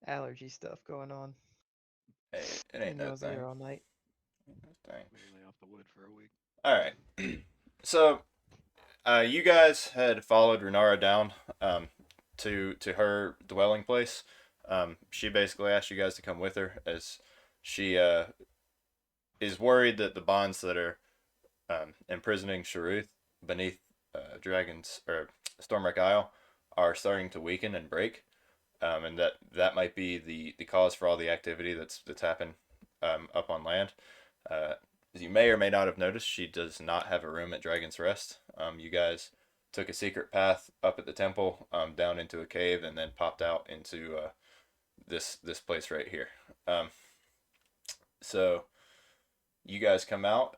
allergy stuff going on. Hey, it ain't no Nose thing. air all night. Thing. Maybe lay off the wood for a week. All right. So, you guys had followed Renara down to her dwelling place. She basically asked you guys to come with her as she is worried that the bonds that are imprisoning Sharruth beneath Dragon's or Stormwreck Isle are starting to weaken and break, and that might be the cause for all the activity that's happened up on land. As you may or may not have noticed, she does not have a room at Dragon's Rest. You guys took a secret path up at the temple, down into a cave, and then popped out into this place right here. Um, so you guys come out.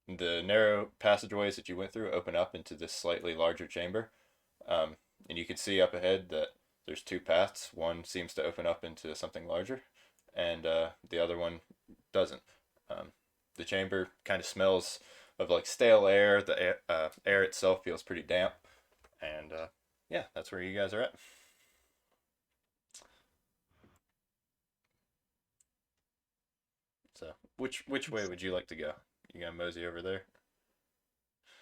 The narrow passageways that you went through open up into this slightly larger chamber, and you can see up ahead that there's two paths. One seems to open up into something larger, and the other one doesn't. Um, the chamber kind of smells of like stale air. The air itself feels pretty damp, and yeah, that's where you guys are at. So, which way would you like to go? You gonna mosey over there?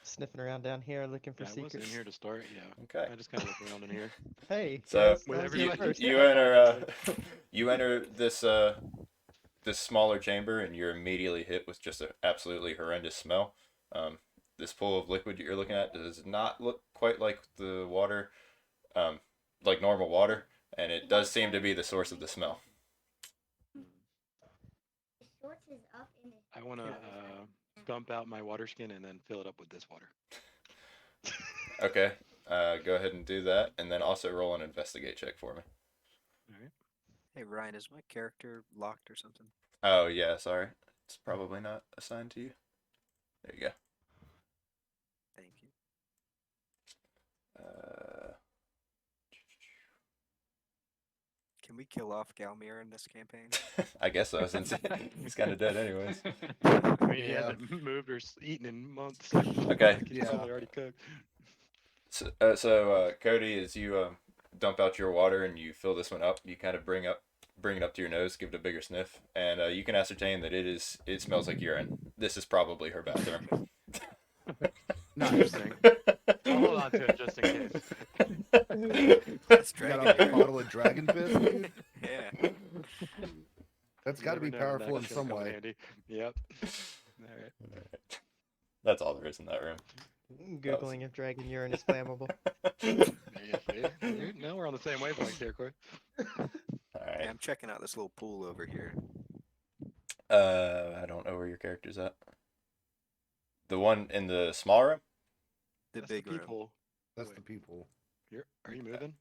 Sniffing around down here looking for Yeah, I was in secrets. here to start. Yeah, Okay. I just kind of look around in here Hey So guys, with I was here you everybody. first. you I find enter everybody. you enter this smaller chamber, and you're immediately hit with just an absolutely horrendous smell. Um, this pool of liquid you're looking at does not look quite like the water, um, like normal water, and it does seem to be the source of the smell. I want to dump out my water skin and then fill it up with this water. Okay, go ahead and do that, and then also roll an investigate check for me. All right. Hey Ryan, is my character locked or something? Oh yeah, sorry, it's probably not assigned to you. There you go. Thank you. Uh, Can we kill off Galmir in this campaign? I guess so, since he's kind of dead anyways. I mean, he Yeah. hasn't moved or eaten in months. Okay. Like he's Yeah. probably already cooked. So Cody, as you dump out your water and you fill this one up, you kind of bring it up to your nose, give it a bigger sniff, and you can ascertain that it smells like urine. This is probably her bathroom. Nice. Interesting. I'll hold on to it just in case. That's You got dragon a urine. bottle of dragon piss, dude? Yeah. That's You got to never be know when powerful in that's gonna some come way. handy. Yep. All right. That's all there is in that room. Googling if dragon urine is flammable. Yeah, see? Now we're on the same wavelength here, Corey. All Hey, right. I'm checking out this little pool over here. I don't know where your character's at. The one in the small room? The That's big the room. people. That's Wait. the people. Are you moving?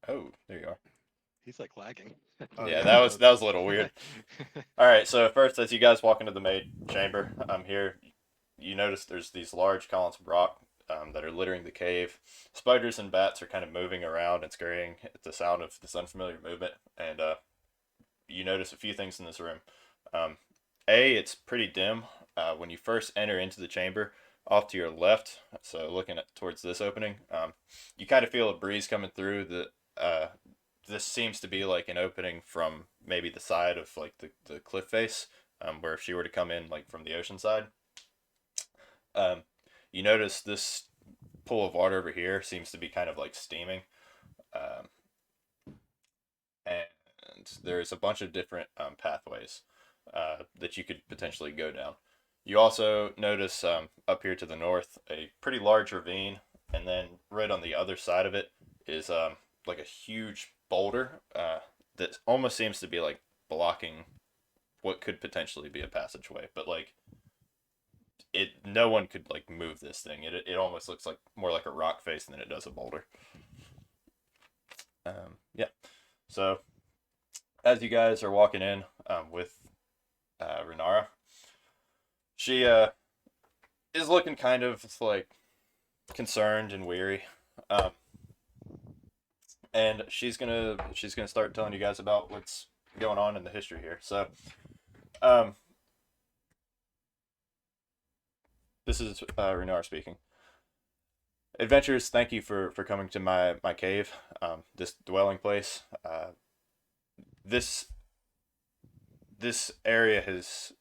Oh, there you are. He's like lagging. Oh, Yeah, yeah, that was a little weird. All right, so first, as you guys walk into the maid chamber, here you notice there's these large columns of rock that are littering the cave. Spiders and bats are kind of moving around and scurrying at the sound of this unfamiliar movement, and you notice a few things in this room. Um, it's pretty dim. When you first enter into the chamber, off to your left, so looking at towards this opening, you kind of feel a breeze coming through. This seems to be like an opening from maybe the side of like the cliff face, where if she were to come in like from the ocean side, um, you notice this pool of water over here seems to be kind of like steaming, um, and there's a bunch of different pathways that you could potentially go down. You also notice up here to the north a pretty large ravine, and then right on the other side of it is like a huge boulder that almost seems to be like blocking what could potentially be a passageway, but like no one could like move this thing. It almost looks like more like a rock face than it does a boulder. Yeah. So as you guys are walking in with Renara, she is looking kind of like concerned and weary, um, and she's gonna start telling you guys about what's going on in the history here. So, um, this is Renara speaking. Adventurers, thank you for coming to my cave, this dwelling place. This this area has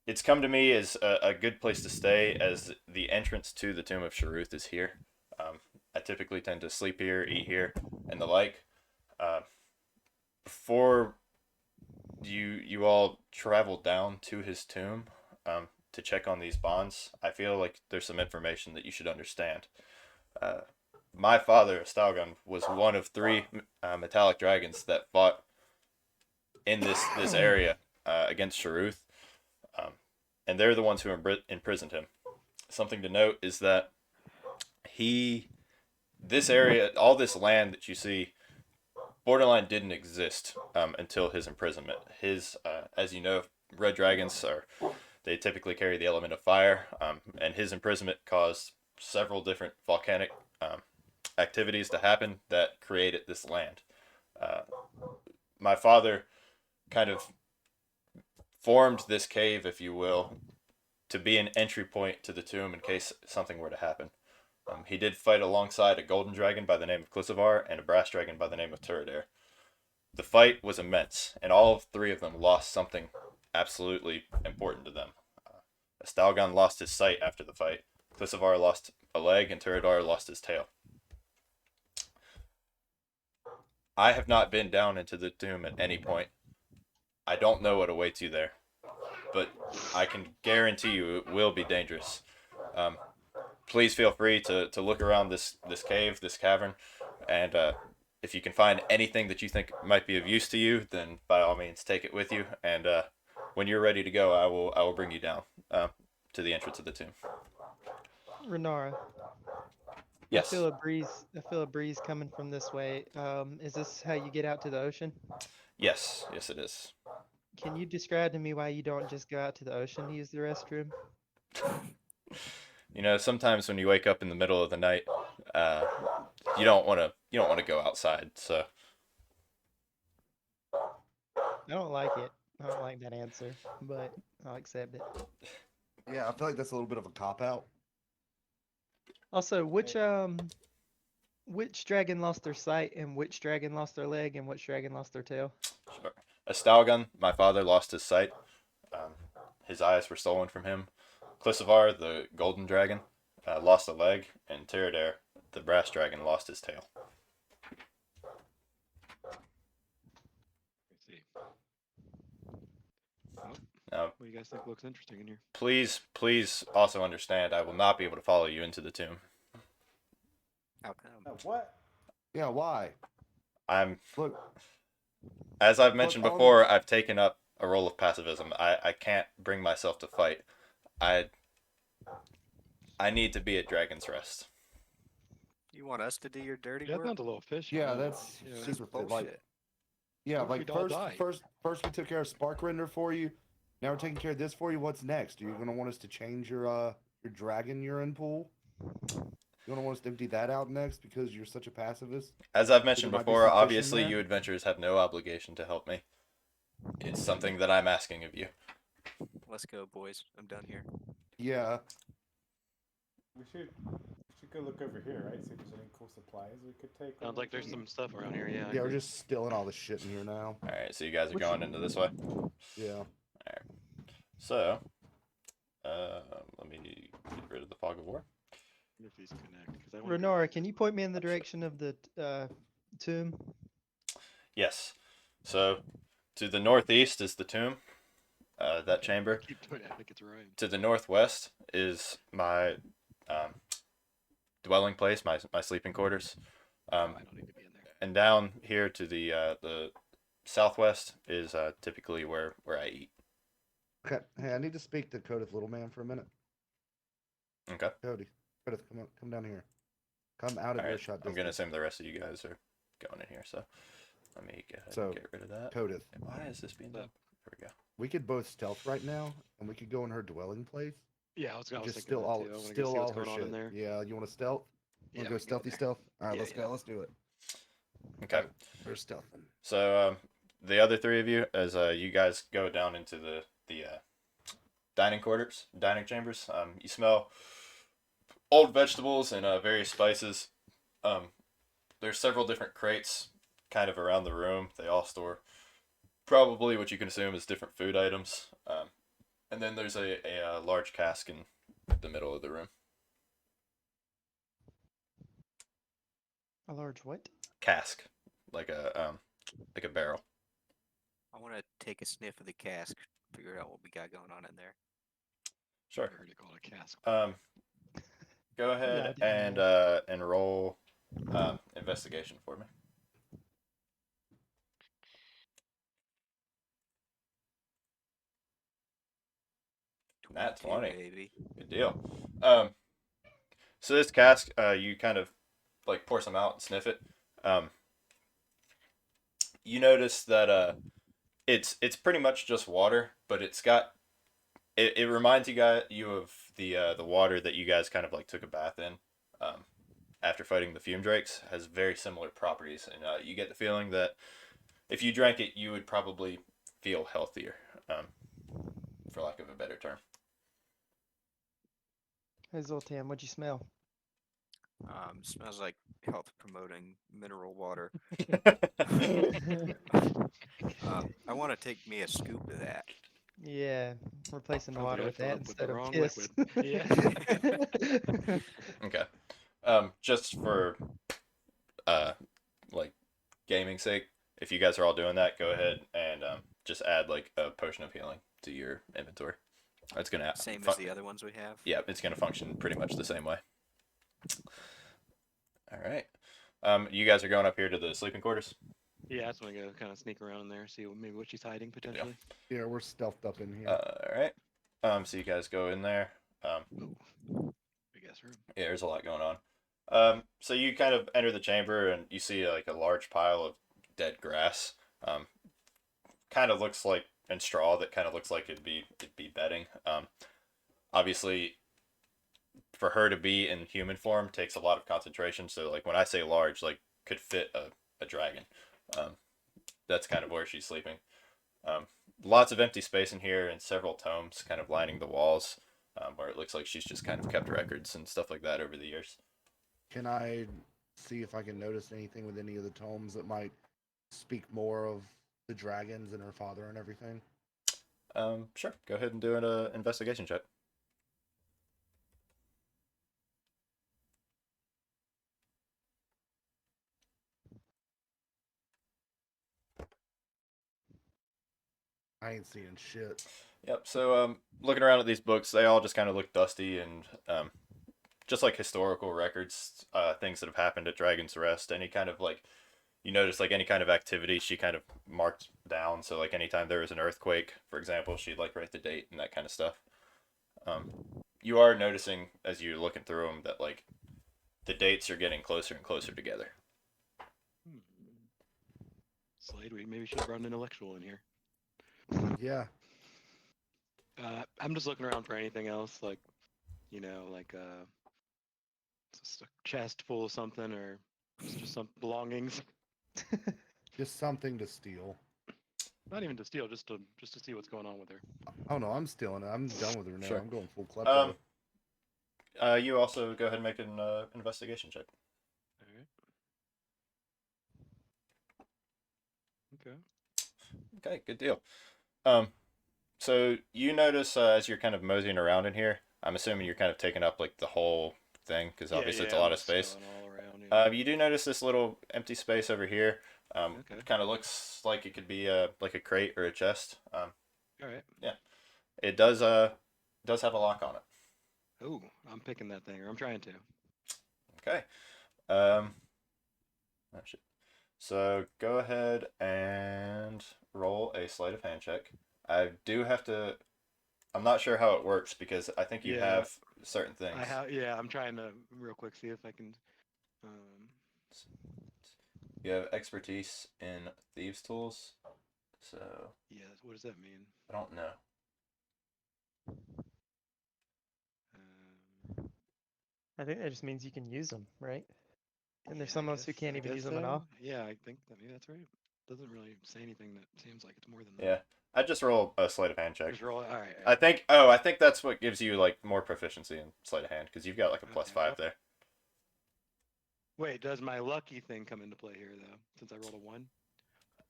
it's come to me as a good place to stay, as the entrance to the tomb of Sharruth is here. I typically tend to sleep here, eat here, and the like. Uh, Before you all travel down to his tomb, to check on these bonds, I feel like there's some information that you should understand. Uh, my father, Stalgon, was one of three metallic dragons that fought in this area against Sharruth, um, and they're the ones who imprisoned him. Something to note is that this area, all this land that you see, Borderline didn't exist until his imprisonment. As you know, red dragons they typically carry the element of fire, and his imprisonment caused several different volcanic activities to happen that created this land. My father kind of formed this cave, if you will, to be an entry point to the tomb in case something were to happen. He did fight alongside a golden dragon by the name of Clissivar and a brass dragon by the name of Turadare. The fight was immense, and all three of them lost something absolutely important to them. Stalgon lost his sight after the fight, Clissivar lost a leg, and Turadare lost his tail. I have not been down into the tomb at any point. I don't know what awaits you there, but I can guarantee you it will be dangerous. Please feel free to look around this cave, this cavern, and if you can find anything that you think might be of use to you, then by all means take it with you. And when you're ready to go, I will bring you down to the entrance of the tomb. Renara. Yes. I feel a breeze coming from this way. Is this how you get out to the ocean? Yes, it is. Can you describe to me why you don't just go out to the ocean to use the restroom? You know, sometimes when you wake up in the middle of the night, you don't want to go outside. So I don't like it. I don't like that answer, but I'll accept it. Yeah, I feel like that's a little bit of a cop out. Also, which dragon lost their sight, and which dragon lost their leg, and which dragon lost their tail? sure. Stalgon, my father, lost his sight. His eyes were stolen from him. Clissivar, the golden dragon, lost a leg, and Turadare, the brass dragon, lost his tail. Let's see. Well, Now, what do you guys think looks interesting in here? please also understand I will not be able to follow you into the tomb. How come? What? Yeah, why? Look, As I've mentioned Look, before, I've taken up a role of pacifism. I can't bring myself to fight. I need to be at Dragon's Rest. You want us to do your dirty Yeah, work? that's not a little fishy. yeah, that's Yeah. That's super like, bullshit. yeah, What if like we all die? first we took care of Spark Render for you. Now we're taking care of this for you. What's next? Are you gonna want us to change your dragon urine pool? You gonna want us to empty that out next because you're such a pacifist? As I've mentioned There might be before, some fish in obviously there. you adventurers have no obligation to help me. It's something that I'm asking of you. Let's go, boys. I'm done here. Yeah. We should go look over here, right? See if there's any cool supplies we could take. Sounds like there's some stuff around here. Yeah. I Yeah, we're agree. just stealing all the shit in here now. All right, so you guys are Which- going into this way. Yeah. So, let me get rid of the fog of war. If these connect, 'cause I wanna- Renara, can you point me in the direction of the tomb? Yes. So, to the northeast is the tomb. That chamber. Keep doing it. I think it's right. To the northwest is my dwelling place, my sleeping quarters. I don't need to be in there. And down here to the southwest is typically where I eat. Okay. Hey, I need to speak to Codith Little Man for a minute. Okay. Codith, come down here. Come out of All right. earshot I'm gonna distance. assume the rest of you guys are going in here, so let me go ahead So, and get rid of that. Codith, Why is this being done? There we go. we could both stealth right now, and we could go in her dwelling place. Yeah, I was Just thinking steal that all, too. I wanna go steal see all what's her going on shit. in there. Yeah, you want to stealth? Yeah, Want to we go can stealthy there. stealth? All right, Yeah, let's yeah. go. Let's do it. Okay. We're stealthing. So the other three of you, as you guys go down into the dining chambers, you smell old vegetables and various spices. Um, there's several different crates kind of around the room. They all store probably what you can assume is different food items. And then there's a large cask in the middle of the room. A large what? Cask, like a barrel. I want to take a sniff of the cask, figure out what we got going on in there. Sure. I heard it called a cask. Go Yeah, I ahead didn't and roll investigation for me. 22, Nat 20. baby. Good deal. So this cask, you kind of like pour some out and sniff it. Um, you notice that it's pretty much just water, but it's got it reminds you of the water that you guys kind of like took a bath in after fighting the fume drakes. Has very similar properties, and you get the feeling that if you drank it, you would probably feel healthier, for lack of a better term. Hey Zoltan, what'd you smell? Smells like health promoting mineral water. I want to take me a scoop of that. Yeah, replacing the Sounds like water I with filled that up with the instead of wrong piss. liquid. Yeah. Okay. Just for like gaming sake, if you guys are all doing that, go ahead and just add like a potion of healing to your inventory. It's gonna Same as the other ones we have. Yeah, it's gonna function pretty much the same way. All right. You guys are going up here to the sleeping quarters. Yeah, I just want to go kind of sneak around in there, see maybe what she's hiding potentially. Yeah, we're stealthed up in here. All right. So you guys go in there. I guess room. Yeah, there's a lot going on. So you kind of enter the chamber and you see like a large pile of dead grass. Kind of looks like and straw that kind of looks like it'd be bedding. Obviously, for her to be in human form takes a lot of concentration. So like when I say large, like could fit a dragon. That's kind of where she's sleeping. Lots of empty space in here and several tomes kind of lining the walls, where it looks like she's just kind of kept records and stuff like that over the years. Can I see if I can notice anything with any of the tomes that might speak more of the dragons and her father and everything? Sure. Go ahead and do an investigation check. I ain't seeing shit. Yep. So, looking around at these books, they all just kind of look dusty and just like historical records, things that have happened at Dragon's Rest. Any kind of like, you notice like any kind of activity, she kind of marked down. So like anytime there was an earthquake, for example, she'd like write the date and that kind of stuff. You are noticing as you're looking through them that like the dates are getting closer and closer together. Slade, we maybe should have brought an intellectual in here. Yeah. I'm just looking around for anything else, like, like just a chest full of something or just some belongings. Just something to steal. Not even to steal, just to see what's going on with her. Oh no, I'm stealing it. I'm done with her now. Sure. I'm going full klepto. You also go ahead and make an investigation check. All right. Okay. Okay, good deal. So you notice as you're kind of moseying around in here, I'm assuming you're kind of taking up like the whole thing because obviously it's a lot of space. All around, You do notice this little empty space over here. Okay. Kind of looks like it could be like a crate or a chest. All right. Yeah, it does have a lock on it. Oh, I'm picking that thing, or I'm trying to. Okay. Oh shit. So go ahead and roll a sleight of hand check. I do have to. I'm not sure how it works because I think you have certain things. Yeah, I'm trying to real quick see if I can. You have expertise in thieves' tools, so. Yeah, what does that mean? I don't know. I think that just means you can use them, right? And there's Yeah, some of us who can't even use them at all. Yeah, I think maybe that's right. doesn't really say anything that seems like it's more than Yeah. I just roll a sleight of hand that. check. Just roll it. All right. I think. Oh, I think that's what gives you like more proficiency in sleight of hand because you've got like a plus Okay, 5 well- there. Wait, does my lucky thing come into play here though? Since I rolled a 1,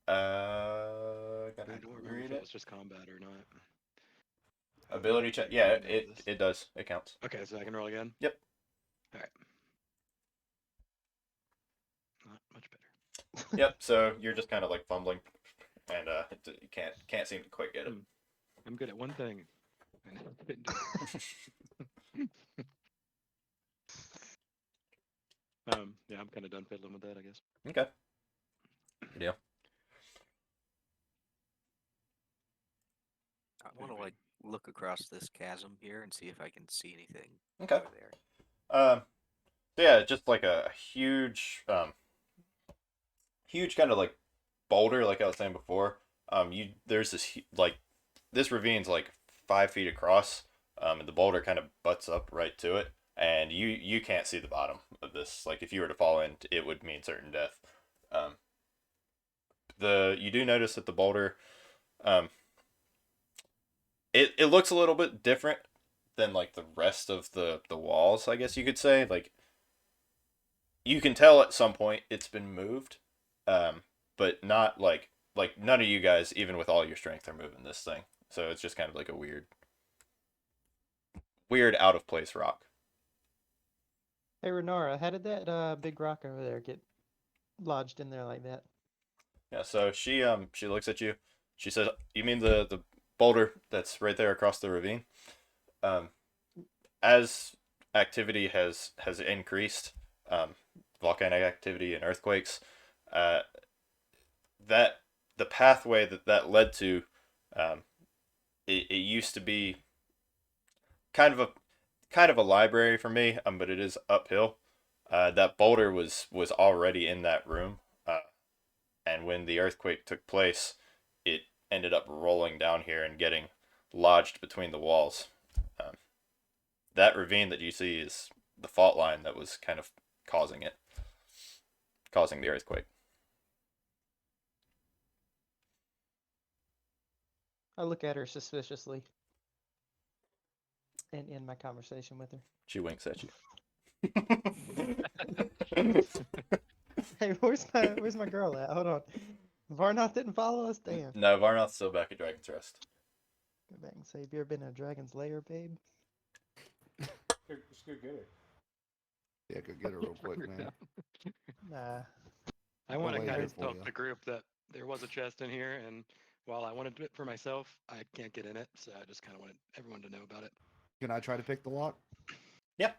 Gotta I don't remember read if it. it was just combat or not. Ability check. You Yeah, know it this. it does. It counts. Okay, so I can roll again. Yep. All right. Not much better. Yep. So you're just kind of like fumbling, and you can't seem to quite get it. I'm good at one thing. And I didn't do it. Yeah, I'm kind of done fiddling with that, I guess. Okay. Good deal. I want to like look across this chasm here and see if I can see anything Okay. over there. Yeah, just like a huge kind of like boulder, like I was saying before. There's this like this ravine's like 5 feet across. And the boulder kind of butts up right to it, and you can't see the bottom of this. Like if you were to fall in, it would mean certain death. You do notice that the boulder, it looks a little bit different than like the rest of the walls, I guess you could say. Like you can tell at some point it's been moved, but not like none of you guys, even with all your strength, are moving this thing. So it's just kind of like a weird out of place rock. Hey Renora, how did that big rock over there get lodged in there like that? Yeah, so she looks at you. She says, "You mean the boulder that's right there across the ravine?" As activity has increased, volcanic activity and earthquakes, that the pathway that led to, it used to be kind of a library for me, but it is uphill. That boulder was already in that room, and when the earthquake took place, it ended up rolling down here and getting lodged between the walls. That ravine that you see is the fault line that was kind of causing the earthquake. I look at her suspiciously and end my conversation with her. She winks at you. Hey, where's my girl at? Hold on. Varnoth didn't follow us? Damn. No, Varnoth's still back at Dragon's Rest. Go back and say, have you ever been in a dragon's lair, babe? Just go get her. Yeah, go get her real quick, man. Nah. I want to wait kind here of for tell you. the group that there was a chest in here, and while I wanted it for myself, I can't get in it, so I just kind of wanted everyone to know about it. Can I try to pick the lock? Yeah.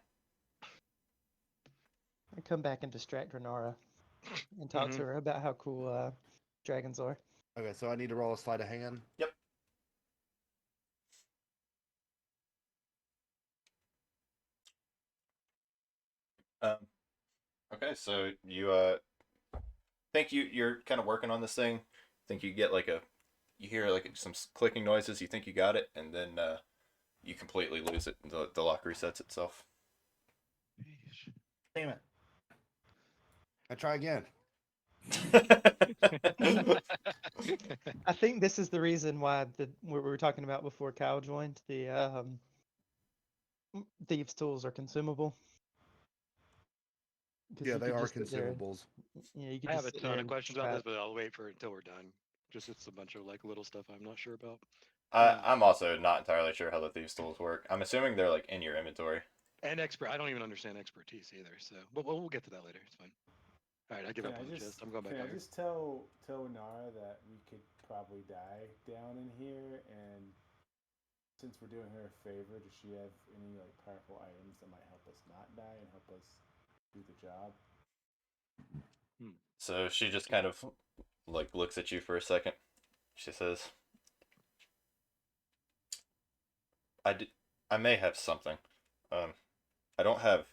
I come back and distract Renara and talk to her about how cool dragons are. Okay, so I need to roll a sleight of hand. Yep. Okay, so you think you're kind of working on this thing. Think you get you hear like some clicking noises. You think you got it, and then you completely lose it. The lock resets itself. Damn it. I try again. I think this is the reason why what we were talking about before Kyle joined, the thieves' tools are consumable. 'Cause Yeah, you they could are just sit there and- consumables. Yeah, you could I just have a sit there ton of and questions about try this, it. but I'll wait for it until we're done. Just it's a bunch of like little stuff I'm not sure about. I'm also not entirely sure how the thieves' tools work. I'm assuming they're like in your inventory. And I don't even understand expertise either. So, but we'll get to that later. It's fine. All right, I give Can up I on the just, chest. I'm going back can out I here. just tell Nara that we could probably die down in here, and since we're doing her a favor, does she have any like powerful items that might help us not die and help us do the job? So she just kind of like looks at you for a second. She says, I may have something. I don't have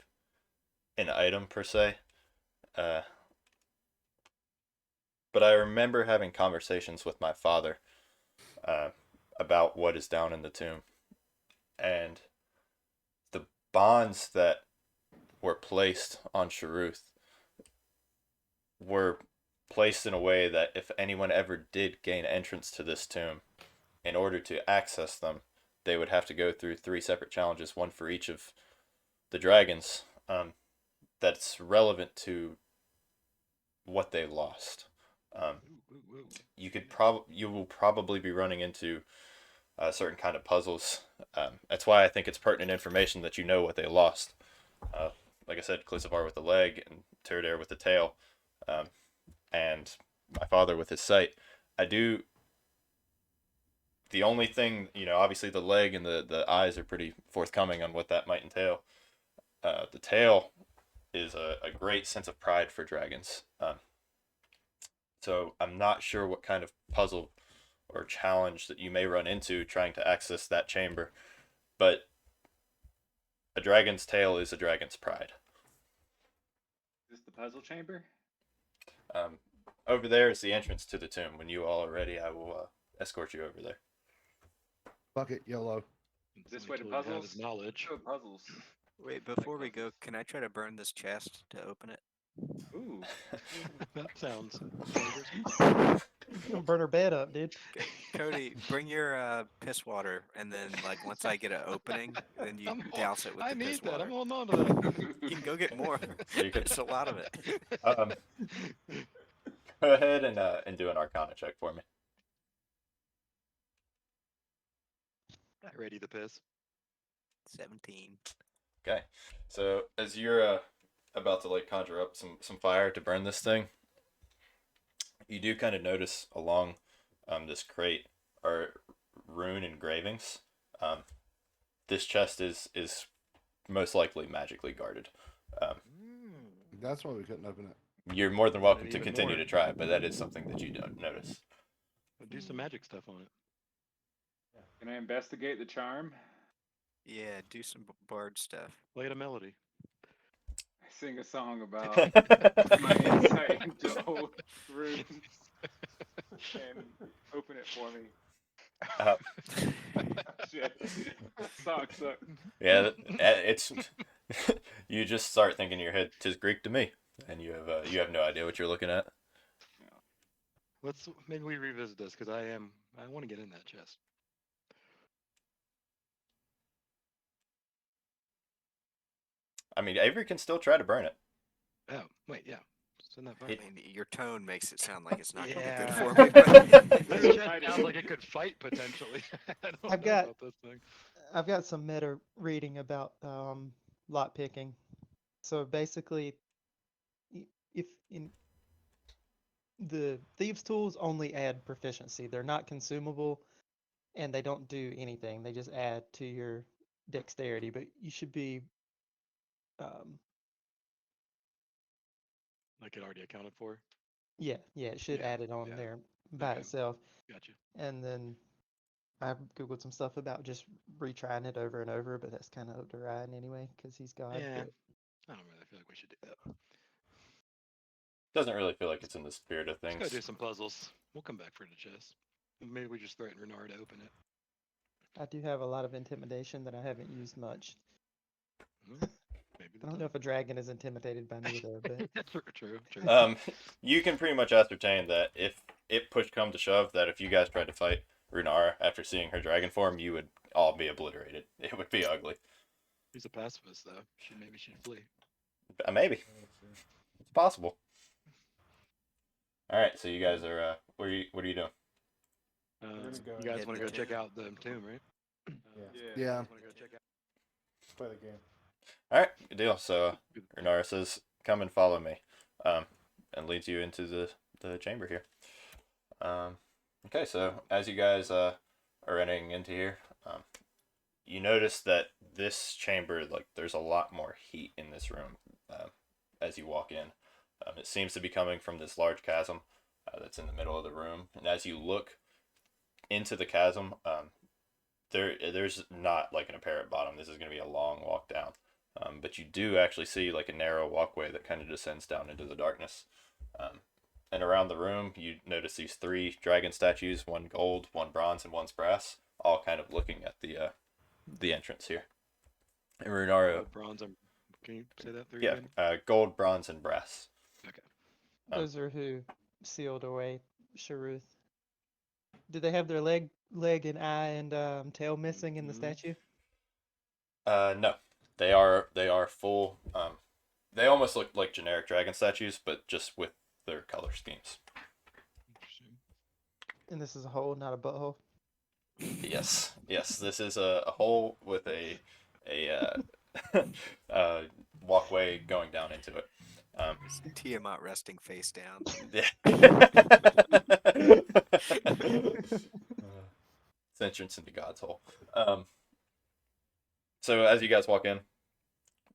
an item per se. But I remember having conversations with my father about what is down in the tomb. And the bonds that were placed on Sharruth were placed in a way that if anyone ever did gain entrance to this tomb, in order to access them, they would have to go through 3 separate challenges, one for each of the dragons. That's relevant to what they lost. You will probably be running into certain kind of puzzles. That's why I think it's pertinent information that you know what they lost. Like I said, Clizivar with the leg and Turdare with the tail, and my father with his sight. The only thing, obviously the leg and the eyes are pretty forthcoming on what that might entail. The tail is a great sense of pride for dragons. So I'm not sure what kind of puzzle or challenge that you may run into trying to access that chamber, but a dragon's tail is a dragon's pride. Is this the puzzle chamber? Over there is the entrance to the tomb. When you all are ready, I will escort you over there. Fuck it, YOLO. This way to Until you have puzzles? his knowledge. Go puzzles. Wait, before we go, can I try to burn this chest to open it? Ooh. That sounds dangerous. You're gonna burn her bed up, dude. Cody, bring your piss water, and then like once I get an opening, then you douse it with I the piss need that. water. I'm holding on to that. You can go get more. You can- There's a lot of it. Go ahead and do an Arcana check for me. Ready to piss. 17. Okay, so as you're about to like conjure up some fire to burn this thing, you do kind of notice along this crate are rune engravings. This chest is most likely magically guarded. That's why we couldn't open it. You're more than welcome And to even continue more. to try, but that is something that you don't notice. Do some magic stuff on it. Can I investigate the charm? Yeah, do some bard stuff. Play it a melody. I sing a song about my insight into old runes and open it for me. Uh, Shit. Song sucks. yeah, it's you just start thinking in your head, "'Tis Greek to me," and you have no idea what you're looking at. Maybe we revisit this because I want to get in that chest. I mean, Avery can still try to burn it. Oh wait, yeah. Send that I back. mean, your tone makes it sound like it's not going to be Yeah. good for me. But This chest sounds like it could fight potentially. I don't I've know got- about this thing. I've got some meta reading about lot picking. So basically, if in the thieves' tools only add proficiency, they're not consumable, and they don't do anything. They just add to your dexterity. But you should be Like it already accounted for. yeah, it should Yeah, add it on yeah. there by Okay. itself. Gotcha. And then I googled some stuff about just retrying it over and over, but that's kind of up to Ryan anyway, because he's God. Yeah. But I don't really feel like we should do that. Doesn't really feel like it's in the spirit of Let's things. go do some puzzles. We'll come back for the chest. Maybe we just threaten Renard to open it. I do have a lot of intimidation that I haven't used much. Maybe I don't know if a dragon is intimidated by me though, but True. You can pretty much ascertain that if it push come to shove, that if you guys tried to fight Runara after seeing her dragon form, you would all be obliterated. It would be ugly. He's a pacifist though. Maybe she'd flee. Maybe. It's possible. All right, so you guys are what are you doing? gonna go You guys hit want the to go check tomb. out the tomb, right? Yeah. Want to go check out? Play the game. All right, good deal. So Runara says, "Come and follow me," and leads you into the chamber here. Okay, so as you guys are running into here, you notice that this chamber, like, there's a lot more heat in this room as you walk in. It seems to be coming from this large chasm that's in the middle of the room, and as you look into the chasm, there's not like an apparent bottom. This is going to be a long walk down, but you do actually see like a narrow walkway that kind of descends down into the darkness. And around the room, you notice these 3 dragon statues, one gold, one bronze, and one's brass, all kind of looking at the entrance here. And Runaro, Bronze. Can you say that through yeah, again? gold, bronze, and brass. Okay. Um, those are who? sealed away Sharruth. Do they have their leg and eye and tail missing in the Mhm. statue? No, they are full. They almost look like generic dragon statues, but just with their color schemes. Interesting. And this is a hole, not a butthole. Yes, yes. This is a hole with a walkway going down into it. Tiamat resting face down. Yeah. It's entrance into God's hole. So as you guys walk in,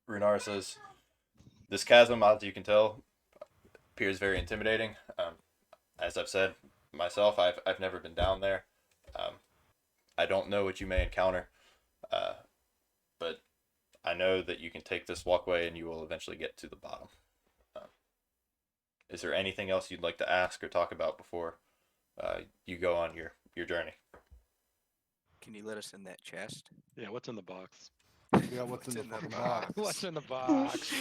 Runar says, "This chasm, as you can tell, appears very intimidating. As I've said myself, I've never been down there. I don't know what you may encounter, but I know that you can take this walkway and you will eventually get to the bottom. Is there anything else you'd like to ask or talk about before you go on your journey?" Can you let us in that chest? Yeah, what's in the box? Yeah, what's in the fucking box? What's in the box?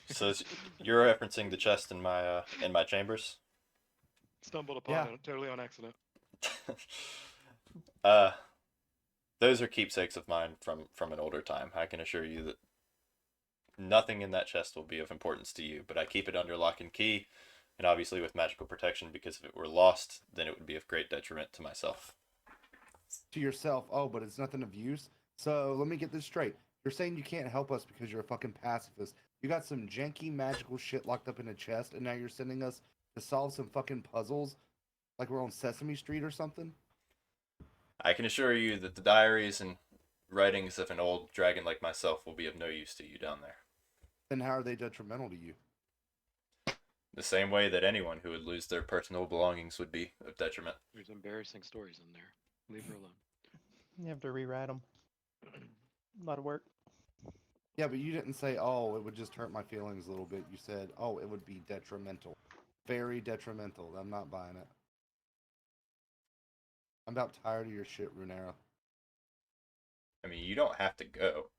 So you're referencing the chest in my chambers. Stumbled upon Yeah. it totally on accident. Those are keepsakes of mine from an older time. I can assure you that nothing in that chest will be of importance to you, but I keep it under lock and key, and obviously with magical protection, because if it were lost, then it would be of great detriment to myself. To yourself. Oh, but it's nothing of use. So let me get this straight. You're saying you can't help us because you're a fucking pacifist. You got some janky magical shit locked up in a chest, and now you're sending us to solve some fucking puzzles like we're on Sesame Street or something? I can assure you that the diaries and writings of an old dragon like myself will be of no use to you down there. Then how are they detrimental to you? The same way that anyone who would lose their personal belongings would be of detriment. There's embarrassing stories in there. Leave her alone. You have to rewrite them. A lot of work. Yeah, but you didn't say, oh, it would just hurt my feelings a little bit. You said, oh, it would be detrimental. Very detrimental. I'm not buying it. I'm about tired of your shit, Runera. I mean, you don't have to go.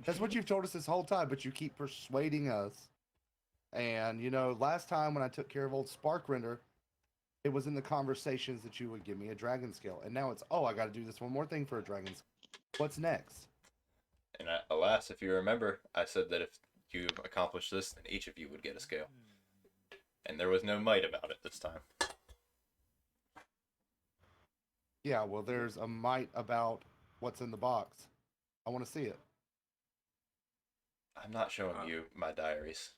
That's what you've told us this whole time, but you keep persuading us. And, you know, last time when I took care of old Sparkrender, it was in the conversations that you would give me a dragon scale. And now it's, oh, I got to do this one more thing for a dragon scale. What's next? And alas, if you remember, I said that if you accomplish this, then each of you would get a scale. And there was no might about it this time. Yeah, well, there's a might about what's in the box. I want to see it. I'm not showing you my diaries.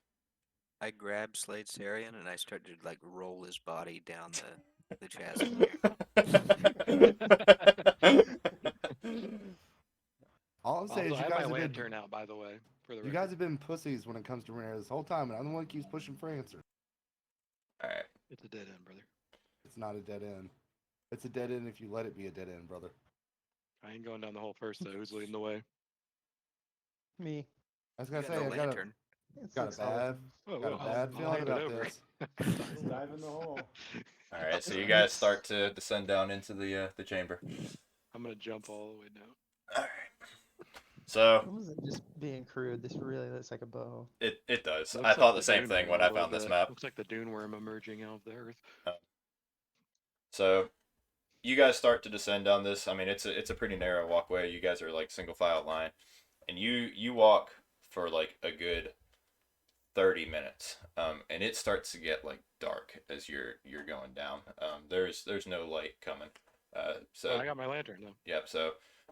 I grab Slade Sarian and I start to like roll his body down the chasm here. All I'm saying Also, is I you have my guys have been lantern out, by the way. For the you guys have been pussies when it comes to Runera this whole time, and I'm the one who keeps pushing for answers. Alright. It's a dead end, brother. It's not a dead end. It's a dead end if you let it be a dead end, brother. I ain't going down the hole first, though. Who's leading the way? Me. I was You gonna got say the I lantern. It's got a like solid. bad Oh, got a well, bad I'll feeling hand it about over. this. Just dive in the hole. Alright, so you guys start to descend down into the chamber. I'm gonna jump all the way down. Alright. So What was it just being crude? This really looks like a bow. it does. Looks I like thought the the same dune thing worm when a I little found this bit. map. Looks like the dune worm emerging out of the earth. So you guys start to descend down this. I mean, it's a pretty narrow walkway. You guys are like single file line, and you walk for like a good 30 minutes, and it starts to get like dark as you're going down. There's no light coming. So Oh, I got my lantern though. yep. So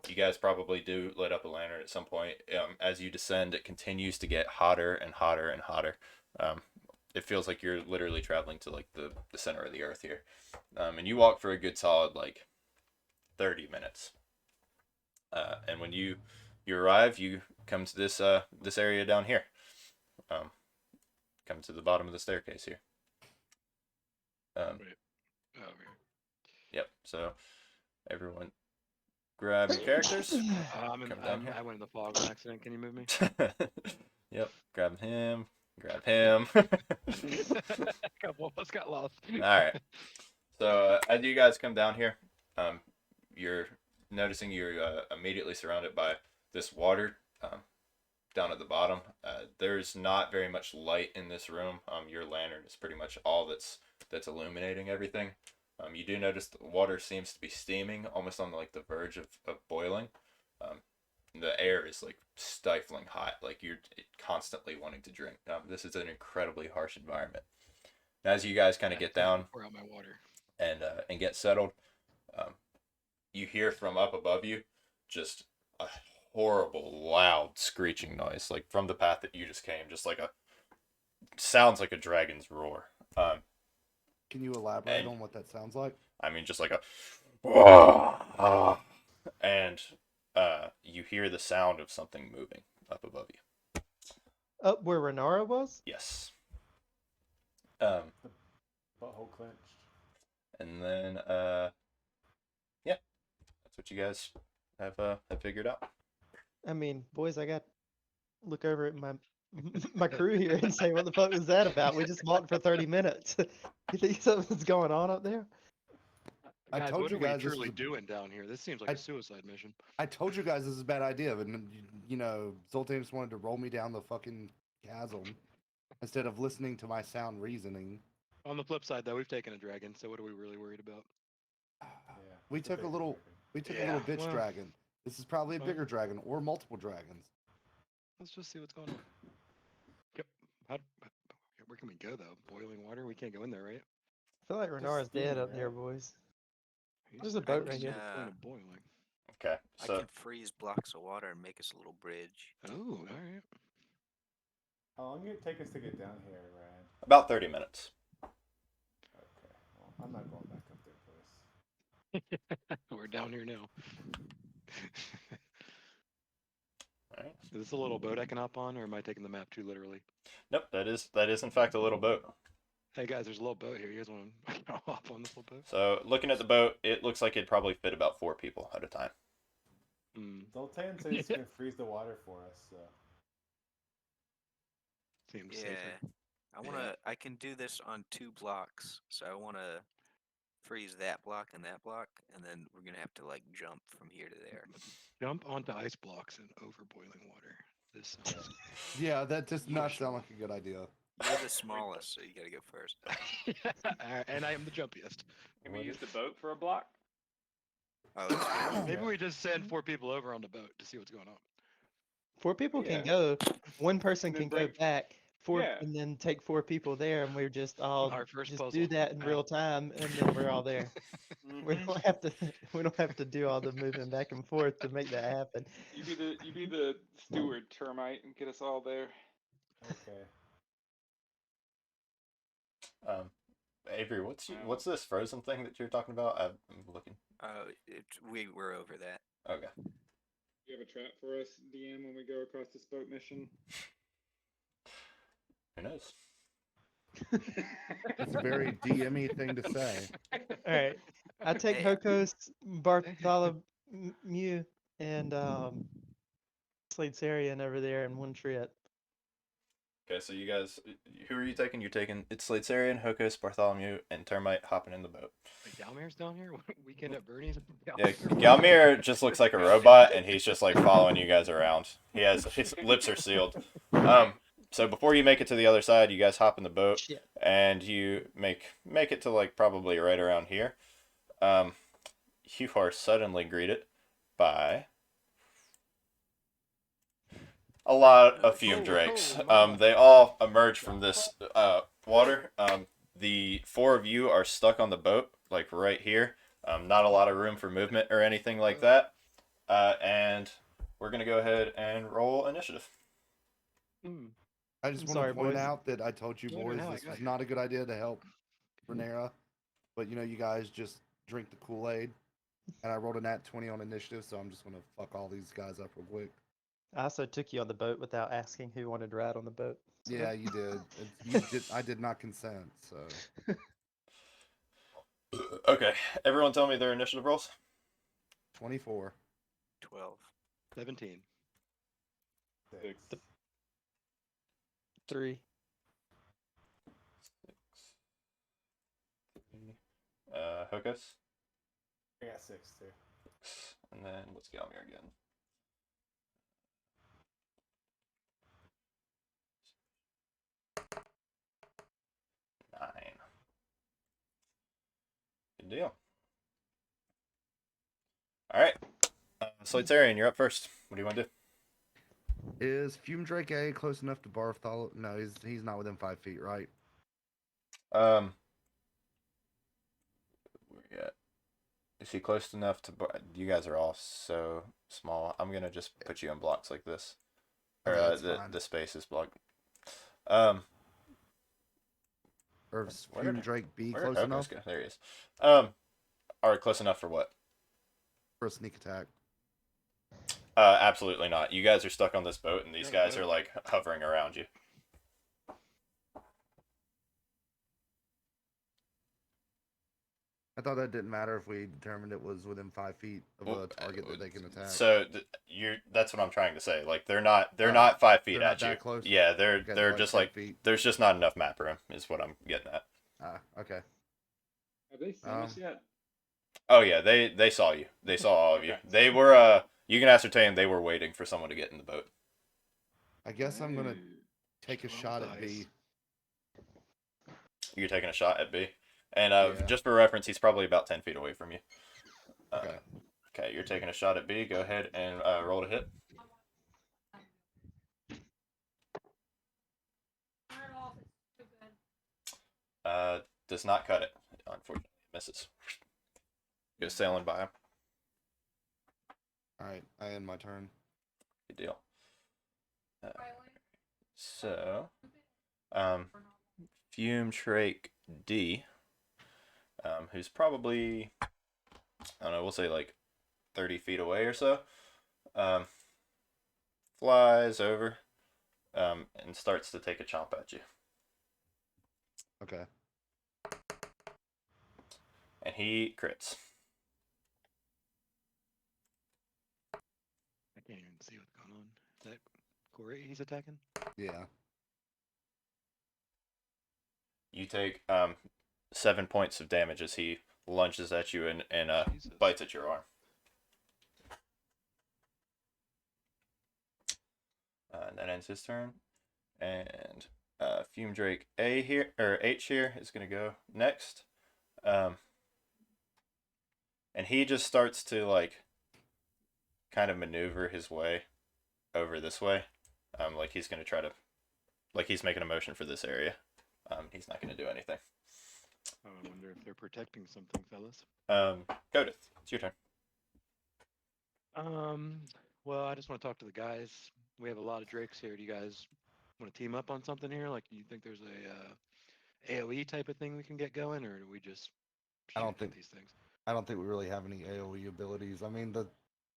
you guys probably do light up a lantern at some point. As you descend, it continues to get hotter and hotter and hotter. It feels like you're literally traveling to like the center of the earth here. And you walk for a good solid like 30 minutes. And when you arrive, you come to this area down here. Come to the bottom of the staircase here. Oh, over here. Yep. So everyone grab your characters. Come down here. I went in the fog on accident. Can you move me? Yep. Grab him. Grab him. A couple of us got lost. All right. So as you guys come down here, you're noticing you're immediately surrounded by this water. down at the bottom. There's not very much light in this room. Your lantern is pretty much all that's illuminating everything. You do notice the water seems to be steaming, almost on like the verge of boiling. Um, the air is like stifling hot, like you're constantly wanting to drink. This is an incredibly harsh environment. And as you guys kind of get down Pour out my water. and get settled, um, you hear from up above you just a horrible, loud screeching noise, like from the path that you just came, just like sounds like a dragon's roar. Can you elaborate And- on what that sounds like? I mean, just like a, and you hear the sound of something moving up above you. Up where Renara was? Yes. Butthole clenched. And then yeah, that's what you guys have figured out. I mean, boys, I got to look over at my my crew here and say, what the fuck was that about? We just walked for 30 minutes. You think something's going on up there? I Guys, told what you are guys we this truly was a- doing down here? This seems like a suicide mission. I told you guys this is a bad idea, but you know, Zoltan just wanted to roll me down the fucking chasm instead of listening to my sound reasoning. On the flip side, though, we've taken a dragon, so what are we really worried about? Yeah. We it's took a big little- dragon. We took a Yeah, little bitch well, dragon. This is probably a well. bigger dragon or multiple dragons. Let's just see what's going on. Yep. Where can we go, though? Boiling water? We can't go in there, right? I feel like Renara's dead steamy, up there, right? boys. He's There's a boat right to here. the point of boiling. Okay, I so can freeze blocks of water and make us a little bridge. Oh, all right. How long did it take us to get down here, Ryan? about 30 minutes. Okay. Well, I'm not going back up there, boys. We're down here now. All right. Is this a little boat I can hop on, or am I taking the map too literally? Nope, that is in fact a little boat. Hey guys, there's a little boat here. You guys want to hop on this little boat? So looking at the boat, it looks like it'd probably fit about 4 people at a time. Hmm. Zoltan says he's gonna freeze the water for us, so. Seems Yeah. safer. I can do this on 2 blocks. So I wanna freeze that block, and then we're gonna have to like jump from here to there. Jump onto ice blocks in over boiling water. This sounds. Yeah, that does not Yes. sound like a good idea. You're the smallest, so you gotta go first. And I am the jumpiest. Can we use the boat for a block? Oh, that's fair. Maybe we just send 4 people over on the boat to see what's going on. 4 people can Yeah. go. One person And then can go break- back. 4 Yeah. and then take 4 people there, and we're just all Our first just puzzle. do that in real time, and then we're all there. We Mhm. don't have to. We don't have to do all the moving back and forth to make that happen. You be the steward termite and get us all there. Okay. Avery, what's this frozen thing that you're talking about? I'm looking. Oh, we were over that. Okay. You have a trap for us, DM, when we go across this boat mission? Who knows? It's a very DMy thing to say. All right. I take Hey. Hokos, Bartholomew, and Slade Sarian over there in one trip. Okay, so you guys, who are you taking? You're taking it's Sladesarian, Hokos, Bartholomew, and Termite hopping in the boat. Like Galmer's down here? Weekend at Bernie's? Yeah, Galmir just looks like a robot, and he's just like following you guys around. His lips are sealed. So before you make it to the other side, you guys hop in the boat, Shit. and you make it to like probably right around here. You are suddenly greeted by a lot of fume drakes. They all emerge from this water. The 4 of you are stuck on the boat, like right here. Not a lot of room for movement or anything like that. And we're gonna go ahead and roll initiative. Hmm. I just I'm want sorry, to point boys. out that I told you Yeah, I don't boys know, I this got was you. not a good idea to help Renera, but you know you guys just drink the Kool-Aid, and I rolled a nat 20 on initiative, so I'm just gonna fuck all these guys up real quick. I also took you on the boat without asking who wanted to ride on the boat. So- Yeah, you did. You did. I did not consent. So Okay, everyone, tell me their initiative rolls. 24. 12. 17. 6. 3. Hokos, I got 6 too. and then what's Galmir again? Good deal. All right. Solitarian, you're up first. What do you want to do? Is Fume Drake A close enough to Barthol? No, he's not within 5 feet, right? Where you at? Is he close enough to? You guys are all so small. I'm gonna just put you in blocks like this, or Okay, that's the fine. the space is blocked. Um, Or is Where Fume did- Drake B where close did enough Hokos go? There he is. All right, close enough for what? for a sneak attack? Absolutely not. You guys are stuck on this boat, and these You're on a guys are boat. like hovering around you. I thought that didn't matter if we determined it was within 5 feet of Well, a target that they can attack. So that's what I'm trying to say. Like they're not Oh, not 5 feet they're not at you. that close? Yeah, they're Okay, they're like just 10 like feet. there's just not enough map room is what I'm getting at. Okay. Have they seen us yet? Oh yeah, they saw you. They saw all of you. Okay. They were you can ascertain they were waiting for someone to get in the boat. I guess I'm gonna Ooh. take a Roll shot at dice. B. You're taking a shot at B. And Yeah. just for reference, he's probably about 10 feet away from you. Okay. Okay, you're taking a shot at B. Go ahead and roll to hit. Does not cut it. Unfortunately, misses. Goes sailing by him. All right. I end my turn. Good deal. So, Fume Trake D, who's probably, I don't know, we'll say like 30 feet away or so, flies over and starts to take a chomp at you. Okay. And he crits. I can't even see what's going on. Is that Corey he's attacking? Yeah. You take 7 points of damage as he lunges at you and Jesus. bites at your arm. And that ends his turn. And Fume Drake A here or H here is gonna go next. And he just starts to like kind of maneuver his way over this way. Like he's gonna try to, like he's making a motion for this area. He's not gonna do anything. Oh, I wonder if they're protecting something, fellas. Godith, it's your turn. Well, I just want to talk to the guys. We have a lot of drakes here. Do you guys want to team up on something here? Like, do you think there's a AOE type of thing we can get going, or do we just I don't shoot at think- these things? I don't think we really have any AoE abilities. I mean, the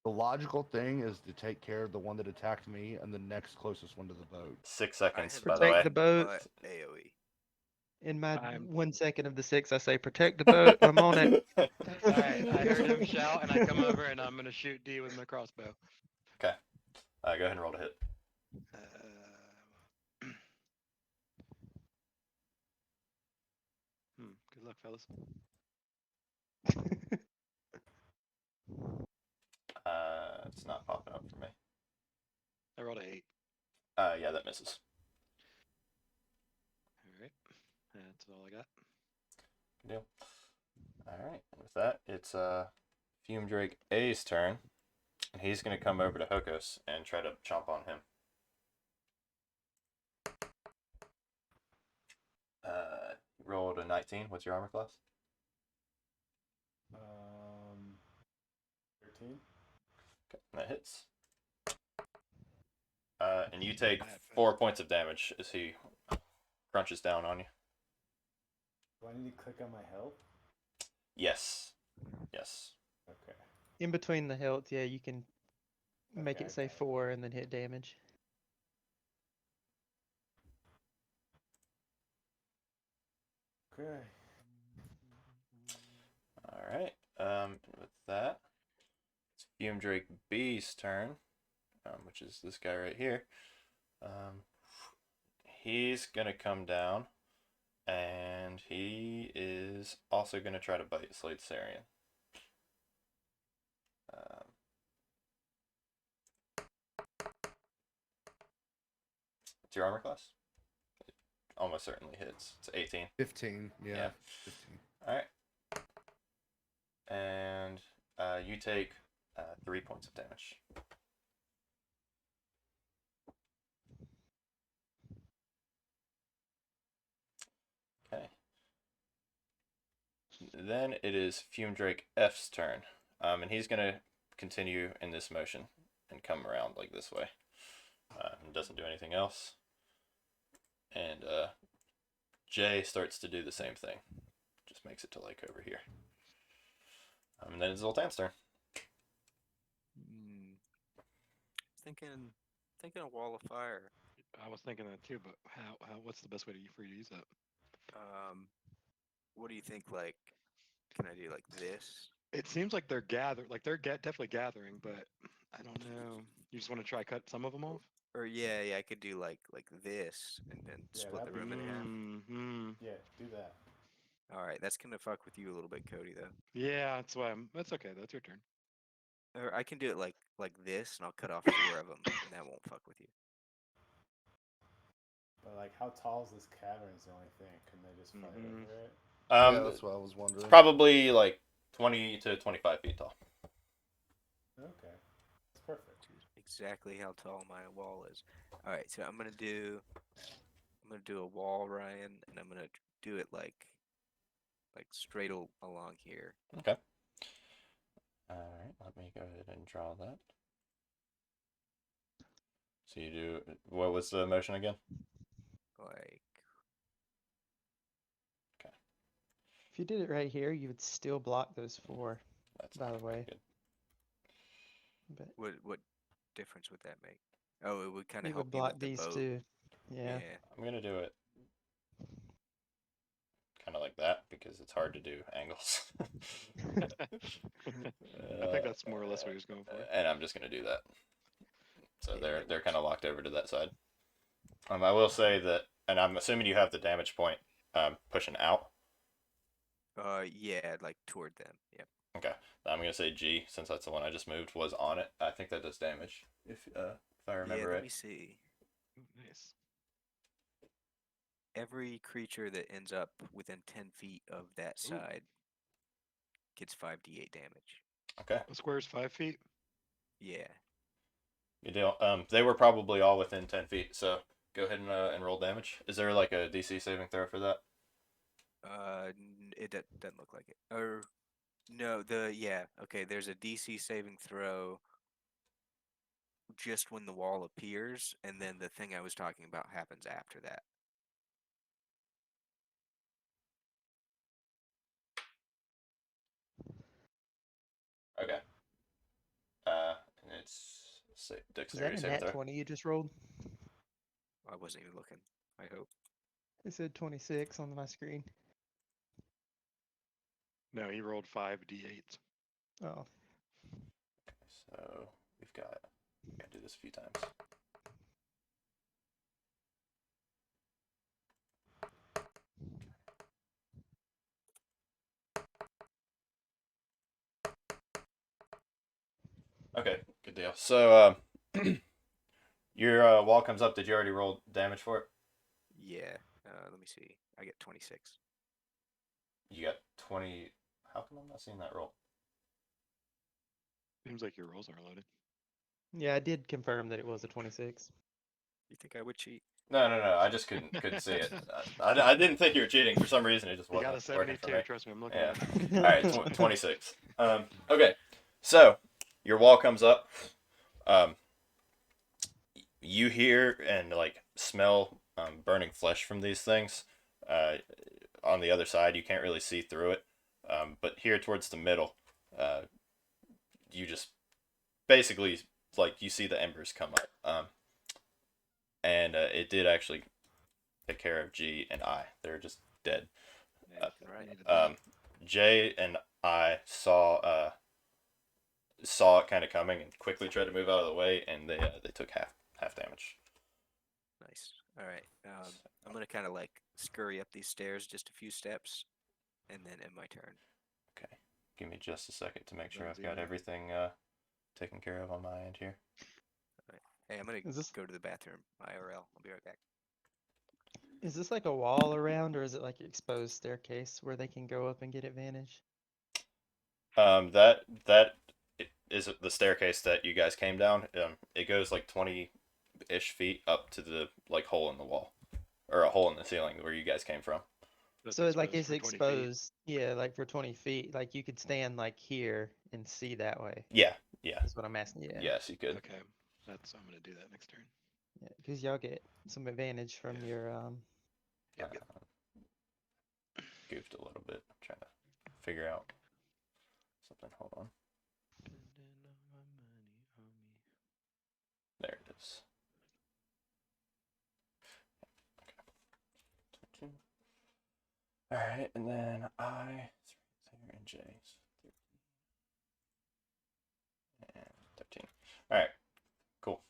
logical thing is to take care of the one that attacked me and the next closest one to the boat. 6 I seconds, had by the Protect way. the boat. but AOE. In my I'm- 1 second of the 6, I say protect the boat. I'm on it. All right, I heard him shout, and I come over, and I'm gonna shoot D with my crossbow. Okay. Go ahead and roll to hit. Good luck, fellas. It's not popping up for me. I rolled a 8. Yeah, that misses. All right, that's all I got. Good deal. All right. With that, it's Fume Drake A's turn, and he's gonna come over to Hokos and try to chomp on him. Rolled a 19. What's your armor class? 13. Okay, that hits. And you take Bad, 4 points of damage as he crunches down on you. Do I need to click on my health? Yes. Yes. Okay. In between the health, yeah, you can make Okay, it say okay. 4 and then hit damage. Okay. All right. With that, it's Fume Drake B's turn, which is this guy right here. He's gonna come down, and he is also gonna try to bite Slade Sarian. What's your armor class? It almost certainly hits. It's 18. 15. Yeah. Yeah. 15. All right. and you take 3 points of damage. Okay. Then it is Fume Drake F's turn, and he's gonna continue in this motion and come around like this way. And doesn't do anything else. And Jay starts to do the same thing. Just makes it to like over here. And then it's Zoltan's turn. Thinking a wall of fire. I was thinking that too, but what's the best way for you to use that? What do you think? Like, can I do like this? It seems like they're definitely gathering, but I don't know. You just want to try cut some of them off? Or yeah, I could do like this and then Yeah, split the that'd be room in half. Mm-hmm. Yeah, do that. All right, that's gonna fuck with you a little bit, Cody. Though. Yeah, that's why that's okay. That's your turn. Or I can do it like this, and I'll cut off 4 of them, and that won't fuck with you. But like, how tall is this cavern? Is the only thing. Can they just fly Mhm. over it? Yeah, that's what I was It's wondering. probably like 20 to 25 feet tall. Okay, that's perfect. Exactly how tall my wall is. All right, so I'm gonna do a wall, Ryan, and I'm gonna do it like straight along here. Okay. All right, let me go ahead and draw that. So you do, what was the motion again? Like, If you did it right here, you would still block those 4, That's by the not very way. good. But what difference would that make? Oh, it would kind of it help would me block with the these boat. two. Yeah. I'm gonna do it kind of like that because it's hard to do angles. I think that's more or less what he was going for. And I'm just gonna do that. So Yeah, they're that they're works. kind of locked over to that side. I will say that, and I'm assuming you have the damage point pushing out. Yeah, like toward them. Yep. Okay, I'm gonna say G since that's the one I just moved was on it. I think that does damage if I remember Yeah, let right. me see. Nice. Every creature that ends up within 10 feet of that side gets 5d8 damage. Okay, A square's 5 feet. Yeah. good deal. They were probably all within 10 feet, so go ahead and roll damage. Is there like a DC saving throw for that? It doesn't look like it. Or no, okay. There's a DC saving throw just when the wall appears, and then the thing I was talking about happens after that. Okay. And it's Is that dexterity a saving nat throw. 20 you just rolled? I wasn't even looking. I hope. It said 26 on my screen. No, he rolled 5d8s. Oh. So we've got to do this a few times. Okay, good deal. So your wall comes up. Did you already roll damage for it? Yeah. Let me see. I get 26. You got 20. How come I'm not seeing that roll? Seems like your rolls aren't loaded. Yeah, I did confirm that it was a 26. You think I would cheat? No. I just couldn't see it. I didn't think you were cheating for some reason. It just You got a wasn't working for 72. me. Trust me, I'm looking Yeah. at it. All right, 26. Okay, so your wall comes up. You hear and like smell burning flesh from these things. On the other side, you can't really see through it. But here towards the middle, you just basically like you see the embers come up. And it did actually take care of G and I. They're just dead. Right. Jay and I saw it kind of coming and quickly tried to move out of the way, and they took half damage. Nice. All right. I'm gonna kind of like scurry up these stairs just a few steps, and then end my turn. Okay, give me just a second to make sure Sounds I've got easy. everything taken care of on my end here. Hey, I'm gonna Is this go to the bathroom. IRL. I'll be right back. is this like a wall around, or is it like an exposed staircase where they can go up and get advantage? That is the staircase that you guys came down. It goes like 20-ish feet up to the like hole in the wall, or a hole in the ceiling where you guys came from. That's So it like exposed it's for 20 feet. exposed, yeah, like for 20 feet. Like you could stand like here and see that way. Yeah, yeah, Is what I'm asking. Yeah. yes, you could. Okay, I'm gonna do that next turn. Yeah, because y'all get some advantage from Yeah. your Yep, yep. Goofed a little bit, trying to figure out something. Hold on, there it is. Okay. All right, and then I there and J and 13. All right, cool.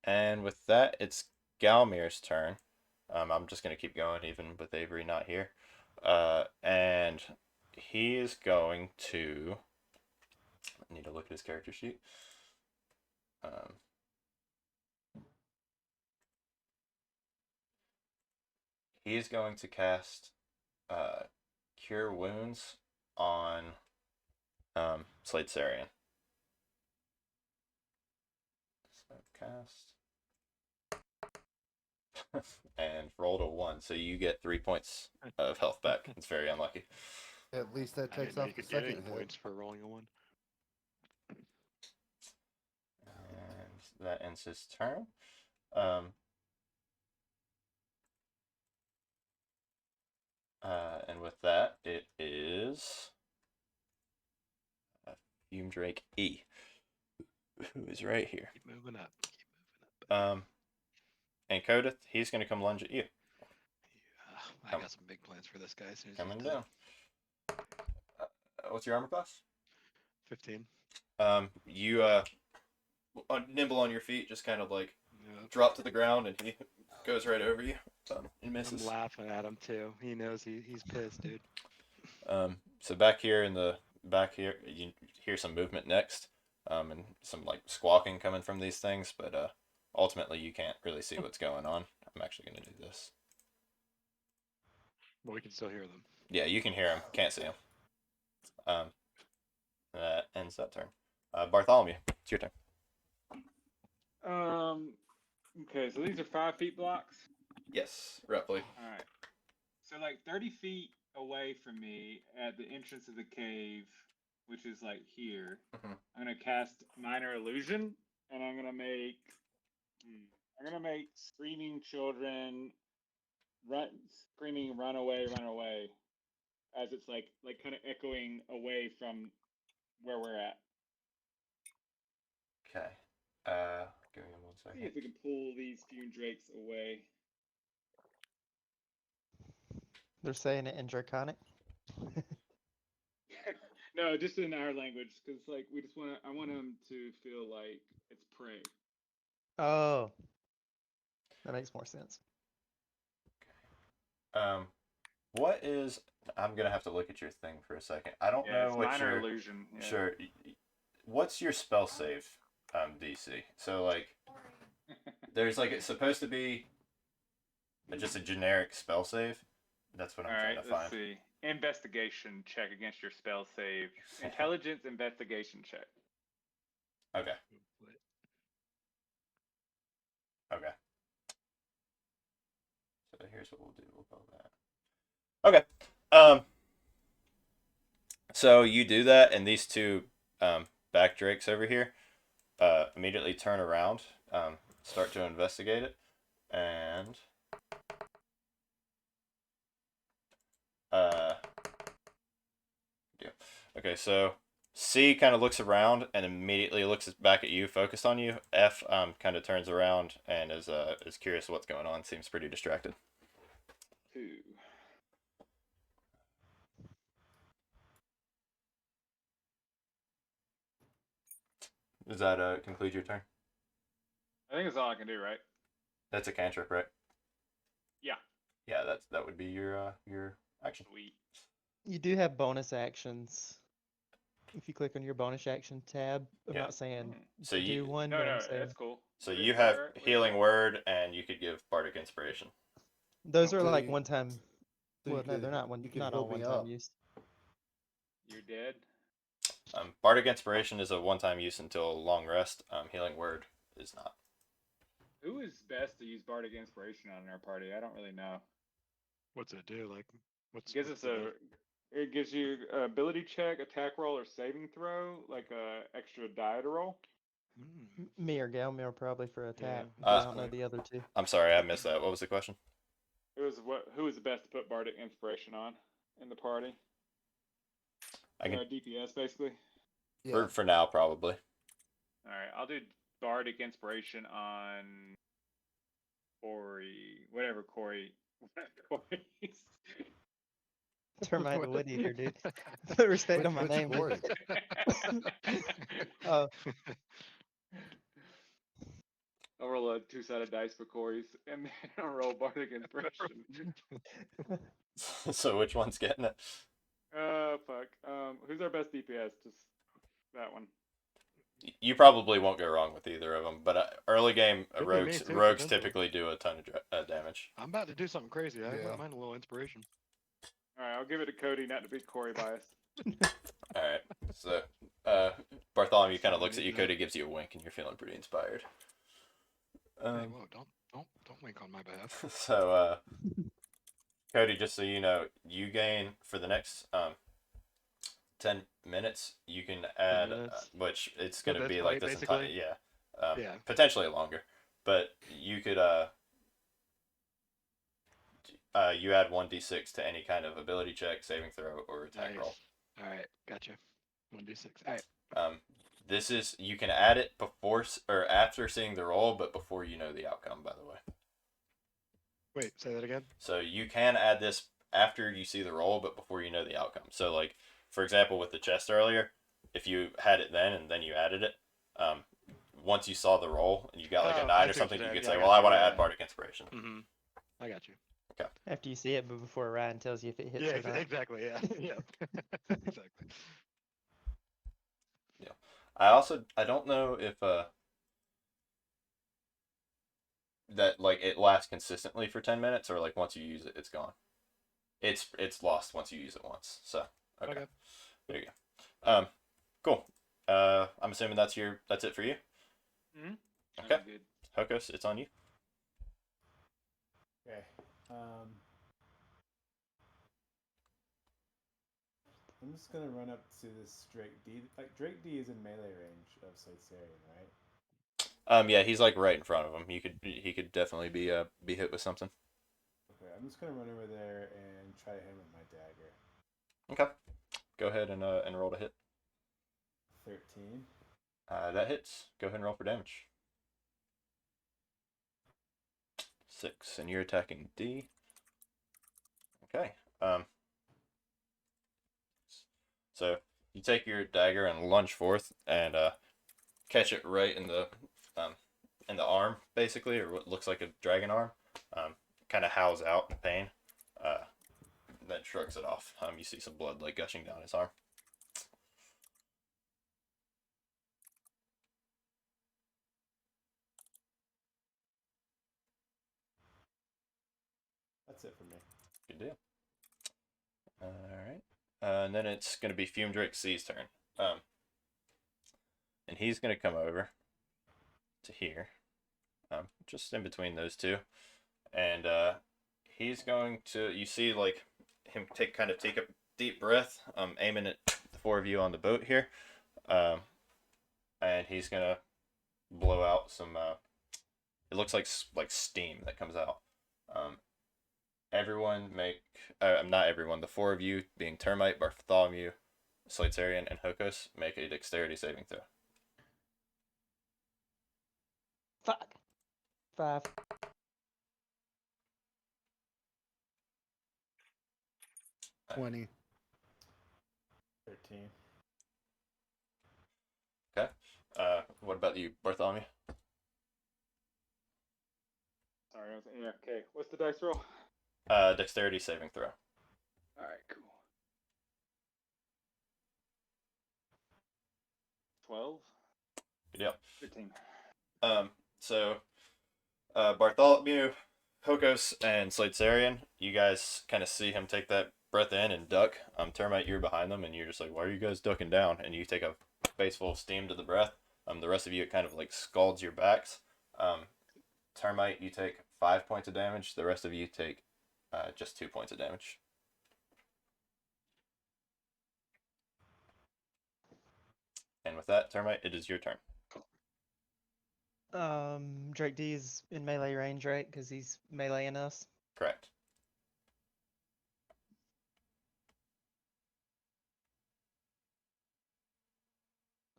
And with that, it's Galmir's turn. I'm just gonna keep going, even with Avery not here. And he is going to. I need to look at his character sheet. He is going to cast Cure Wounds on Slade Sarian. So cast. And rolled a 1, so you get 3 points of health back. It's very unlucky. At least that I takes didn't know off you the could get any second hit. points for rolling a 1. And that ends his turn. And with that, it is Fume Drake E, who is right here. Keep moving up. Keep moving up. And Kodith, he's going to come lunge at you. Yeah, I got some big plans for this guy as soon as Coming he's done. down. What's your armor class? 15. You nimble on your feet, just kind of like Yep. drop to the ground, and he goes right over you and misses. I'm laughing at him too. He knows he's pissed, dude. So back here you hear some movement next, and some like squawking coming from these things, but ultimately you can't really see what's going on. I'm actually gonna do this. But we can still hear them. Yeah, you can hear them, can't see them. That ends that turn. Bartholomew, it's your turn. Okay, so these are 5 feet blocks. Yes, roughly. All right. So like 30 feet away from me at the entrance of the cave, which is like here, Mhm. I'm gonna cast Minor Illusion, and I'm gonna make screaming children screaming run away, as it's like kind of echoing away from where we're at. Okay. Give me 1 See second. if we can pull these fume drakes away. they're saying it in Draconic. No, just in our language, because like I want them to feel like it's prey. Oh, that makes more sense. What is? I'm gonna have to look at your thing for a second. I don't Yeah, know it's what Minor your. Illusion. Yeah. Sure. What's your spell save, DC? So like, there's like it's supposed to be just a generic spell save. That's what I'm All trying right, to let's find. see. Investigation check against your spell save. Intelligence investigation check. Okay. Okay. So here's what we'll do. We'll go that. Okay. So you do that, and these two back drakes over here immediately turn around, start to investigate it, and yeah. Okay, so C kind of looks around and immediately looks back at you, focused on you. F kind of turns around and is curious what's going on. Seems pretty distracted. 2. Does that conclude your turn? I think that's all I can do, right? That's a cantrip, right? Yeah. Yeah, that would be your action. Sweet. You do have bonus actions. If you click on your bonus action tab, I'm Yeah. not saying So to you do one, No, but no, I'm saying that's cool. so Where- you have where- healing word, and you could give bardic inspiration. those are So like you- one time. so you Well, no, could- they're not you could not heal all me one time up. use. You're dead. Bardic Inspiration is a one-time use until a long rest. Healing Word is not. Who is best to use Bardic Inspiration on in our party? I don't really know. What's it do? Like, what's Gives what's us the a. It gives you ability check, attack roll, or saving throw, like a extra die to roll. Me or Galmir probably for attack. Yeah, but at I this don't know point. the other two. I'm sorry, I missed that. What was the question? It was who was the best to put Bardic Inspiration on in the party? I can DPS basically. Yeah. for now probably. All right, I'll do Bardic Inspiration on Corey, whatever Corey. Corey's. Termite the Wood Eater, dude. Put respect on my Which name, dude. Corey? Uh, I'll roll a 2-sided dice for Corey's, and then I'll roll Bardic Inspiration. So which one's getting it? Fuck. Who's our best DPS? Just that one. You probably won't go wrong with either of them, but early game Could be me rogues too, rogues potentially. typically do a ton of damage. I'm about to do something crazy. I Yeah. wouldn't mind a little inspiration. All right, I'll give it to Cody, not to be Corey biased. All right, so Bartholomew kind of looks at you. Yeah. Cody gives you a wink, and you're feeling pretty inspired. Hey, whoa! Don't wink on my behalf. So Cody, just so you know, you gain for the next 10 minutes. You can add, minutes? which it's So going to that's be like fight, this entire basically? Yeah. potentially longer, but you could you add 1d6 to any kind of ability check, saving throw, or attack Nice. roll. All right, gotcha. 1d6. All right. This is you can add it before or after seeing the roll, but before you know the outcome. By the way, Wait, say that again. so you can add this after you see the roll, but before you know the outcome. So, like for example, with the chest earlier, if you had it then and then you added it, once you saw the roll and you got like a Oh, 9 I or see what something, you're you saying. could Yeah, say, I "Well, got I you. want to Yeah, add yeah. bardic inspiration." Mm-hmm. I got you. after you see it, but before Ryan tells you if it hits Yeah, or not. exactly. Yeah, yeah. Exactly. I don't know if that like it lasts consistently for 10 minutes or like once you use it, it's gone. It's lost once you use it once. So okay. There you go. Cool. I'm assuming that's it for you. Mm-hmm. Okay. Good. Hokos, it's on you. Okay. I'm just gonna run up to this Drake D. Like Drake D is in melee range of Slytherian, right? Yeah, he's like right in front of him. He could definitely be hit with something. Okay, I'm just gonna run over there and try him with my dagger. Okay. Go ahead and roll to hit. 13. That hits. Go ahead and roll for damage. 6, and you're attacking D. Okay. So you take your dagger and lunge forth and catch it right in the arm, basically, or what looks like a dragon arm. Kind of howls out in pain. Then shrugs it off. You see some blood like gushing down his arm. That's it for me. Good deal. All right. And then it's going to be Fume Drake C's turn. And he's going to come over to here, just in between those two. And he's going to, you see, like, him take a deep breath, aiming at the 4 of you on the boat here. And he's going to blow out some, it looks like steam that comes out. Everyone make, not everyone, the 4 of you, being Termite, Bartholomew, Slytherian, and Hokos, make a dexterity saving throw. Fuck. 5. Uh, 20. 13. Okay. What about you, Bartholomew? Sorry, yeah. Okay, what's the dice roll? Dexterity saving throw. All right, cool. 12. Good deal. 15. So, Bartholomew, Hokos, and Slytherian, you guys kind of see him take that breath in and duck. Termite, you're behind them, and you're just like, why are you guys ducking down? And you take a face full of steam to the breath. The rest of you, it kind of like scalds your backs. Termite, you take 5 points of damage. The rest of you take just 2 points of damage. And with that, Termite, it is your turn. Drake D is in melee range, right? Because he's meleeing us. Correct.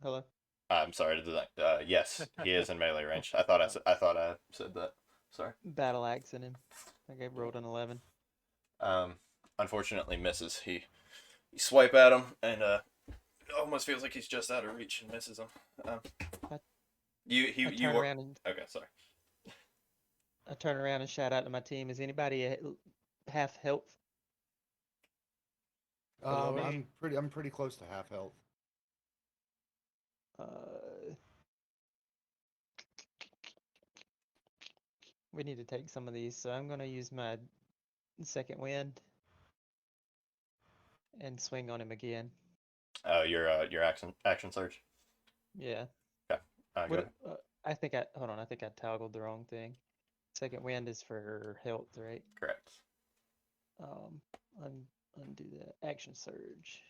Hello. I'm sorry to do that. Yes, he is in melee range. I thought I said that. Sorry. Battle axe in him. I think I rolled an 11. Unfortunately misses. You swipe at him and it almost feels like he's just out of reach and misses him. I You turn around and okay, sorry. I turn around and shout out to my team. Is anybody at half health? Below me? I'm pretty close to half health. We need to take some of these, so I'm gonna use my second wind and swing on him again. Oh, your action surge. Yeah. Okay. Go What? ahead. I think I hold on. I think I toggled the wrong thing. Second wind is for health, right? Correct. Undo the action surge.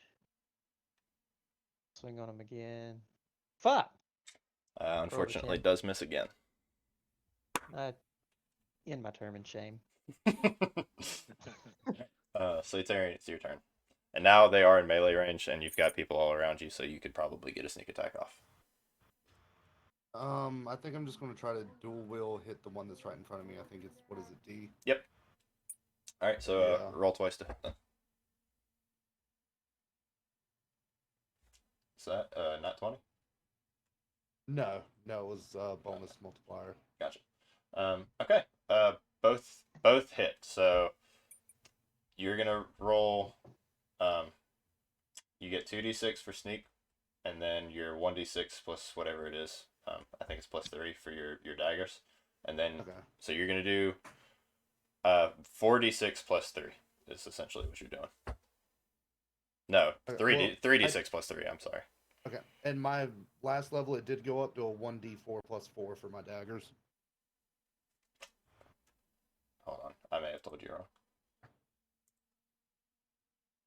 Swing on him again. Fuck. Unfortunately, 10. does miss again. End my term in shame. So it's your turn. And now they are in melee range, and you've got people all around you, so you could probably get a sneak attack off. I think I'm just gonna try to dual wheel hit the one that's right in front of me. I think it's, what is it, D? Yep. All right, so Yeah. roll twice to hit then. Is that not 20? No, it was bonus multiplier. Gotcha. Okay. Both hit. So you're gonna roll. You get 2d6 for sneak, and then your 1d6 plus whatever it is. I think it's plus 3 for your daggers, and then Okay. so you're gonna do 4d6 plus 3 is essentially what you're doing. No, Okay, 3d6 plus 3. I'm sorry. Okay. And my last level, it did go up to a 1d4 plus 4 for my daggers. Hold on, I may have told you wrong.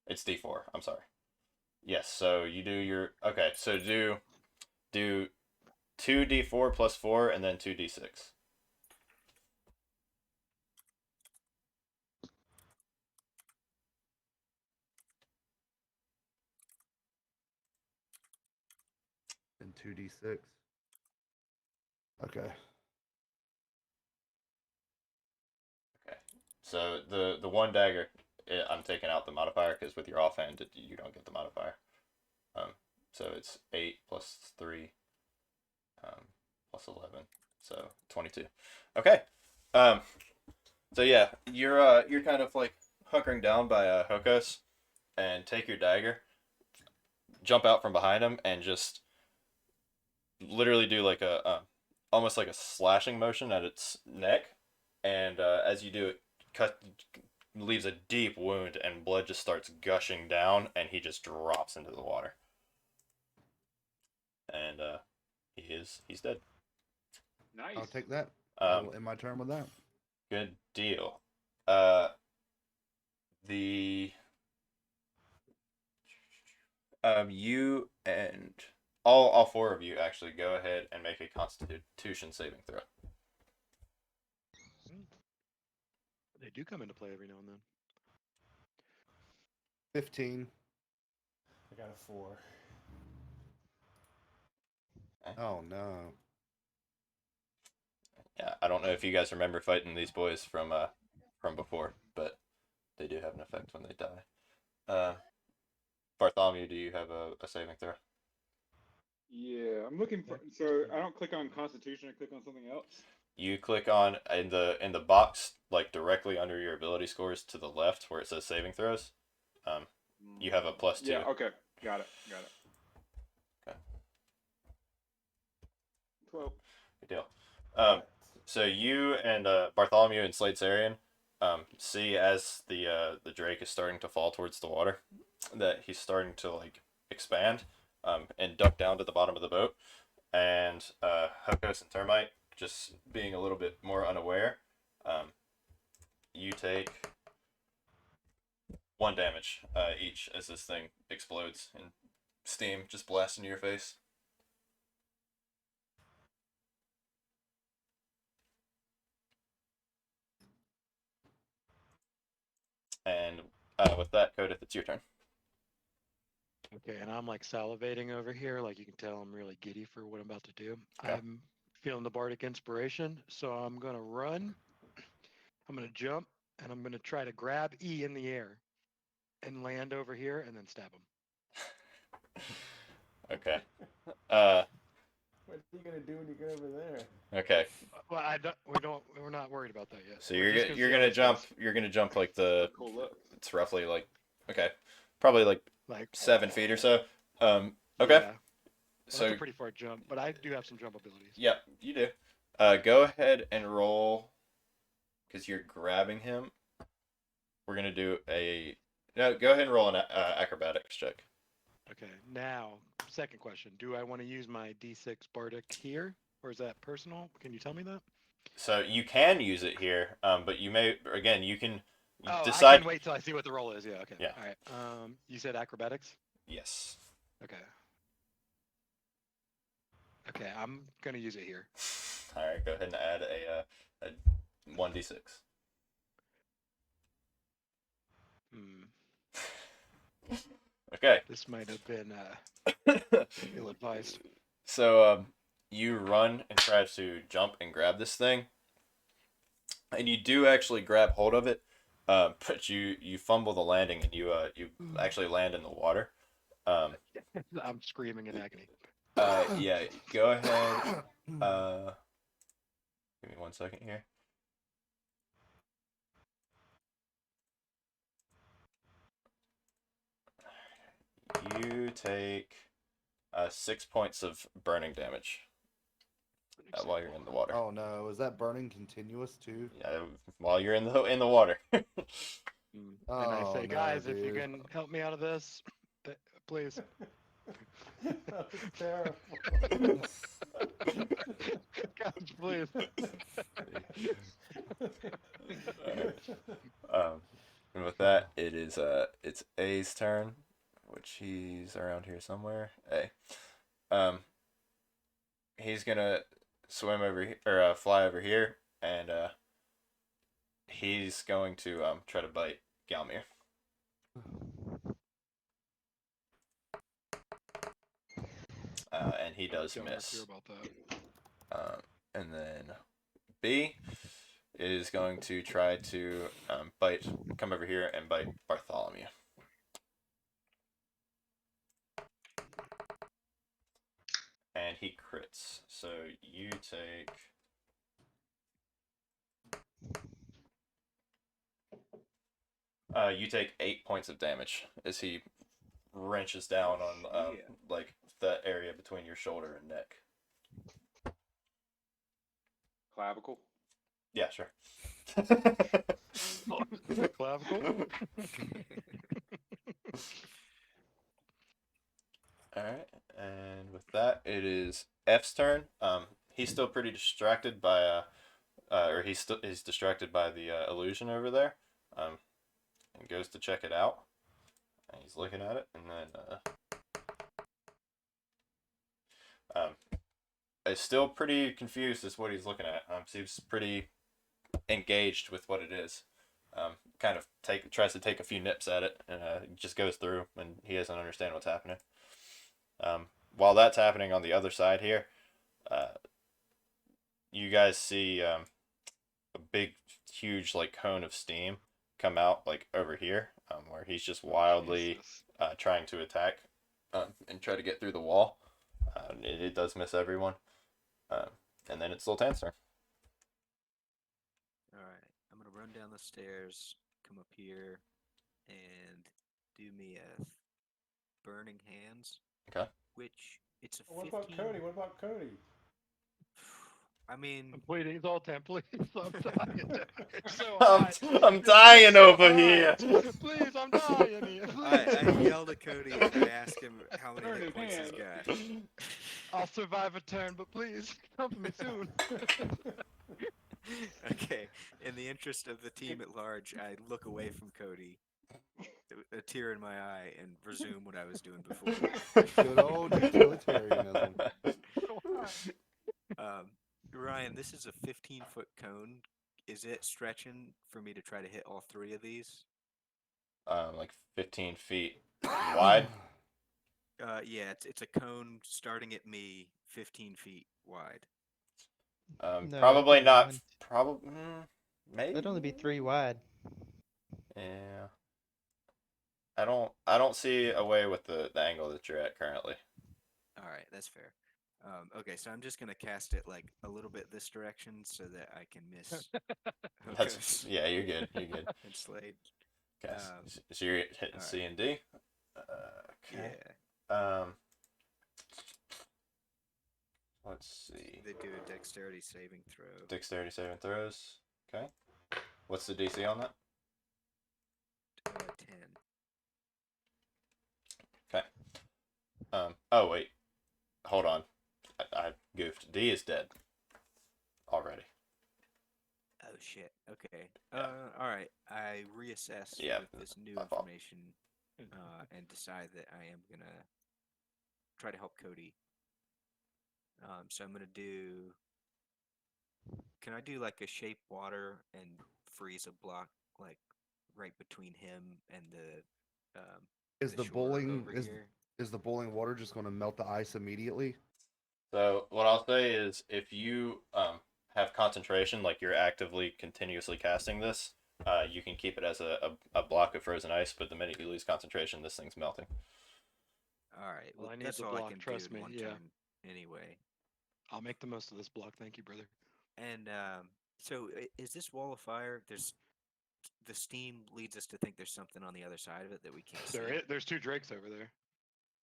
It's d4. I'm sorry. Yes, so you do your okay. So do 2d4 plus 4 and then 2d6. And 2d6. Okay. Okay. So the one dagger, I'm taking out the modifier because with your offhand you don't get the modifier. So it's 8 plus 3, plus 11, so 22. Okay. So yeah, you're kind of like hunkering down by Hokos, and take your dagger, jump out from behind him, and just literally do like a almost like a slashing motion at its neck, and as you do it, leaves a deep wound, and blood just starts gushing down, and he just drops into the water, and he's dead. Nice. I'll take that. I Um, will end my turn with that. Good deal. The you and all four of you actually go ahead and make a Constitution saving throw. They do come into play every now and then. 15. I got a 4. Oh no. Yeah, I don't know if you guys remember fighting these boys from before, but they do have an effect when they die. Bartholomew, do you have a saving throw? Yeah, I'm looking for. So I don't click on Constitution. I click on something else. You click on in the box like directly under your ability scores to the left where it says saving throws. You have a +2. Yeah. Okay. Got it. Okay. 12. Good deal. So you and Bartholomew and Slade Sarian, see as the drake is starting to fall towards the water, that he's starting to like expand, and duck down to the bottom of the boat, and Hokos and Termite just being a little bit more unaware. You take 1 damage each as this thing explodes and steam just blasts into your face. And with that, Codith, it's your turn. Okay, and I'm like salivating over here. Like you can tell, I'm really giddy for what I'm about to do. Okay. I'm feeling the bardic inspiration, so I'm gonna run. I'm gonna jump, and I'm gonna try to grab E in the air, and land over here, and then stab him. Okay. What are you gonna do when you get over there? Okay. Well, we're not worried about that yet. So We're you're just gonna see you're how gonna this jump. goes. You're gonna jump like Cool look. it's roughly like, okay, probably like Like 7 feet or so. Okay. Yeah, So that's a pretty far jump, but I do have some jump abilities. yeah, you do. Go ahead and roll, because you're grabbing him. We're gonna do a no. Go ahead and roll an acrobatics check. Okay, now second question: do I want to use my D6 bardic here, or is that personal? Can you tell me that? So you can use it here, but you may again you can Oh, I decide. can wait till I see what the roll is. Yeah. Okay. Yeah. All right. You said acrobatics. Yes. Okay. Okay, I'm gonna use it here. All right. Go ahead and add a 1d6. Okay. This might have been ill-advised. So you run and try to jump and grab this thing, and you do actually grab hold of it, but you fumble the landing, and you actually land in the water. I'm screaming in agony. Yeah. Go ahead. Give me 1 second here. You take 6 points of burning damage while you're in the water. Oh no, is that burning continuous too? Yeah, while you're in the water. And I Oh, say, no, guys, if you dude. can help me out of this, please. That was terrible. Guys, please. And with that, it's A's turn, which he's around here somewhere. A. He's gonna swim over here, or fly over here, and he's going to try to bite Galmir. And he does Don't care miss. about that. And then B is going to try to come over here and bite Bartholomew. And he crits. So you take... you take 8 points of damage as he wrenches down on like that area between your shoulder and neck. Clavicle. Yeah, sure. Clavicle. All right, and with that, it is F's turn. He's still pretty distracted by or he's distracted by the illusion over there. And goes to check it out. And he's looking at it, and then is still pretty confused as what he's looking at. Seems pretty engaged with what it is. Kind of tries to take a few nips at it, and just goes through, and he doesn't understand what's happening. While that's happening on the other side here, you guys see a big, huge like cone of steam come out like over here, where he's just wildly trying to attack and try to get through the wall. It does miss everyone. And then it's Sultan's turn. Alright, I'm gonna run down the stairs, come up here, and do me a burning hands. Okay. Which it's a What 15. about Cody? What about Cody? I mean, I'm pleading, Zoltan, please. I'm dying. It's so I'm, hot. I'm It's dying so over hot. here. Please, I'm dying here. I Please. yell to Cody and I ask him how many Burn hit his points he's hand. got. I'll survive a turn, but please come for me soon. Okay, in the interest of the team at large, I look away from Cody, a tear in my eye, and resume what I was doing before. Good old utilitarianism. Ryan, this is a 15-foot cone. Is it stretching for me to try to hit all three of these? Like 15 feet wide. Yeah, it's a cone starting at me, 15 feet wide. No, Probably only not. one. Probably, maybe. That'd only be 3 wide. Yeah. I don't see a way with the angle that you're at currently. All right, that's fair. Okay, so I'm just gonna cast it like a little bit this direction so that I can miss That's Hokos yeah, you're good. You're good. and Slade. Okay. Um, So you're hitting all C right. and D. Okay. Yeah, Let's see. they do a dexterity saving throw. Dexterity saving throws. Okay. What's the DC on that? 10. Okay. Oh wait. Hold on. I goofed. D is dead. Already. Oh shit. Okay. Yeah. All right. I reassess Yeah, with this new my fault. information, and decide that I am gonna try to help Cody. So I'm gonna do. Can I do like a shape water and freeze a block like right between him and Is the the shore bowling over is here? is the boiling water just going to melt the ice immediately? So what I'll say is, if you have concentration, like you're actively continuously casting this, you can keep it as a block of frozen ice. But the minute you lose concentration, this thing's melting. All right. Well, Well, I need that's the all block, I can trust do in me, one yeah. turn anyway. I'll make the most of this block. Thank you, brother. And so is this wall of fire? The steam leads us to think there's something on the other side of it that we can't see. There's 2 drakes over there.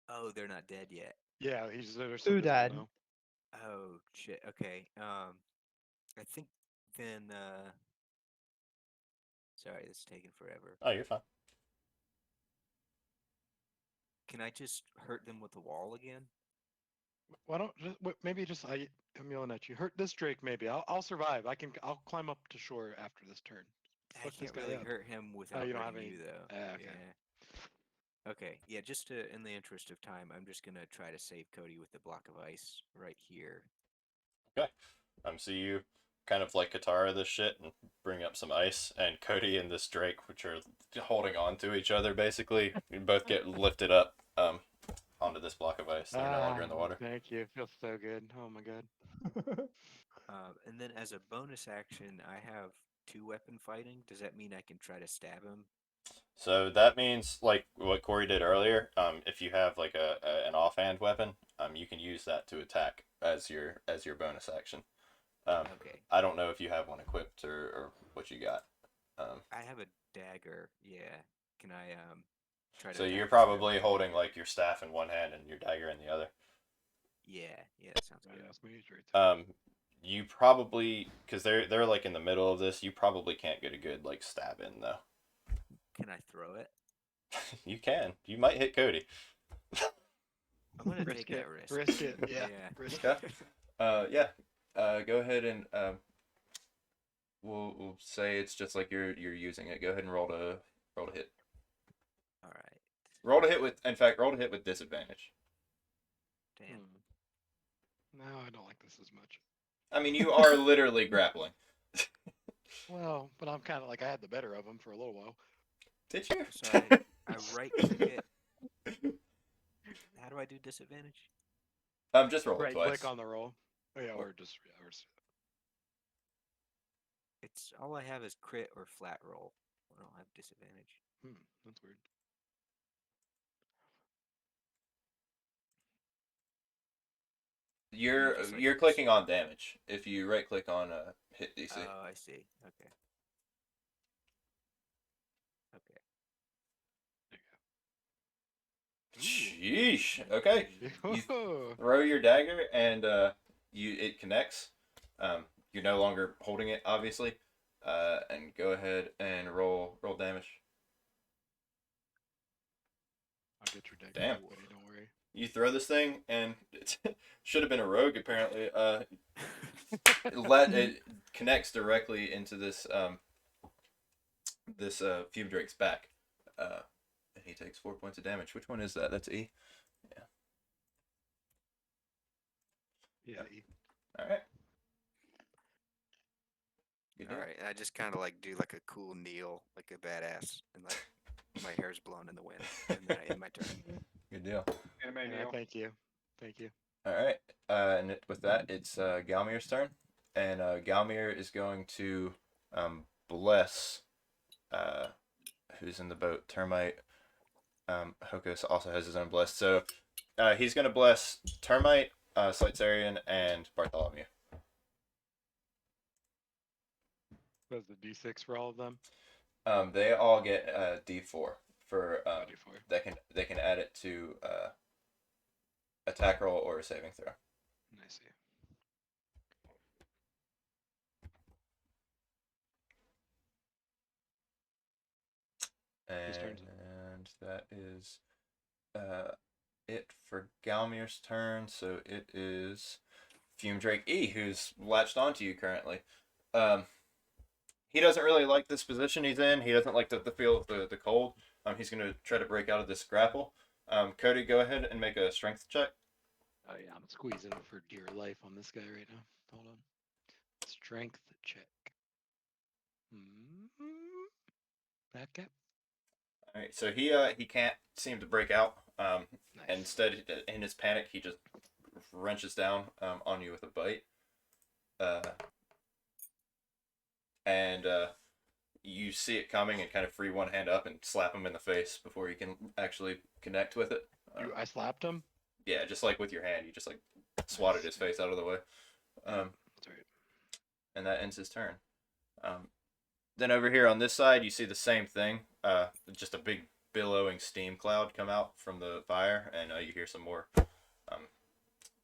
Oh, they're not dead yet. Yeah, they're still Who visible died? now. Oh shit. Okay. I think then. Sorry, this is taking forever. Oh, you're fine. Can I just hurt them with the wall again? Why don't maybe just I'm yelling at you. Hurt this drake, maybe. I'll survive. I'll climb up to shore after this turn. I Fuck this can't guy really up. hurt him without you don't hurting have any. you, though. Okay. Yeah. Okay. Yeah. Just in the interest of time, I'm just gonna try to save Cody with the block of ice right here. Okay. So you kind of like Katara this shit and bring up some ice, and Cody and this Drake, which are holding on to each other, basically, you both get lifted up onto this block of ice. They're no longer in the water. Thank you. Feels so good. Oh my god. And then as a bonus action, I have 2-weapon fighting. Does that mean I can try to stab him? So that means, like what Corey did earlier, if you have like an offhand weapon, you can use that to attack as your bonus action. Okay. I don't know if you have one equipped or what you got. I have a dagger. Yeah. Can I try to? So you're attack with that probably weapon? holding like your staff in one hand and your dagger in the other. Yeah. Yeah. That sounds good. That's me straight to You probably, because they're like in the middle of this, you probably can't get a good like stab in though. Can I throw it? You can. You might hit Cody. I'm gonna Risk take it. that risk. Risk it. Yeah. Yeah. Risk Okay. it. Yeah. Go ahead and we'll say it's just like you're using it. Go ahead and roll to hit. All right. Roll to hit with disadvantage. Damn. No, I don't like this as much. I mean, you are literally grappling. Well, but I'm kind of like I had the better of him for a little while. Did you? So I right click it. How do I do disadvantage? Just roll it Right twice. click on the roll. Oh yeah, or just It's all I have is crit or flat roll. I don't have disadvantage. That's weird. You're clicking on damage. If you right click on hit DC. Oh, I see. Okay. Okay. Sheesh. Okay. You Ooh. throw your dagger and it connects. You're no longer holding it, obviously. And go ahead and roll damage. I'll get your deck. Damn. Woody, don't worry. You throw this thing, and it should have been a rogue apparently. It connects directly into this Fume Drake's back. And he takes 4 points of damage. Which one is that? That's E. Yeah. All right. Good All deal. right, I just kind of like do like a cool kneel, like a badass, and like my hair's blown in the wind, and then I end my turn. Good deal. Anime Yeah, Neil. thank you. Thank you. All right. With that, it's Galmir's turn, and Galmir is going to bless who's in the boat. Termite. Hokos also has his own bless, so he's going to bless Termite, Slightzarian, and Bartholomew. Was the D6 for all of them? They all get D4 for D4. they can add it to attack roll or a saving throw. I see. Whose turn is it? And that is it for Galmir's turn. So it is Fume Drake E, who's latched onto you currently. He doesn't really like this position he's in. He doesn't like the feel of the cold. He's going to try to break out of this grapple. Cody, go ahead and make a strength check. Oh yeah, I'm squeezing it for dear life on this guy right now. Hold on. Strength check. Back up. All right, so he can't seem to break out. Nice. Instead, in his panic, he just wrenches down on you with a bite. And you see it coming and kind of free one hand up and slap him in the face before you can actually connect with it. I slapped him. Yeah, just like with your hand, you just like swatted his face out of the way. That's right. And that ends his turn. Then over here on this side, you see the same thing. Just a big billowing steam cloud come out from the fire, and you hear some more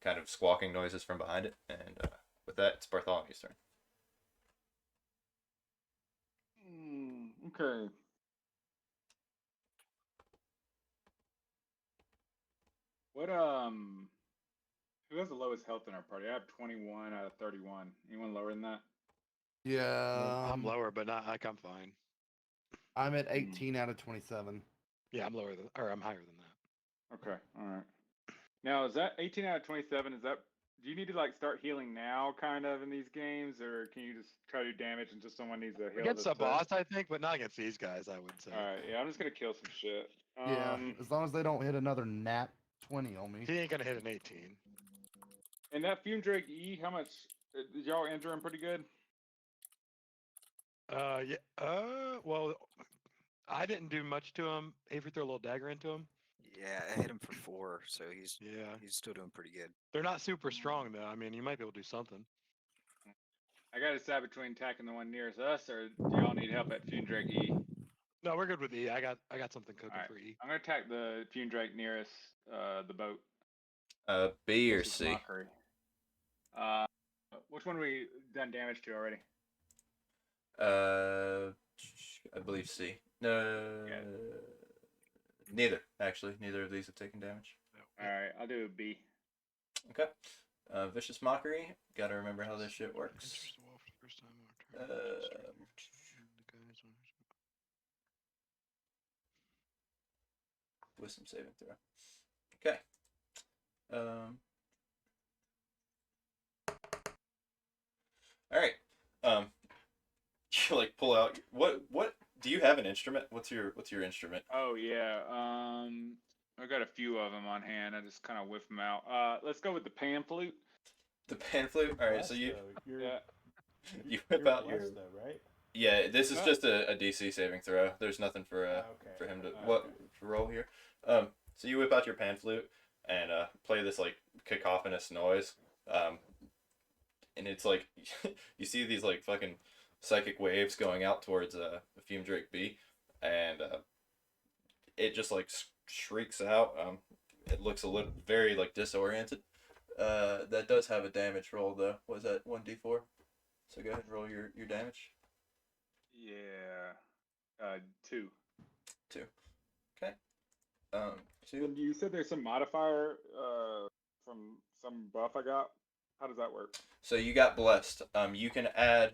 kind of squawking noises from behind it. And with that, it's Bartholomew's turn. Okay. What who has the lowest health in our party? I have 21 out of 31. Anyone lower than that? Yeah. I'm lower, but not like I'm fine. I'm at 18 out of 27. Yeah, I'm lower than, or I'm higher than that. Okay, all right. Now is that 18 out of 27? Is that do you need to like start healing now, kind of in these games, or can you just try to do damage until someone needs a heal? Against that's the boss, I think, but not against these guys. I would say. All right, yeah, I'm just gonna kill some shit. Yeah, as long as they don't hit another nat 20 on me. He ain't gonna hit an 18. And that Fume Drake E, how much did y'all injure him pretty good? Yeah. Well, I didn't do much to him. Avery threw a little dagger into him. Yeah, I hit him for 4, so he's still doing pretty good. They're not super strong though. I mean, you might be able to do something. I gotta decide between attacking the one nearest us, or do y'all need help at Fume Drake E? No, we're good with E. I got something cooking Alright. for E. I'm gonna attack the Fume Drake nearest the boat. B or This is C? Mockery. Which one we done damage to already? I believe C. No, neither. Actually, neither of these have taken damage. All right, I'll do B. Okay. Vicious Mockery. Gotta remember how this shit works. Wisdom saving throw. Okay. All right. You like pull out what do you have an instrument? What's your instrument? Oh yeah. I got a few of them on hand. I just kind of whiff them out. Let's go with the pan flute. The pan flute. All right. So you Yeah. you whip You're out your blessed though, right? yeah. This is just a DC saving throw. There's nothing for Okay. for him to Okay. to roll here. So you whip out your pan flute and play this like cacophonous noise. And it's like you see these like fucking psychic waves going out towards the Fume Drake B, and it just like shrieks out. It looks a little very like disoriented, That does have a damage roll though. Was that 1d4? So go ahead and roll your damage. Yeah. 2. 2. Okay. And 2. you said there's some modifier from some buff I got. How does that work? So you got blessed. You can add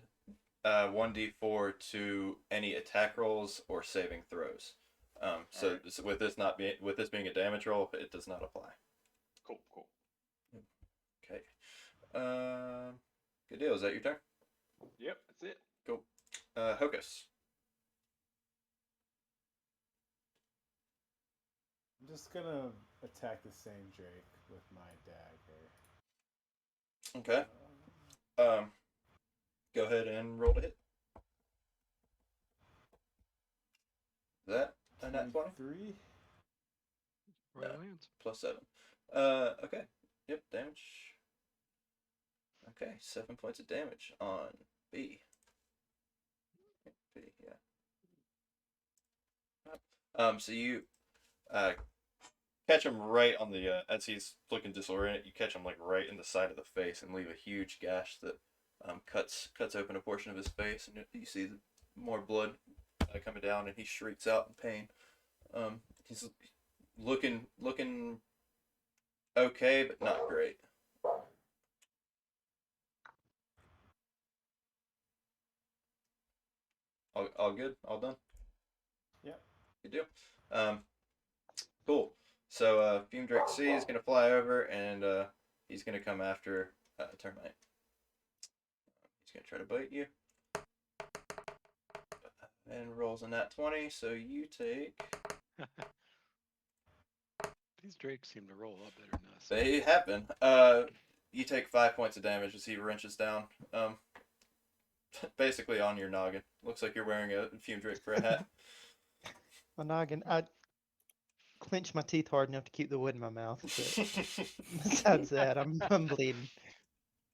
1d4 to any attack rolls or saving throws. So Alright. with this being a damage roll, it does not apply. Cool, cool. Okay. Good deal. Is that your turn? Yep, that's it. Cool. Hocus. I'm just gonna attack the same Drake with my dagger. Okay. Go ahead and roll to hit. Is that a nat 20? 3. Right No. lands. Plus 7. Okay. Yep, damage. Okay, 7 points of damage on B. B, yeah. So you catch him right on the as he's looking disoriented. You catch him like right in the side of the face and leave a huge gash that cuts open a portion of his face, and you see more blood coming down, and he shrieks out in pain. He's looking okay, but not great. All good, all done. Yep. Good deal. Cool. So Fume Drake C is gonna fly over, and he's gonna come after Termite. He's gonna try to bite you, and rolls a nat 20. So you take. These drakes seem to roll a lot better than us. They happen. You take 5 points of damage as he wrenches down. Basically on your noggin. Looks like you're wearing a Fume Drake for a hat. My noggin. I clench my teeth hard enough to keep the wood in my mouth. But besides that, I'm bleeding.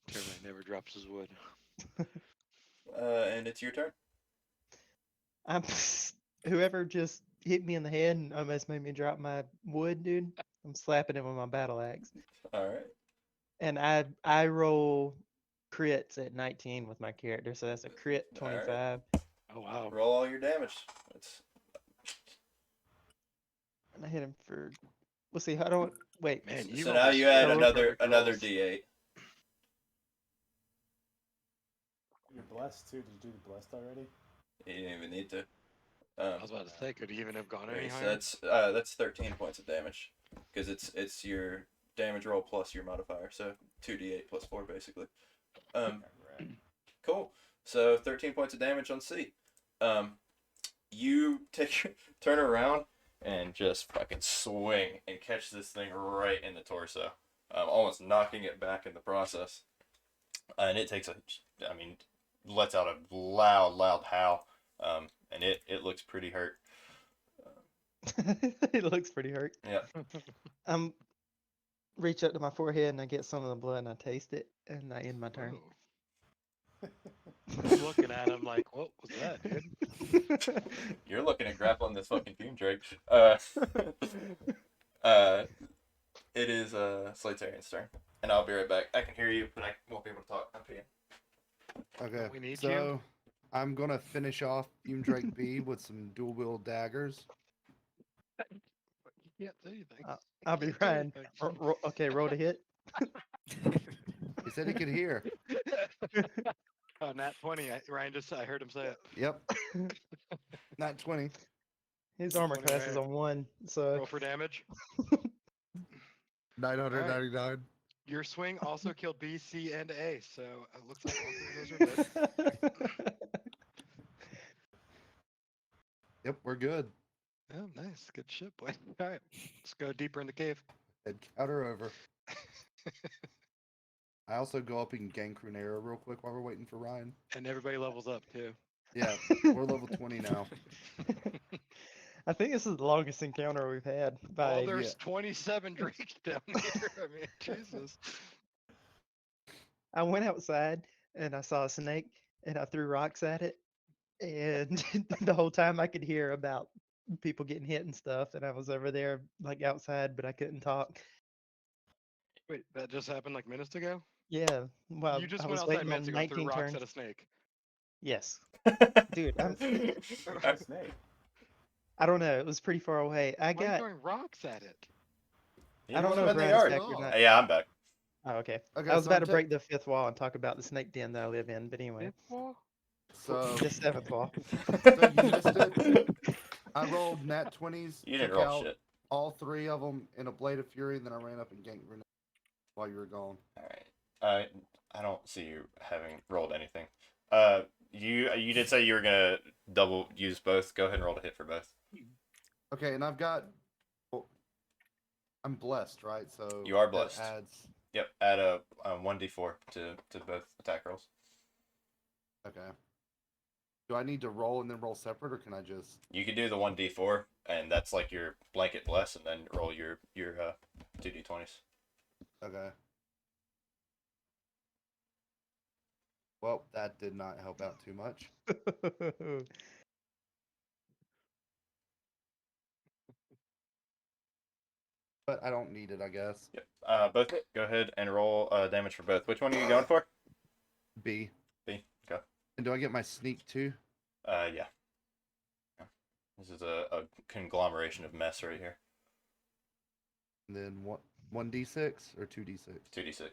Termite never drops his wood. And it's your turn. I'm whoever just hit me in the head and almost made me drop my wood, dude. I'm slapping him with my battle axe, All right. and I roll crits at 19 with my character, so that's a crit All right. 25, Oh wow. Roll all your damage. It's and I hit him for. We'll see. How do I wait? Man, you so now you add another D8. You're blessed too. Did you do the blessed already? You didn't even need to. I was about to say, could he even have gone any So higher? that's 13 points of damage, because it's your damage roll plus your modifier, so 2d8 plus 4 basically. Alright. Cool. So 13 points of damage on C. You turn around and just fucking swing and catch this thing right in the torso, almost knocking it back in the process. And it takes lets out a loud howl, and it looks pretty hurt. It looks pretty hurt. Yeah. Reach up to my forehead and I get some of the blood and I taste it and I end my turn. Whoa. I'm looking at him like, what was that, dude? You're looking at grappling this fucking Fume Drake. It is Slatarian's turn, and I'll be right back. I can hear you, but I won't be able to talk. I'm peeing. Okay. We need so you. I'm gonna finish off Fume Drake B with some dual wield daggers. You can't say anything. I'll be Can't say Ryan. anything. Okay, roll to hit. He said he could hear. Oh, nat 20. Ryan I heard him say it. Yep. Not 20. His armor 20 class is right. on 1, so Roll for damage. 999. Your swing also killed B, C, and A, so it looks like all 3 of those are dead. Yep, we're good. Oh, nice. Good shit, boy. All right. Let's go deeper in the cave. Head counter over. I also go up and gang Crunera real quick while we're waiting for Ryan. And everybody levels up, too. Yeah, we're level 20 now. I think this is the longest encounter we've had. Well, By there's 27 drakes down here. I mean, Jesus. I went outside and I saw a snake and I threw rocks at it, and the whole time I could hear about people getting hit and stuff, and I was over there like outside, but I couldn't talk. Wait, that just happened like minutes ago? Yeah. Well, You just I went was outside waiting minutes on ago and threw 19 rocks turns. at a snake. Yes. Dude, What's a snake? I don't know. It was pretty far away. Why are you throwing rocks at it? You I don't left know him if in the Ryan's yard. back or not. Yeah, I'm back. Oh, okay. Okay, I was so about I'm to break the fifth wall and talk about the snake den that I live in, but anyway. Fifth wall? So, The seventh wall. so you missed it. I rolled nat 20s, You didn't took roll out shit. all 3 of them in a blade of fury, and then I ran up and ganked Renee while you were gone. All right. I don't see you having rolled anything. You did say you were gonna double use both. Go ahead and roll a hit for both. Okay, and I've got. Well, I'm blessed, right? So You are that blessed. adds. Yep. Add a 1d4 to both attack rolls. Okay. Do I need to roll and then roll separate, or can I just? You could do the 1d4, and that's like your blanket bless, and then roll your 2d20s. Okay. Well, that did not help out too much. But I don't need it, I guess. Yep. Both. Go ahead and roll damage for both. Which one are you going for? B. B. Go. And do I get my sneak too? Yeah. This is a conglomeration of mess right here. And then 1d6 or 2d6? 2d6.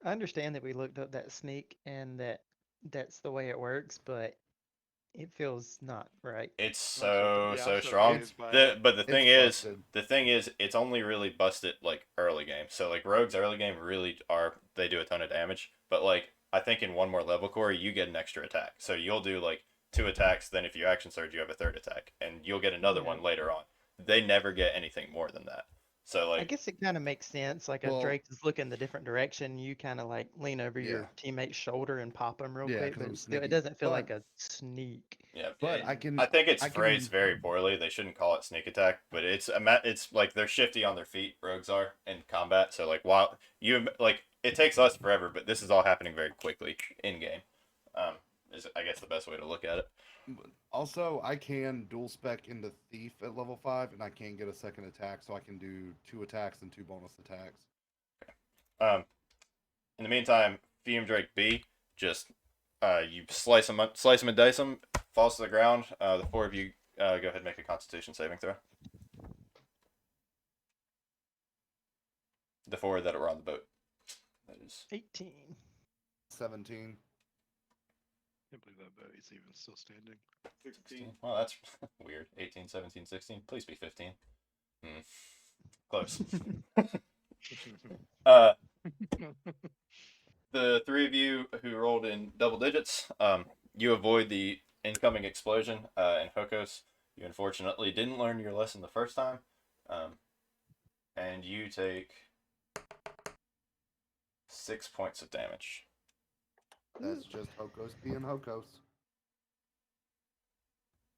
I understand that we looked up that sneak and that that's the way it works, but it feels not right. It's I'm so- so yeah, so I'm so strong. confused by it. But the It's thing is, it's only really busted like early game. So like rogues early game really they do a ton of damage. But like I think in one more level core you get an extra attack. So you'll do like 2 attacks. Then if you action surge, you have a 3rd attack, and you'll get another Yeah. one later on. They never get anything more than that. So I like guess it kind of makes sense. Like a Well- Drake is looking the different direction, you kind of like lean over your Yeah. teammate's shoulder and pop him real Yeah, quick, 'cause but I'm still, it sneaky. doesn't feel But- like a sneak. yeah, But I can. I think it's I can- phrased very poorly. They shouldn't call it sneak attack, but it's like they're shifty on their feet. Rogues are in combat, so like while you like it takes us forever, but this is all happening very quickly in game. Is I guess the best way to look at it. Also, I can dual spec into Thief at level 5, and I can get a 2nd attack, so I can do 2 attacks and 2 bonus attacks. In the meantime, Fume Drake B just you slice him and dice him, falls to the ground. The 4 of you go ahead and make a Constitution saving throw. The 4 that were on the boat. That is 18. 17. Can't believe that boat is even still standing. 16. Well, that's weird. 18, 17, 16. Please be 15. Close. The 3 of you who rolled in double digits, you avoid the incoming explosion. And Hokos, you unfortunately didn't learn your lesson the first time. And you take 6 points of damage. That's just Hokos being Hokos.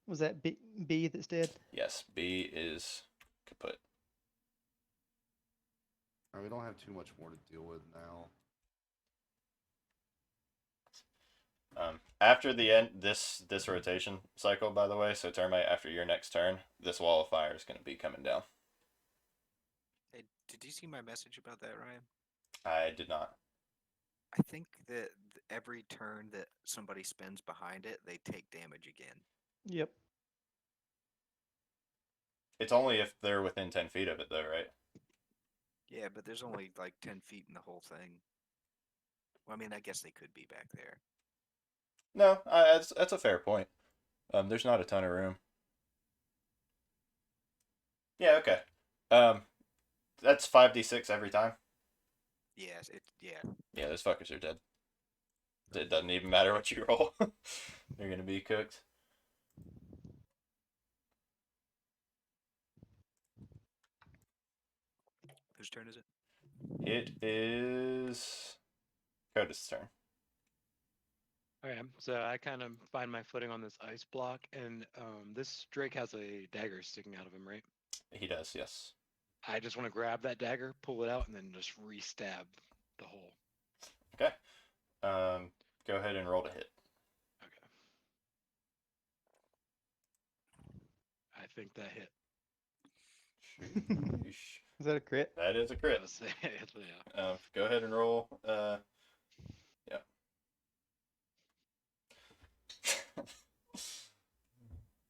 Was that B that's dead? Yes, B is kaput. Alright, we don't have too much more to deal with now. After the end, this rotation cycle, by the way, so Termite, after your next turn, this wall of fire is going to be coming down. Hey, did you see my message about that, Ryan? I did not. I think that every turn that somebody spends behind it, they take damage again. Yep. It's only if they're within 10 feet of it, though, right? Yeah, but there's only like 10 feet in the whole thing. Well, I mean, I guess they could be back there. No, that's a fair point. There's not a ton of room. Yeah, okay. That's 5d6 every time. Yes, yeah. Yeah, those fuckers are dead. It doesn't even matter what you roll. You're gonna be cooked. Whose turn is it? It is Coda's turn. Okay, so I kind of find my footing on this ice block, and this Drake has a dagger sticking out of him, right? He does, yes. I just want to grab that dagger, pull it out, and then just re-stab the hole. Okay. Go ahead and roll to hit. Okay. I think that hit. Sheesh. Is that a crit? That is a crit. I was saying, yeah. Go ahead and roll. Yeah.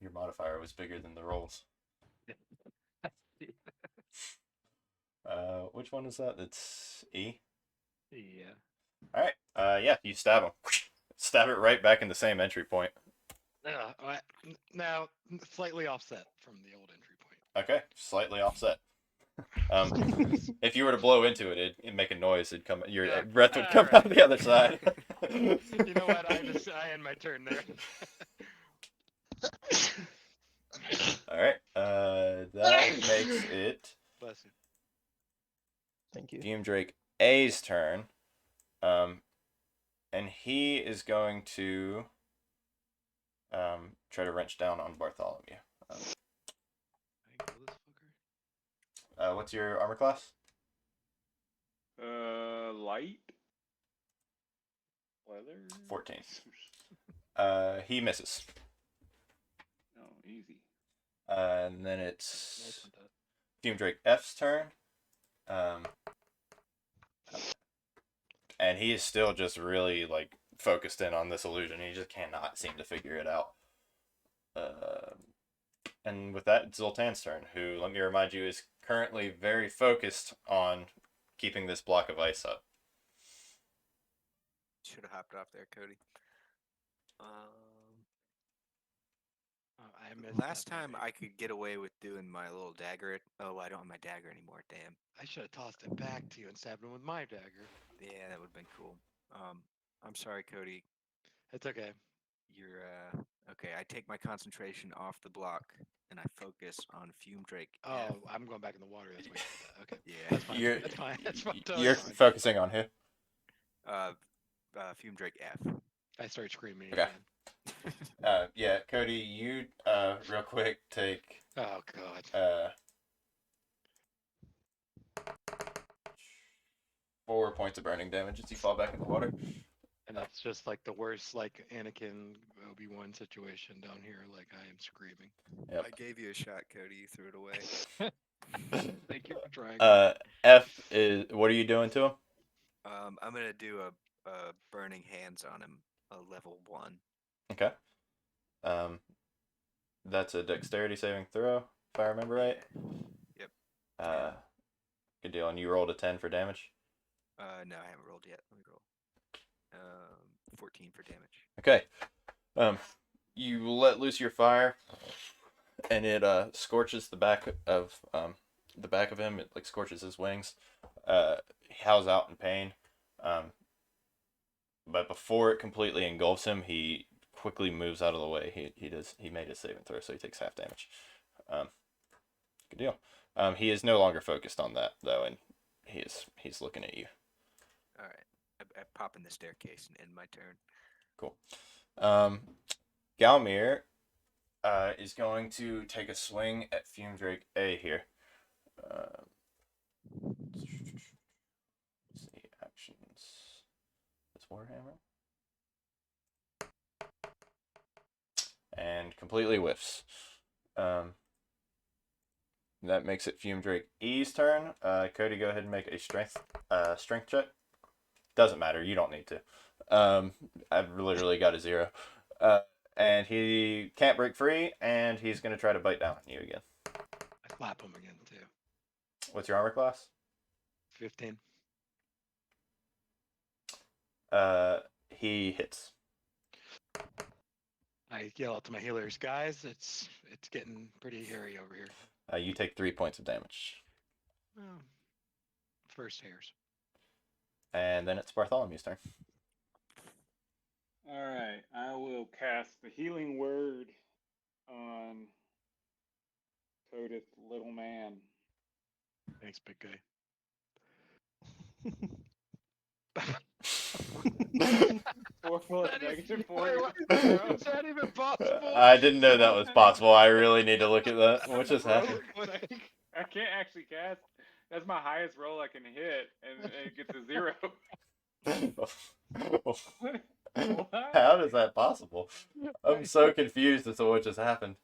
Your modifier was bigger than the rolls. Which one is that? It's E. Yeah. All right. Yeah, you stab him. Stab it right back in the same entry point. Now, slightly offset from the old entry point. Okay, slightly offset. If you were to blow into it, it'd make a noise. It'd come. Your breath would come out the other side. You know what? I end my turn there. All right. That makes it Bless you. Thank you. Fume Drake A's turn. And he is going to try to wrench down on Bartholomew. I kill this fucker. What's your armor class? Light. Leather. 14. He misses. Oh, easy. And then Nice it's one, Todd. Fume Drake F's turn. And he is still just really like focused in on this illusion. He just cannot seem to figure it out. And with that, it's Zoltan's turn, who, let me remind you, is currently very focused on keeping this block of ice up. Should have hopped off there, Cody. I missed Last that time maybe. I could get away with doing my little dagger. Oh, I don't have my dagger anymore. Damn. I should have tossed it back to you and stabbed him with my dagger. Yeah, that would have been cool. I'm sorry, Cody. It's okay. You're okay. I take my concentration off the block and I focus on Fume Drake. Oh, F. I'm going back in the water. That's why you did that. Okay. Yeah. That's fine. You're- That's fine. That's fine. Totally You're fine. focusing on who? Fume Drake F. I started screaming Okay. again. Yeah, Cody, you real quick take Oh god. 4 points of burning damage as you fall back in the water. And that's just like the worst, like Anakin Obi-Wan situation down here. Like I am screaming. Yep. I gave you a shot, Cody. You threw it away. Thank you for trying. F is, what are you doing to him? I'm gonna do a burning hands on him, a level 1. Okay. That's a dexterity saving throw, if I remember right. Yep. Good deal. And you rolled a 10 for damage. No, I haven't rolled yet. Let me roll. 14 for damage. Okay. You let loose your fire, and it scorches the back of him. It like scorches his wings. He howls out in pain. But before it completely engulfs him, he quickly moves out of the way. He made his saving throw, so he takes half damage. Good deal. He is no longer focused on that though, and he's looking at you. All right. I pop in the staircase and end my turn. Cool. Galmir is going to take a swing at Fume Drake A here. Let's see, actions. This Warhammer. And completely whiffs. That makes it Fume Drake E's turn. Cody, go ahead and make a strength check. Doesn't matter. You don't need to. I've literally got a 0. And he can't break free, and he's going to try to bite down on you again. I clap him again too. What's your armor class? 15. He hits. I yell out to my healers, guys. It's getting pretty hairy over here. You take 3 points of damage. Well, first hairs. And then it's Bartholomew's turn. All right, I will cast the healing word on Codith, little man. Thanks, big guy. Negative 4. Is that even possible? I didn't know that was possible. I really need to look at that. What just happened? I can't actually cast. That's my highest roll I can hit, and it gets a 0. What? How is that possible? I'm so confused as to what just happened.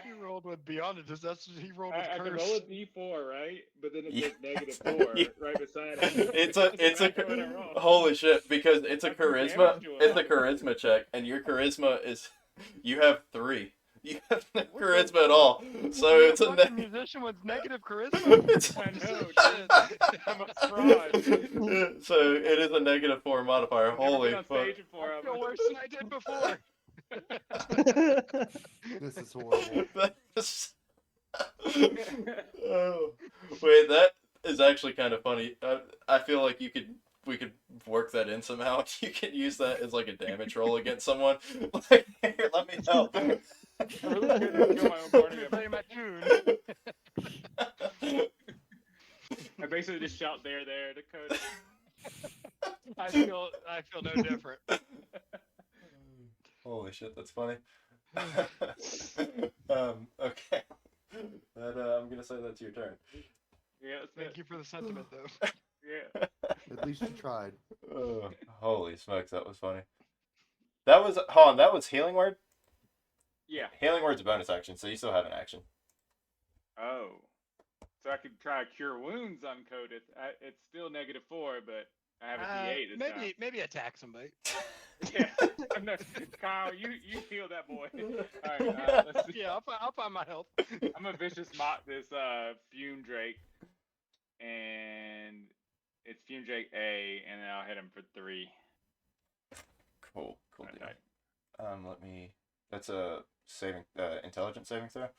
He rolled with beyond it. He rolled with I can curse. roll a D4, right? But then it Yeah. says -4 right beside it. It's Doesn't matter what I roll. holy shit, because it's a I'll do damage charisma. to It's a him. charisma check, and your charisma is you have 3. You have no What the charisma at all, so You're it's a a fucking musician with negative charisma. I know, Shit. dude. I'm a fraud. so it is a -4 modifier. I've never been Holy on fuck! stage before. I feel worse than I did before. This is horrible. That's... oh. Wait, that is actually kind of funny. I feel like we could work that in somehow. You could use that as like a damage roll against someone. Like, here, let me help. I really couldn't kill my own party Play member. my tune. I basically just shout there to Cody. I feel no different. Holy shit, that's funny. Okay. I'm gonna say that's your turn. Yeah, that's Thank it. you for the sentiment, though. Yeah. At least you tried. Oh, holy smokes, that was funny. That was hold on, that was healing word? Yeah. Healing word's a bonus action, so you still have an action. Oh. So I could try cure wounds on Cody. It's still -4, but I have a D8 this time. Maybe attack somebody. Yeah. No, Kyle, you heal that boy. All right. Let's see. Yeah, I'll find my health. I'm a vicious mott this Fume Drake, and it's Fume Drake A, and then I'll hit him for 3. Cool deal. Okay. Let me. That's a intelligence saving throw.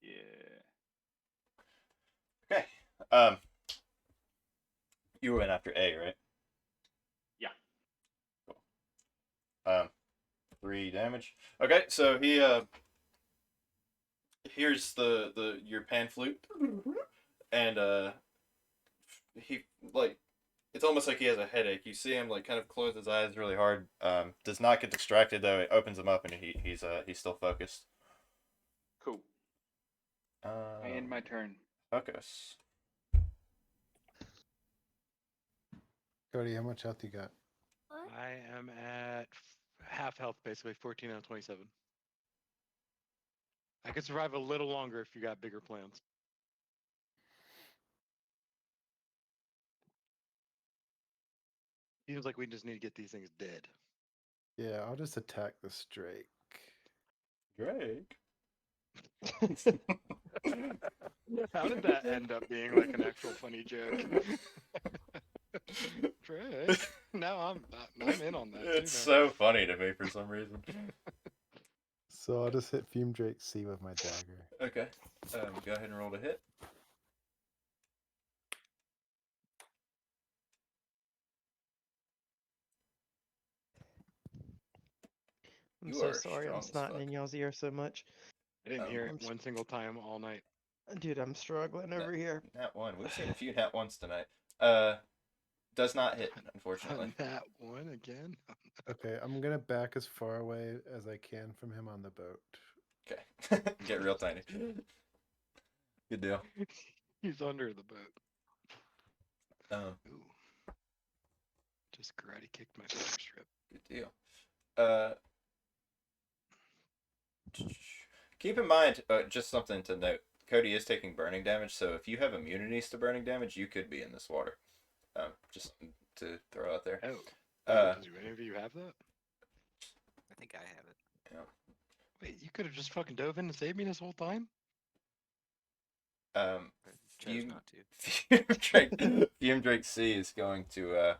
Yeah. Okay. You went after A, right? Yeah. Cool. 3 damage. Okay, so he here's the your pan flute, and he like it's almost like he has a headache. You see him like kind of close his eyes really hard. Does not get distracted though. It opens them up and he's still focused. Cool. I end my turn. Focus. Cody, how much health you got? I am at half health, basically 14 out of 27. I could survive a little longer if you got bigger plans. Seems like we just need to get these things dead. Yeah, I'll just attack this Drake. Drake. How did that end up being like an actual funny joke? Drake. No, I'm in on that. It's too, so funny to me for some reason. So I'll just hit Fume Drake C with my dagger. Okay. Go ahead and roll to hit. I'm You so are sorry I'm strong as snotting fuck. in y'all's ear so much. I didn't hear I'm it one single time all night. Dude, I'm struggling over here. Nat 1. We've seen a few Nat 1s tonight. Does not hit, unfortunately. That one again. Okay, I'm gonna back as far away as I can from him on the boat. Okay. Get real tiny. Good deal. He's under the boat. Ooh. Just karate kicked my back strip. Good deal. Keep in mind, just something to note. Cody is taking burning damage, so if you have immunities to burning damage, you could be in this water. Just to throw out there. Oh. Do any of you have that? I think I have it. Yeah. Wait, you could have just fucking dove in to save me this whole time? I chose Fume, not to. Fume Drake C is going to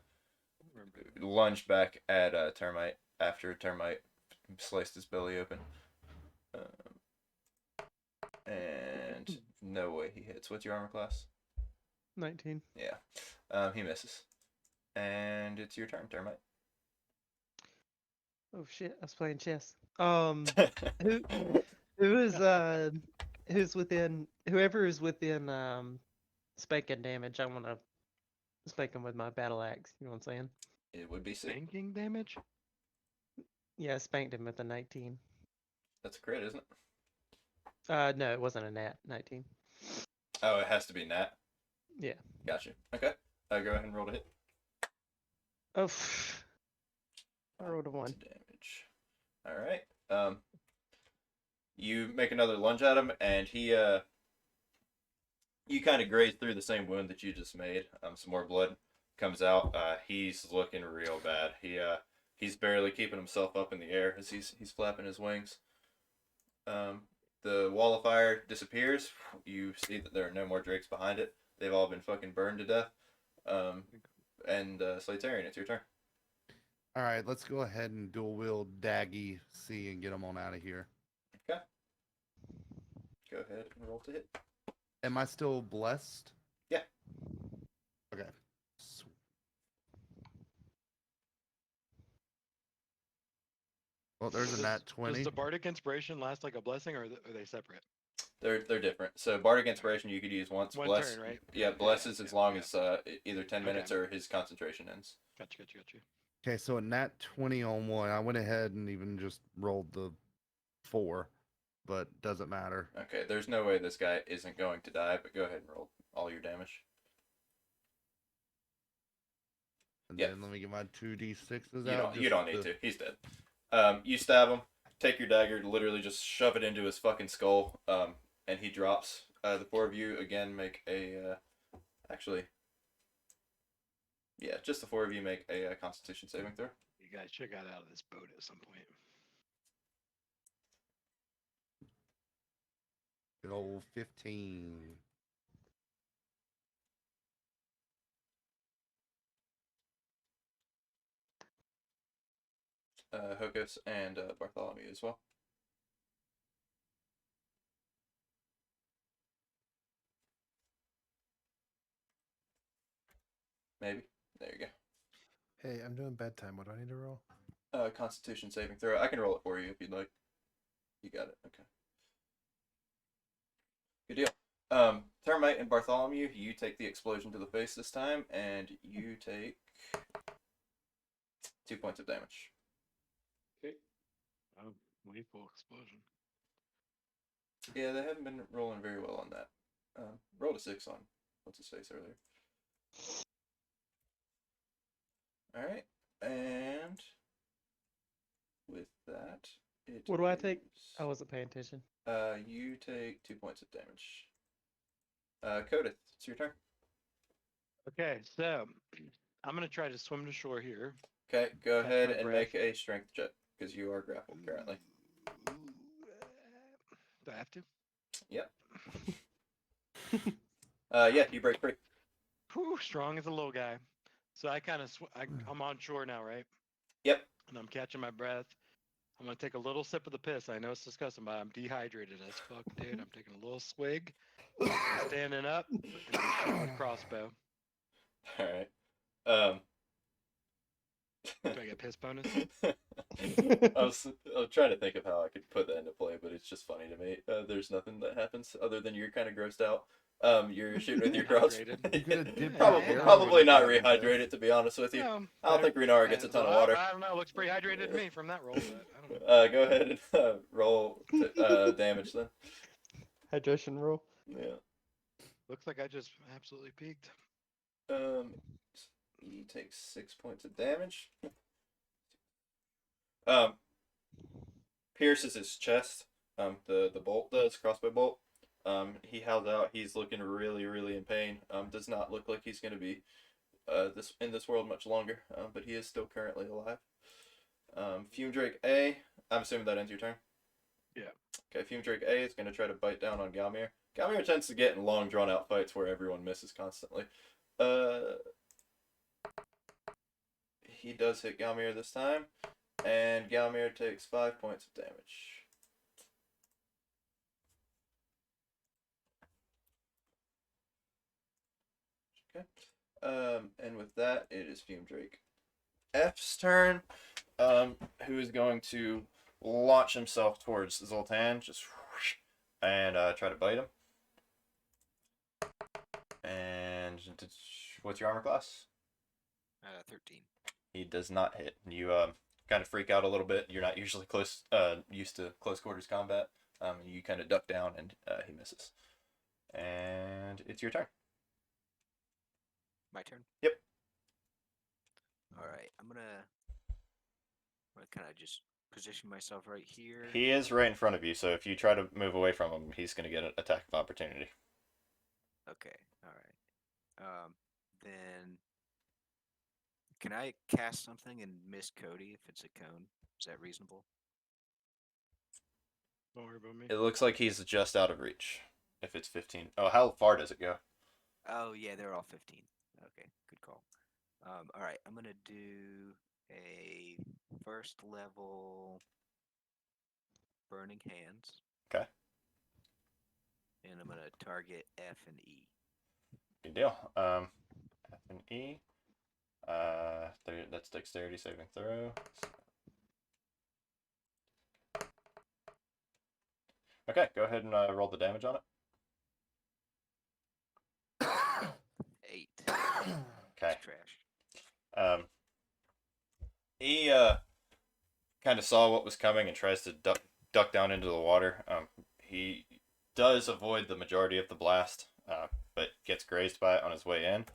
lunge back at Termite after Termite sliced his belly open. And no way he hits. What's your armor class? 19. Yeah. He misses. And it's your turn, Termite. Oh shit, I was playing chess. Who is who's within whoever is within spanking damage, I wanna spank him with my battle axe, you know what I'm saying? It would be C. Banking damage? Yeah, I spanked him with a 19. That's a crit, isn't it? No, it wasn't a nat 19. Oh, it has to be Nat. Yeah. Gotcha. Okay. Go ahead and roll to hit. Oh, I rolled a 1. Damage. All right. you make another lunge at him, and he you kind of graze through the same wound that you just made. Some more blood comes out. He's looking real bad. He's barely keeping himself up in the air as he's flapping his wings. The wall of fire disappears. You see that there are no more drakes behind it. They've all been fucking burned to death. And Slatarian, it's your turn. All right, let's go ahead and dual wield Daggy C and get them on out of here. Okay. Go ahead and roll to hit. Am I still blessed? Yeah. Okay. Well, there's a nat 20. Does the bardic inspiration last like a blessing, or are they separate? They're different. So bardic inspiration you could use once. One Bless, turn, right? Yeah, bless is as long yeah. as either 10 minutes or his concentration ends. Gotcha. Okay, so a nat 20 on one. I went ahead and even just rolled the 4, but doesn't matter. Okay, there's no way this guy isn't going to die, but go ahead and roll all your damage. And Yeah. then let me get my 2d6s You out. don't, you don't need to. He's dead. You stab him, take your dagger, literally just shove it into his fucking skull, and he drops. The four of you, again, make a... actually... Yeah, just the four of you make a Constitution saving throw. You guys should got out of this boat at some point. Good old 15. Hokos and Bartholomew as well. Maybe. There you go. Hey, I'm doing bedtime. What do I need to roll? Constitution saving throw. I can roll it for you if you'd like. You got it. Okay. Good deal. Termite and Bartholomew, you take the explosion to the face this time, and you take 2 points of damage. Okay. Oh, lethal explosion. Yeah, they haven't been rolling very well on that. Rolled a 6 on what's his face earlier. Alright, and with that, What do I take? is, I wasn't paying attention. you take 2 points of damage. Codith, it's your turn. Okay, so I'm gonna try to swim to shore here. Okay, go Catch ahead my and breath. make a strength check, because you are grappled currently. Do I have to? Yep. Yeah, you break free. Whew, strong as a little guy. So I kind of I'm on shore now, right? Yep. And I'm catching my breath. I'm gonna take a little sip of the piss. I know it's disgusting, but I'm dehydrated as fuck, dude. I'm taking a little swig. I'm standing up and I'm shooting my crossbow. Alright. Do I get piss bonus? I was trying to think of how I could put that into play, but it's just funny to me. There's nothing that happens other than you're kind of grossed out. You're shooting with your cross. Dehydrated. Probably not rehydrated, to be honest with you. No, I don't think Renara gets a ton of water. I don't know. Looks pretty hydrated to me from that roll. But I don't know. Go ahead and roll damage then. Hydration rule. Yeah. Looks like I just absolutely peaked. He takes 6 points of damage. Pierces his chest. The bolt does, crossbow bolt. He howls out. He's looking really, really in pain. Does not look like he's going to be in this world much longer. But he is still currently alive. Fume Drake A. I'm assuming that ends your turn. Yeah. Okay, Fume Drake A is going to try to bite down on Galmir. Galmir tends to get in long, drawn-out fights where everyone misses constantly. He does hit Galmir this time, and Galmir takes 5 points of damage. Okay. And with that, it is Fume Drake F's turn, who is going to launch himself towards Zoltan, just whoosh, and try to bite him. And what's your armor class? 13. He does not hit. You kind of freak out a little bit. You're not usually used to close quarters combat. You kind of duck down, and he misses. And it's your turn. My turn? Yep. Alright, I'm gonna kind of just position myself right here. He is right in front of you, so if you try to move away from him, he's going to get an attack of opportunity. Okay, all right. Then can I cast something and miss Cody if it's a cone? Is that reasonable? Don't worry about me. It looks like he's just out of reach. If it's 15. Oh, how far does it go? Oh yeah, they're all 15. Okay, good call. All right, I'm gonna do a first level burning hands, Okay, and I'm gonna target F and E. good deal. F and E. That's dexterity saving throw. Okay, go ahead and roll the damage on it. 8. Okay. It's trash. He kind of saw what was coming and tries to duck down into the water. He does avoid the majority of the blast, but gets grazed by it on his way in.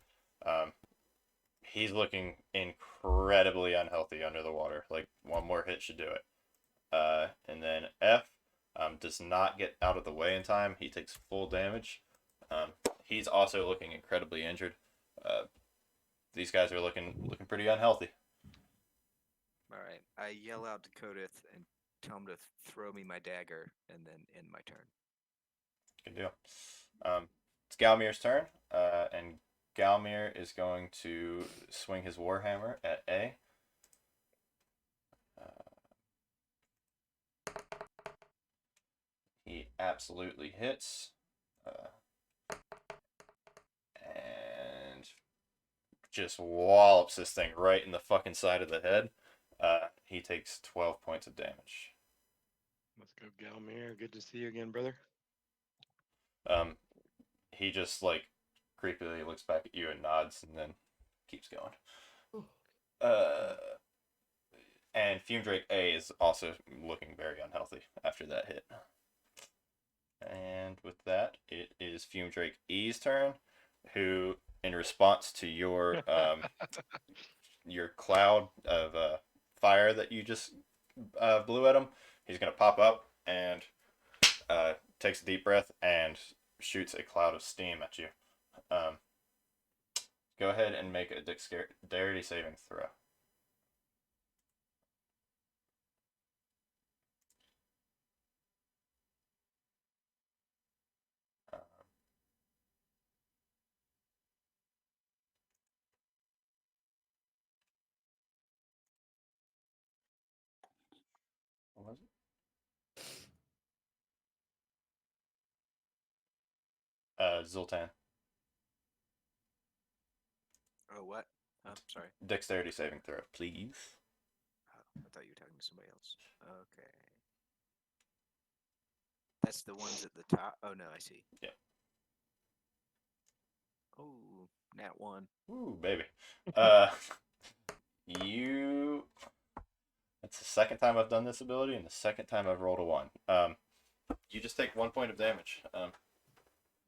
He's looking incredibly unhealthy under the water. Like, one more hit should do it. And then F does not get out of the way in time. He takes full damage. He's also looking incredibly injured. These guys are looking pretty unhealthy. All right, I yell out to Kodith and tell him to throw me my dagger, and then end my turn. Good deal. It's Galmir's turn, and Galmir is going to swing his Warhammer at A. He absolutely hits. And just wallops this thing right in the fucking side of the head. He takes 12 points of damage. Let's go, Galmir. Good to see you again, brother. He just, like, creepily looks back at you and nods and then keeps going. And Fume Drake A is also looking very unhealthy after that hit. And with that, it is Fume Drake E's turn, who, in response to your your cloud of fire that you just blew at him, he's gonna pop up and takes a deep breath and shoots a cloud of steam at you. Go ahead and make a dexterity saving throw. What was it? Zoltan. Oh, what? Oh, sorry. Dexterity saving throw, please. Oh, I thought you were talking to somebody else. Okay. That's the ones at the top. Oh no, I see. Yeah. Oh, nat 1. Ooh, baby. You. That's the second time I've done this ability, and the second time I've rolled a 1. You just take 1 point of damage.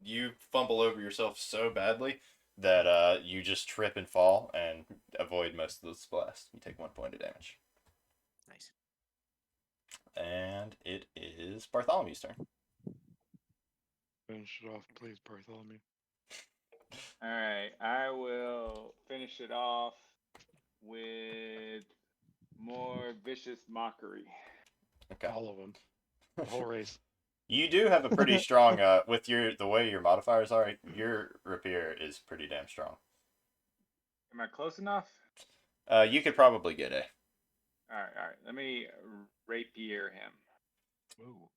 You fumble over yourself so badly that you just trip and fall and avoid most of this blast. You take 1 point of damage. Nice. And it is Bartholomew's turn. Finish it off, please, Bartholomew. All right, I will finish it off with more vicious mockery. Okay. All of them. The whole race. You do have a pretty strong, with the way your modifiers are, your rapier is pretty damn strong. Am I close enough? You could probably get A. All right. Let me rapier him. Ooh.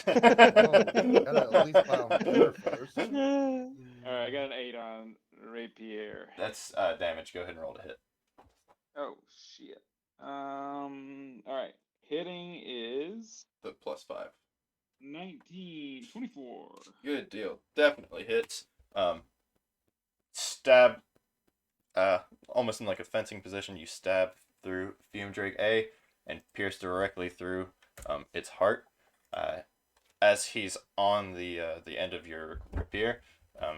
Gotta at least buy on four first. All right, I got an 8 on rapier. That's damage. Go ahead and roll to hit. Oh shit. All right. Hitting is The +5. 19, 24. Good deal. Definitely hits. Stab. Almost in like a fencing position, you stab through Fume Drake A and pierce directly through its heart. As he's on the end of your rapier,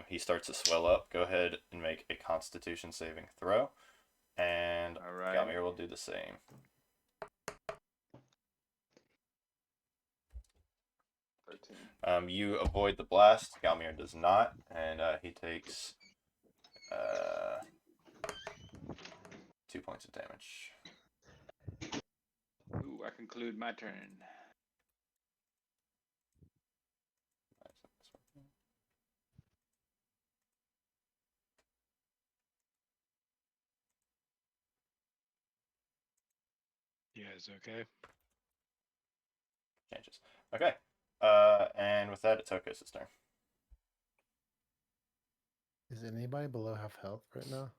he starts to swell up. Go ahead and make a Constitution saving throw, and All right. Galmir will do the same. 14. You avoid the blast. Galmir does not, and he takes 2 points of damage. Ooh, I conclude my turn. You guys okay? Changes. Okay. And with that, it's Hokos' turn. Is anybody below half health right now?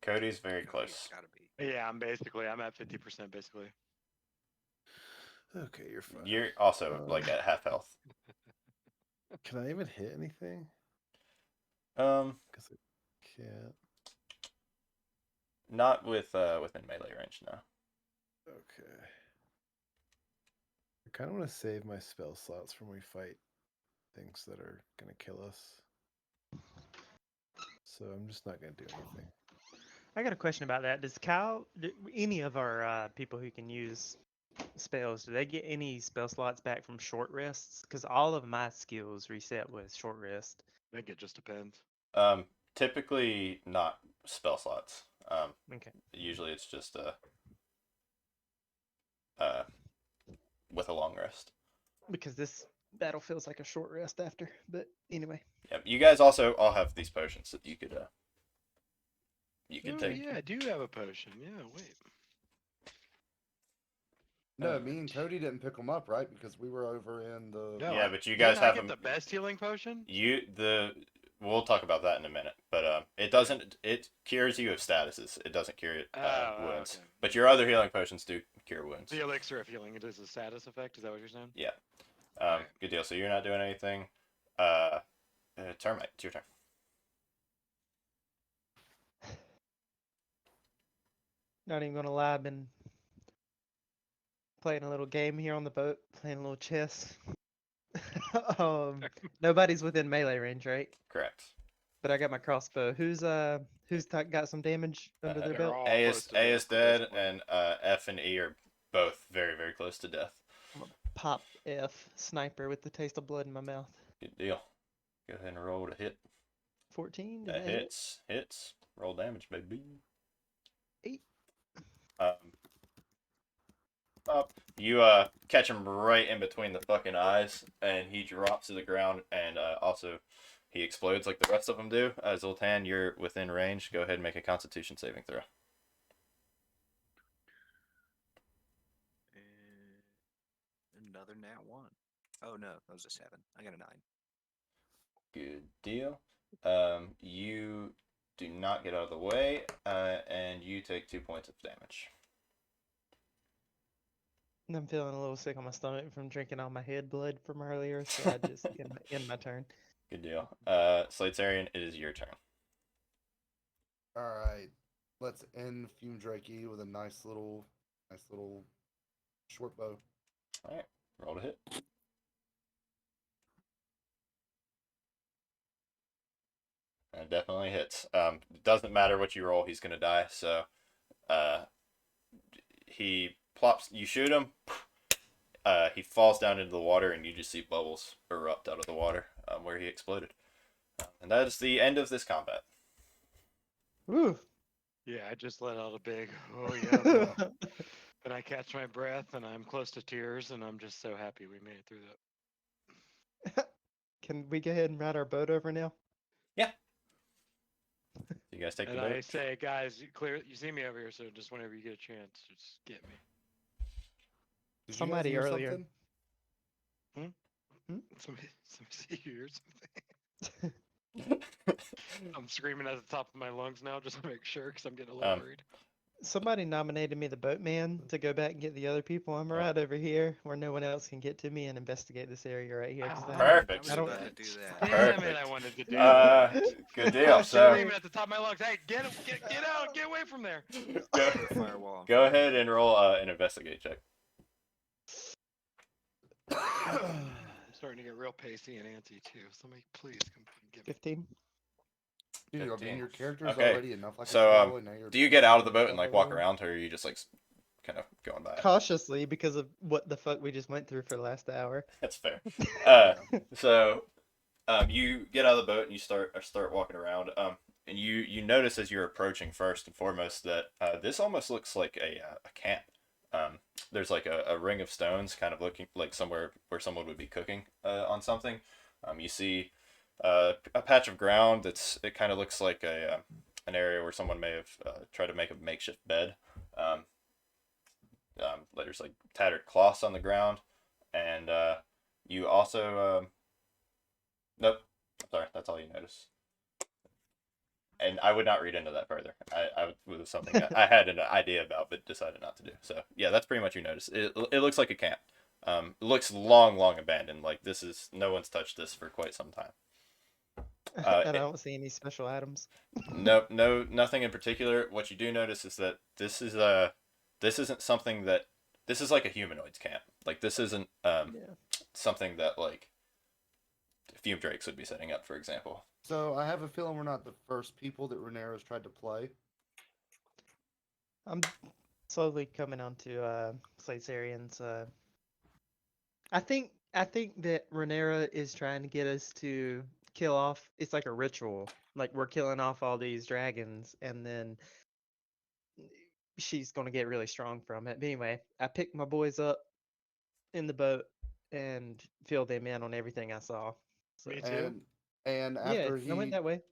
Cody's very Cody's close. gotta be. Yeah, I'm at 50% basically. Okay, you're fine. You're also like at half health. Can I even hit anything? Um, Because I can't. not with within melee range now. Okay. I kind of want to save my spell slots for when we fight things that are going to kill us. So I'm just not going to do anything. I got a question about that. Does Kyle, any of our people who can use spells, do they get any spell slots back from short rests? Because all of my skills reset with short rest. I think it just depends. Typically not spell slots. Okay. Usually it's just with a long rest. Because this battle feels like a short rest after. But anyway. Yeah, you guys also all have these potions that you could Oh, take. yeah, I do have a potion. Yeah, wait. No, me and Cody didn't pick them up, right? Because we were over in the. No, Yeah, but you guys didn't I have get them. the best healing potion? We'll talk about that in a minute. But it doesn't. It cures you of statuses. It doesn't cure wounds. Okay. But your other healing potions do cure wounds. The elixir of healing, it is a status effect. Is that what you're saying? Yeah. Alright. Good deal. So you're not doing anything. Termite, it's your turn. Not even gonna lie, I've been playing a little game here on the boat, playing a little chess. Nobody's within melee range, right? Correct. But I got my crossbow. Who's got some damage under their They're belt? all A close is to A death is at this dead, point. and F and E are both very very close to death. I'm a pop F sniper with the taste of blood in my mouth. Good deal. Go ahead and roll to hit. 14. Did That that hit? hits. Roll damage, baby. 8. Up. You catch him right in between the fucking eyes, and he drops to the ground, and also he explodes like the rest of them do. Zoltan, you're within range. Go ahead and make a Constitution saving throw. And another nat 1. Oh no, that was a 7. I got a 9. Good deal. You do not get out of the way, and you take 2 points of damage. I'm feeling a little sick on my stomach from drinking all my head blood from earlier, so I just end my turn. Good deal. Slatesarian, it is your turn. All right, let's end Fume Drakey with a nice little short bow. All right, roll to hit. It definitely hits. Doesn't matter what you roll, he's gonna die. So, he plops. You shoot him. He falls down into the water, and you just see bubbles erupt out of the water where he exploded. And that is the end of this combat. Woo! Yeah, I just let out a big, oh yeah. And I catch my breath, and I'm close to tears, and I'm just so happy we made it through that. Can we go ahead and ride our boat over now? Yeah. You guys take And the boat. I say, guys, you see me over here, so just whenever you get a chance, just get me. Did Somebody you guys hear earlier. something? Somebody see you or something. I'm screaming at the top of my lungs now just to make sure, because I'm getting a little worried. Somebody nominated me the boatman to go back and get the other people. I'm right over here where no one else can get to me and investigate this area right here. 'cause Perfect. I don't- was about to do that. Damn it, Perfect. I wanted to do that. Good deal. I'm So screaming at the top of my lungs, hey, get out, get away from there. go, Firewall. go ahead and roll an investigate check. I'm starting to get real pacey and antsy too. Somebody please come get me. 15. Dude, I 15. mean, your character's Okay, already enough like so, a slow, and now you're Do you get out of the boat and stuff like walk everywhere. around, or are you just like kind of going by it. Cautiously, because of what the fuck we just went through for the last hour. That's fair. So you get out of the boat and you start walking around. And you notice as you're approaching first and foremost that this almost looks like a camp. There's like a ring of stones, kind of looking like somewhere where someone would be cooking on something. You see a patch of ground it kind of looks like an area where someone may have tried to make a makeshift bed. Um, there's like tattered cloths on the ground, and you also nope, sorry, that's all you notice. And I would not read into that further. I was something that I had an idea about, but decided not to do. So yeah, that's pretty much you notice. It looks like a camp. It looks long abandoned. Like no one's touched this for quite some time. And I don't see any special items. No, nothing in particular. What you do notice is that this isn't something that this is like a humanoid's camp. Like this isn't something that like Fume Drakes would be setting up, for example. So I have a feeling we're not the first people that Renero's tried to play. I'm slowly coming on to Slatesarians. I think that Renera is trying to get us to kill off. It's like a ritual. Like we're killing off all these dragons, and then she's gonna get really strong from it. But anyway, I picked my boys up in the boat and filled them in on everything I saw. So, Me too. And yeah, after I went that way.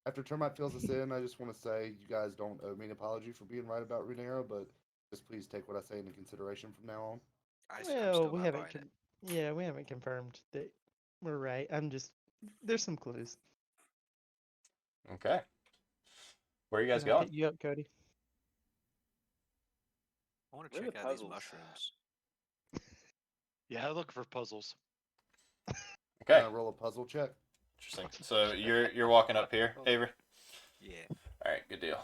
after Termite fills us in, I just want to say you guys don't owe me an apology for being right about Renero, but just please take what I say into consideration from now on. I'm Well, still we not haven't. buying it. Yeah, we haven't confirmed that we're right. There's some clues. Okay. Where are you guys Can I going? hit you up, Cody? I want to Where are check the out these puzzles? mushrooms. Yeah, I look for puzzles. Okay. Can I roll a puzzle check? Interesting. So you're walking up here, Avery? Yeah. All right, good deal.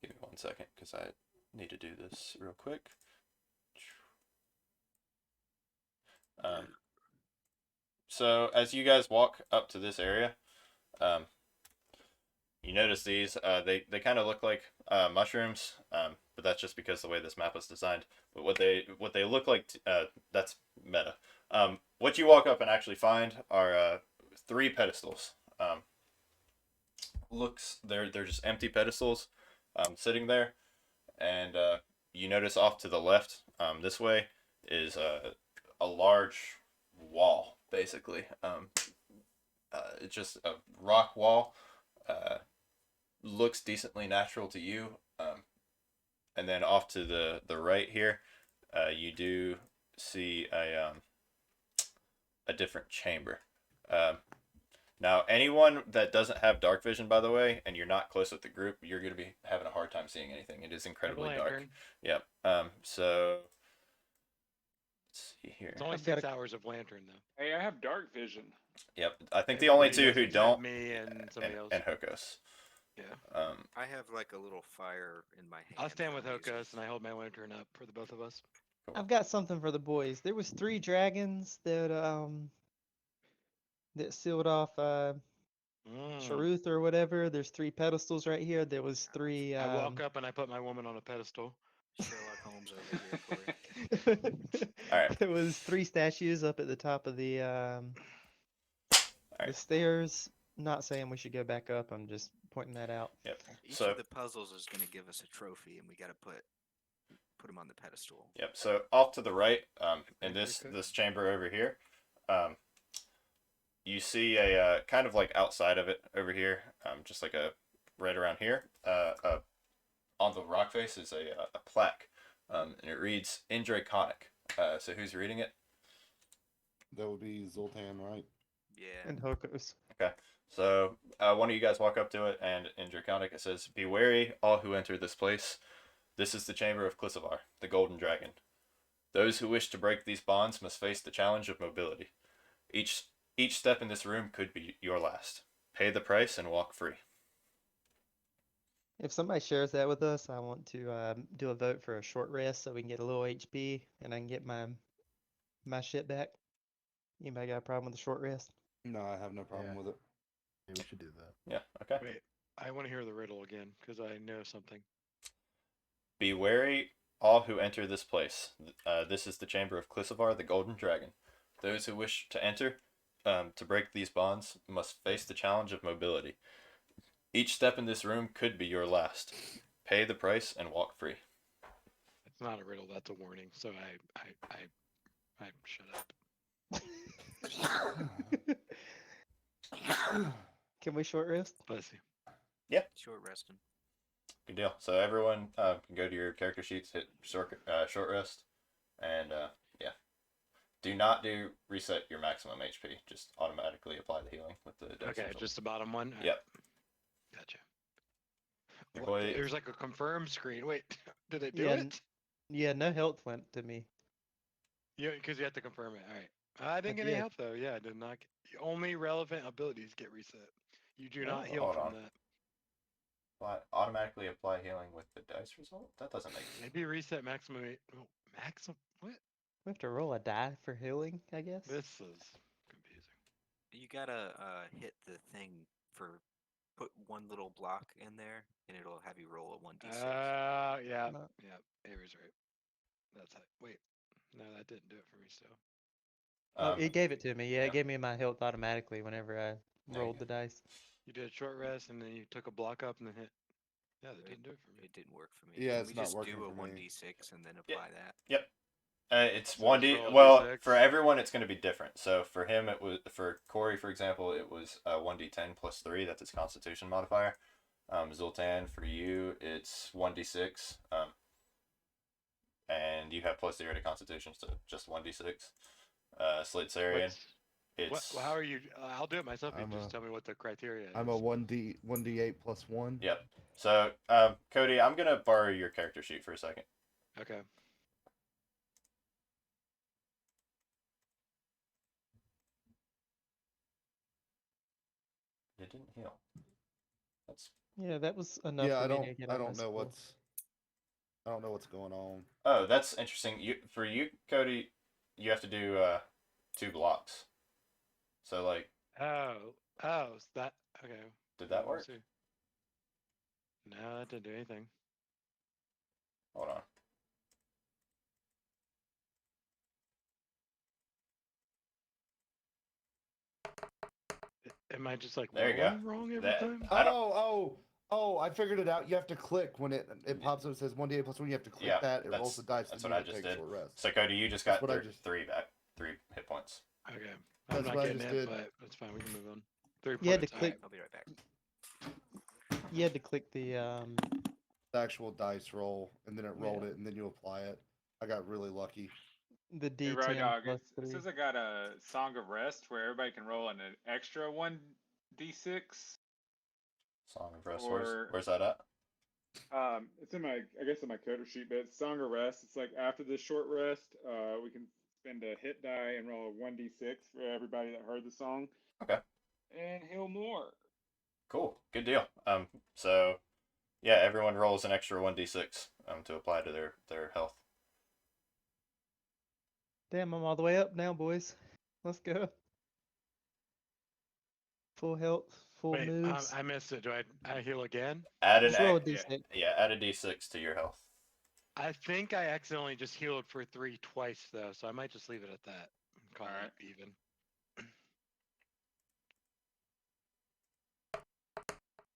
Give me 1 second because I need to do this real quick. So as you guys walk up to this area, you notice these. They kind of look like mushrooms, but that's just because the way this map was designed. But what they look like, that's meta. What you walk up and actually find are 3 pedestals. They're just empty pedestals sitting there, and you notice off to the left, this way, is a large wall, basically. It's just a rock wall. Looks decently natural to you. And then off to the right here, you do see a different chamber. Now, anyone that doesn't have dark vision, by the way, and you're not close with the group, you're going to be having a hard time seeing anything. It is incredibly dark. Lantern. Yep. So let's see here. It's only I've got 6 hours of lantern though. Hey, I have dark vision. Yep. I think the only Everybody two who does except don't me and somebody else. and Hokos. Yeah. I have like a little fire in my hand. I'll stand with that I'm using. Hokos and I hold my lantern up for the both of us. I've got something for the boys. There was 3 dragons that sealed off Sharruth or whatever. There's 3 pedestals right here. There was 3. I walk up and I put my woman on a pedestal. Sherlock Holmes over here for you. All right. There was 3 statues up at the top of the right. stairs. Not saying we should go back up. I'm just pointing that out. Yep. Each So of the puzzles is going to give us a trophy, and we got to put them on the pedestal. yep. So off to the right, in Okay, this chamber over here, you see a kind of like outside of it over here, just like a right around here, on the rock face is a plaque, and it reads in Draconic. So who's reading it? That would be Zoltan, right? Yeah. And Hokos. Okay. So one of you guys walk up to it, and in Draconic it says, "Be wary, all who enter this place. This is the chamber of Clisavar, the Golden Dragon. Those who wish to break these bonds must face the challenge of mobility. Each step in this room could be your last. Pay the price and walk free." If somebody shares that with us, I want to do a vote for a short rest so we can get a little HP and I can get my shit back. Anybody got a problem with a short rest? No, I have no problem Yeah. with it. Yeah, we should do that. Yeah. Okay. Wait, I want to hear the riddle again because I know something. Be wary, all who enter this place. This is the chamber of Clissivar, the Golden Dragon. Those who wish to enter, to break these bonds, must face the challenge of mobility. Each step in this room could be your last. Pay the price and walk free. It's not a riddle. That's a warning. So I shut up. Can we short rest? Bless you. Short resting. Good deal. So everyone can go to your character sheets, hit short rest, and yeah. Do not reset your maximum HP. Just automatically apply the healing with the dice. Okay, result. just the bottom one. All right. Yep. Gotcha. Your What, boy- there's like a confirm screen. Wait, did it do Yeah, it? Yeah, no health went to me. Yeah, because you have to confirm it. All right. I didn't I get any did. help though. Yeah, I did not. Only relevant abilities get reset. You do not Oh, heal hold from on. that. Automatically apply healing with the dice result? That doesn't make sense. Maybe reset maximum. Oh, maximum. What? We have to roll a die for healing, I guess. This is confusing. You gotta hit the thing for put one little block in there, and it'll have you roll a 1d6. Yeah, No. yeah. Avery's right. That's how. Wait, no, that didn't do it for me. So Oh, Um, it gave it to me. Yeah, yeah. it gave me my health automatically whenever I you rolled go. the dice. you did a short rest, and then you took a block up, and then hit. Yeah, that Right. didn't do it for me. It didn't work for me. Yeah, Can it's we not just working do a for me. 1d6 and then apply that? Yep. It's So one just d. roll a Well, D6. for everyone, it's going to be different. So for him, it was for Corey, for example, it was 1d10 plus 3. That's his Constitution modifier. Zoltan, for you, it's 1d6. And you have plus 0 to Constitution, so just 1d6. Slitzerian, What? it's How are you? I'll do it myself. You I'm just a- tell me what the criteria is. I'm a 1d8 plus 1. Yep. So Cody, I'm gonna borrow your character sheet for a second. Okay. It didn't heal. That's Yeah, that was enough Yeah, for I me don't to get I on my don't know scroll. what's going on. Oh, that's interesting. For you, Cody, you have to do 2 blocks. So like, Oh, so that okay. did that We'll work? see. No, that didn't do anything. Hold on. Am I just like There you go. rolling wrong every That- time? I don't- Oh, I figured it out. You have to click when it pops up. It says 1d8 plus 1. You have to click Yeah, that. It rolls the dice. that's then what you I just take did. short rest. So Cody, you just That's got what I just- 3 back, 3 hit points. Okay. I'm That's not what I getting just it, did. but that's fine. We can move on. 3 You had to points. All right. click. I'll be right back. You had to click the The actual dice roll, and then it rolled Yeah. it, and then you apply it. I got really lucky. the Hey, D10 Rye Dog, plus it 3. says I got a Song of Rest where everybody can roll an extra 1d6. Song of Rest. Or- Where's that at? It's in my, I guess in my character sheet, but it's Song of Rest. It's like after the short rest, we can spend a hit die and roll a 1d6 for everybody that heard the song. Okay. And heal more. Cool. Good deal. So yeah, everyone rolls an extra 1d6 to apply to their health. Damn, I'm all the way up now, boys. Let's go. Full health, full Wait, moves. I missed it. Do I heal again? Add an Just roll a ex- D6. yeah, add a d6 to your health. I think I accidentally just healed for 3 twice though, so I might just leave it at that. And call Alright. it even.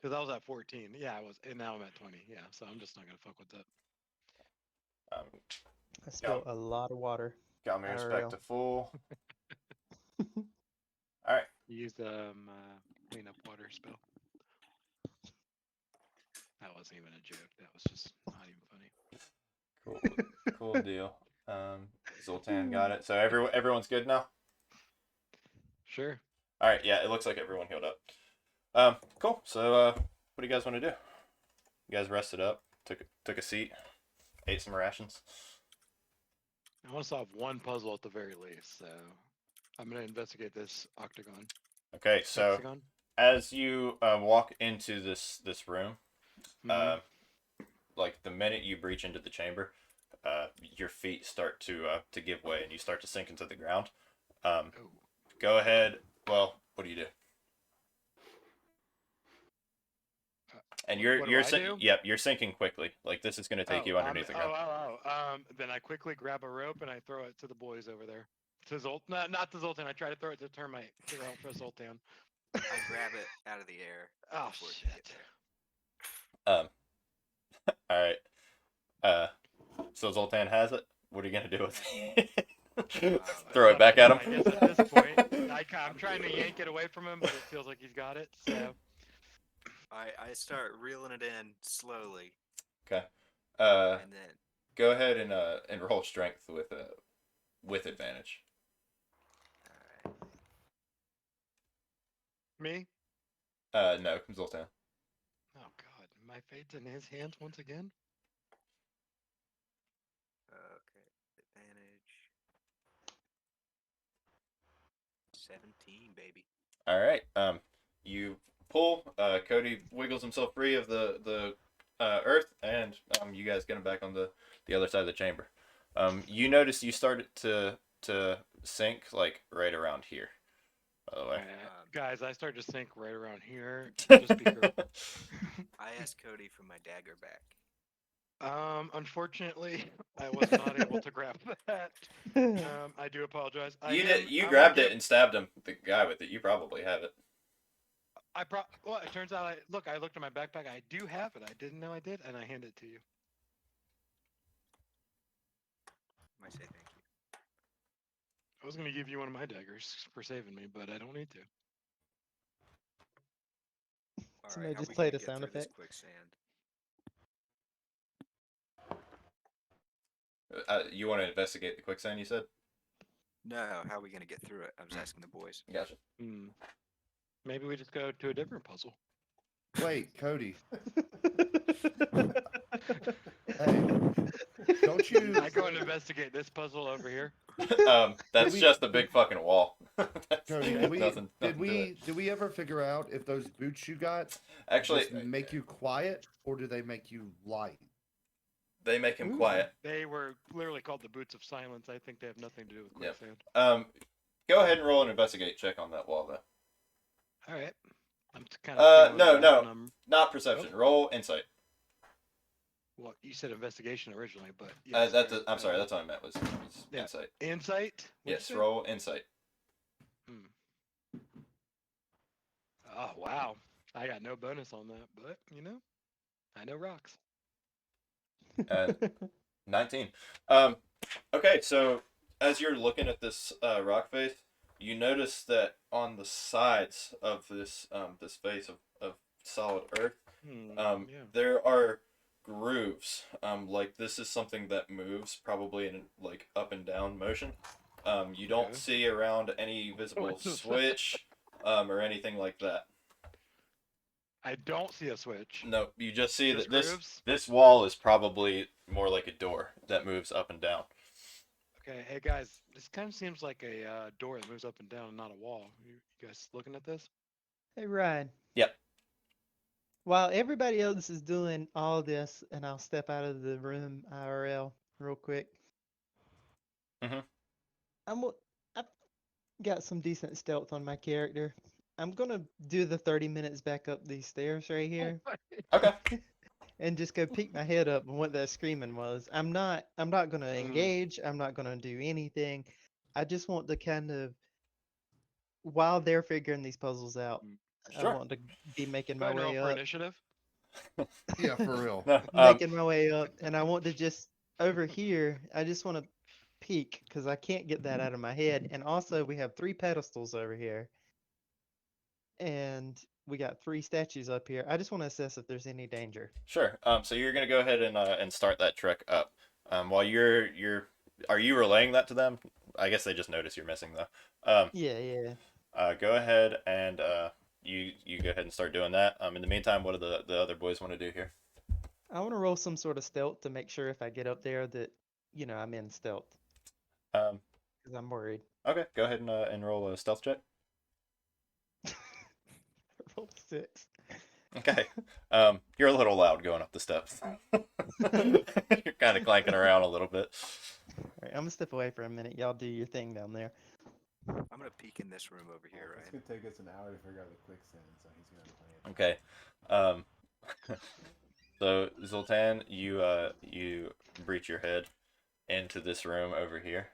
Because I was at 14. Yeah, I was, and now I'm at 20. Yeah, so I'm just not gonna fuck with that. Um, I spilled a lot of water. Galmir's IRL. back to full. All right. Use cleanup water spell. That wasn't even a joke. That was just not even funny. Cool deal. Zoltan got it. So everyone's good now. Sure. All right. Yeah, it looks like everyone healed up. Cool. So what do you guys want to do? You guys rested up, took a seat, ate some rations. I want to solve one puzzle at the very least, so I'm gonna investigate this octagon. Okay. So Hexagon? as you walk into this room, Mhm. like the minute you breach into the chamber, your feet start to give way and you start to sink into the ground. Oh. Go ahead. Well, what do you do? And What do you're I do? yep, you're sinking quickly. Like this is gonna take you underneath the ground. Then I quickly grab a rope and I throw it to the boys over there. To not to Zoltan. I try to throw it to Termite to help for Zoltan. I grab it out of the air. Oh before it can get shit! there. All right. So Zoltan has it. What are you gonna do with it? Throw it back at him. I guess at this point, I'm trying to yank it away from him, but it feels like he's got it. So I start reeling it in slowly, Okay. and then Go ahead and roll strength with advantage. all right. me. No, Zoltan. Oh god, my fate's in his hands once again. Okay, advantage. 17, baby. All right. You pull. Cody wiggles himself free of the earth, and you guys get him back on the other side of the chamber. You notice you started to sink like right around here. By the way. Guys, I start to sink right around here. Just be careful. I asked Cody for my dagger back. Unfortunately, I was not able to grab that. I do apologize. You grabbed it and stabbed him. The guy with it. You probably have it. Well, it turns out I looked at my backpack. I do have it. I didn't know I did, and I hand it to you. I say thank you. I was gonna give you one of my daggers for saving me, but I don't need to. All Somebody how just we played gonna a get sound through this effect. quicksand? You want to investigate the quicksand? You said. No, how are we gonna get through it? I was asking the boys. Gotcha. Maybe we just go to a different puzzle. Wait, Cody. Hey, don't you? I go and investigate this puzzle over here. That's just a big fucking wall. Cody, did we ever figure out if those boots you got Actually just make you quiet or do they make you light? they make him quiet. They were literally called the Boots of Silence. I think they have nothing to do with Yep. quicksand. Go ahead and roll an investigate check on that wall though. All right. I'm kind of no, not perception. Roll insight. Well, you said investigation originally, but I'm sorry. That's what I meant was insight. Insight. What'd Yes, you say? roll insight. Oh wow, I got no bonus on that, but I know rocks. 19. Okay, so as you're looking at this rock face, you notice that on the sides of this this face of solid earth, there are grooves. Like this is something that moves probably in like up and down motion. You don't see around any visible switch or anything like that. I don't see a switch. No, you just see that grooves? this wall is probably more like a door that moves up and down. Okay, hey guys, this kind of seems like a door that moves up and down, and not a wall. You guys looking at this? Hey, Ryan. Yep. While everybody else is doing all this, and I'll step out of the room IRL real quick. Mhm. I've got some decent stealth on my character. I'm gonna do the 30 minutes back up these stairs right here. Okay. And just go peek my head up and what that screaming was. I'm not gonna engage. I'm not gonna do anything. I just want to kind of, while they're figuring these puzzles out, I Sure. want to be making Go my ahead and roll way for up. initiative. Yeah, for real. No, Making my way up, and I want to just over here. I just want to peek because I can't get that out of my head. And also, we have 3 pedestals over here, and we got 3 statues up here. I just want to assess if there's any danger. Sure. So you're gonna go ahead and start that trek up. While are you relaying that to them? I guess they just notice you're missing though. Yeah. Go ahead and you go ahead and start doing that. In the meantime, what do the other boys want to do here? I want to roll some sort of stealth to make sure if I get up there that I'm in stealth. Because I'm worried. Okay. Go ahead and roll a stealth check. Roll 6. Okay. You're a little loud going up the steps. You're kind of clanking around a little bit. All right, I'm gonna step away for a minute. Y'all do your thing down there. I'm gonna peek in this room over here, It's right? gonna take us an hour to figure out the quicksand, so he's gonna play it. Okay. So Zoltan, you breach your head into this room over here.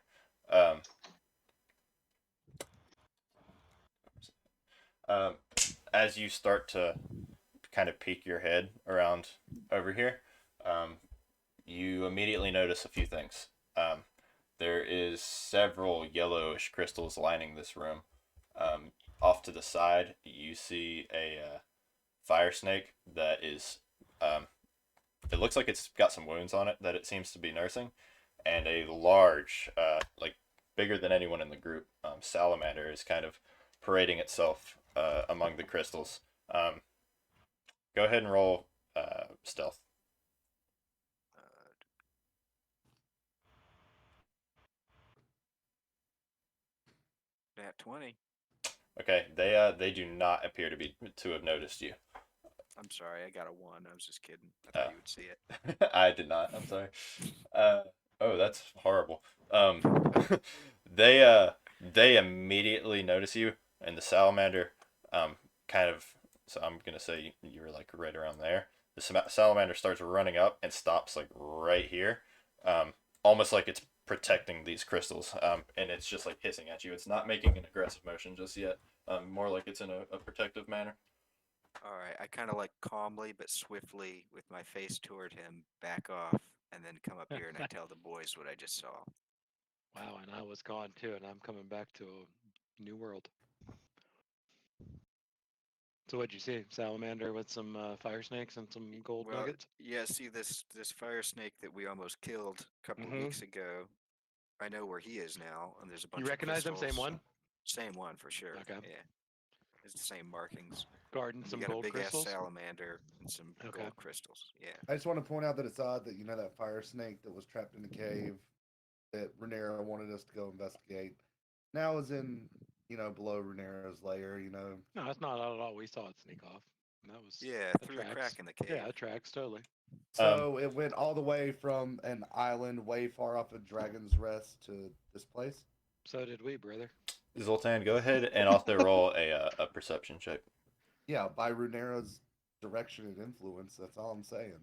Um, um, as you start to kind of peek your head around over here, um, you immediately notice a few things. Um, there is several yellowish crystals lining this room. Off to the side, you see a fire snake that is. It looks like it's got some wounds on it that it seems to be nursing, and a large, like bigger than anyone in the group, salamander is kind of parading itself among the crystals. Um, Go ahead and roll stealth. Uh, Nat 20. Okay, they do not appear to have noticed you. I'm sorry, I got a 1. I was just kidding. I Uh, thought you would see it. I did not. I'm sorry. Oh, that's horrible. They they immediately notice you, and the salamander, kind of. So I'm gonna say you were like right around there. The salamander starts running up and stops like right here, almost like it's protecting these crystals. And it's just like hissing at you. It's not making an aggressive motion just yet. More like it's in a protective manner. All right, I kind of like calmly but swiftly, with my face toward him, back off, and then come up here and I tell the boys what I just saw. Wow, and I was gone too, and I'm coming back to a new world. So what'd you see? Salamander with some fire snakes and some gold Well, nuggets? yeah, see this fire snake that we almost killed a couple of Mhm. weeks ago. I know where he is now, and there's a bunch You of recognize him? Same crystals. one? Same one for sure. Okay. Yeah, it's the same markings. Guarding We some got a gold big ass crystals? salamander and some Okay. gold crystals. Yeah. I just want to point out that it's odd that that fire snake that was trapped in the cave that Rhaenyra wanted us to go investigate now is in below Rhaenyra's lair. No, that's not at all. We saw it sneak off. That was Yeah, that through the tracks. crack in the cave. Yeah, it tracks totally. So it went all the way from an island way far off of Dragon's Rest to this place. So did we, brother. Zoltan, go ahead and also roll a perception check. Yeah, by Rhaenyra's direction and influence. That's all I'm saying.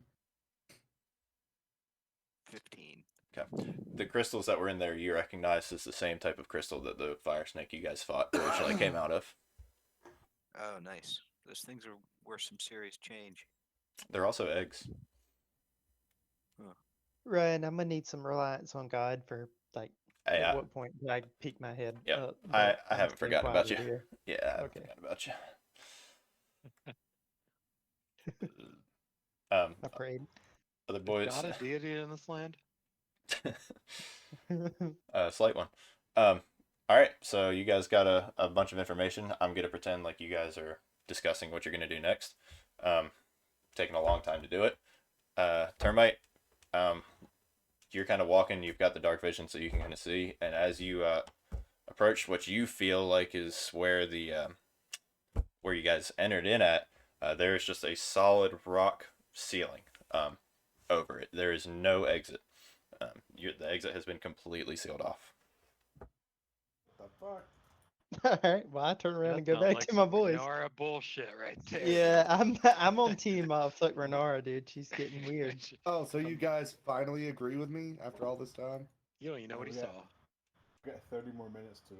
15. Okay. The crystals that were in there you recognize as the same type of crystal that the fire snake you guys fought originally came out of. Oh, nice. Those things are worth some serious change. They're also eggs. Ryan, I'm gonna need some reliance on God for like Hey, at what point did I peek my head Yep. up? I But I'm haven't staying forgotten about you. quiet here. Yeah, I haven't Okay. forgotten about you. I prayed. Other Is boys. God a deity in this land? Slight one. All right, so you guys got a bunch of information. I'm gonna pretend like you guys are discussing what you're gonna do next. Taking a long time to do it. Termite, you're kind of walking. You've got the dark vision, so you can kind of see. And as you approach what you feel like is where the where you guys entered in at, there's just a solid rock ceiling over it. There is no exit. The exit has been completely sealed off. The fuck? All right. Well, I turn around That and go sounds back like to my some boys. Renara bullshit right there. Yeah, I'm on team fuck Renara, dude. She's getting weird. Oh, so you guys finally agree with me after all this time? You don't even know what he Yeah. saw. We got 30 more minutes to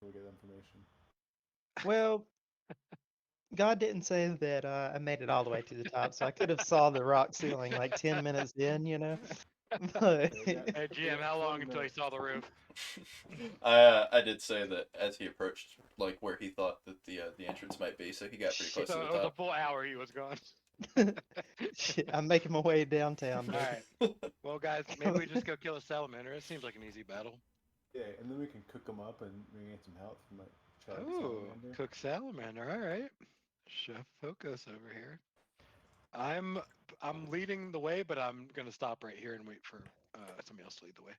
get information. Well, God didn't say that I made it all the way to the top, so I could have saw the rock ceiling like 10 minutes in. But Yeah, we got- Hey, we GM, got how long 20 until he minutes. saw the roof? I did say that as he approached like where he thought that the entrance might be, so he got pretty close So to it the was a top. full hour he was gone. shit, I'm making my way downtown, All baby. right. Well, guys, maybe we just go kill a salamander. It seems like an easy battle. Yeah, and then we can cook them up and we get some help from like Chad the Oh, Salamander. cook salamander. All right. Chef Focus over here. I'm leading the way, but I'm gonna stop right here and wait for somebody else to lead the way.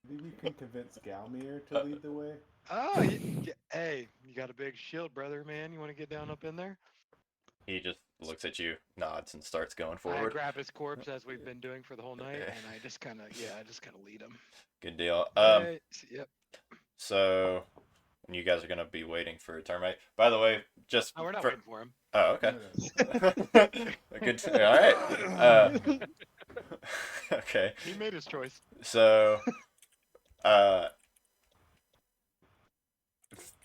Maybe we can convince Galmir to lead the way. Oh, hey, you got a big shield, brother, man. You want to get down up in there? He just looks at you, nods, and starts going I forward. grab his corpse as we've been doing for the whole night, Okay. and I just kind of lead him. Good deal. Right. Yep. So and you guys are gonna be waiting for a termite. By the way, just Oh, we're not for, waiting for him. oh, okay. Good. All right. Okay. He made his choice. So, uh,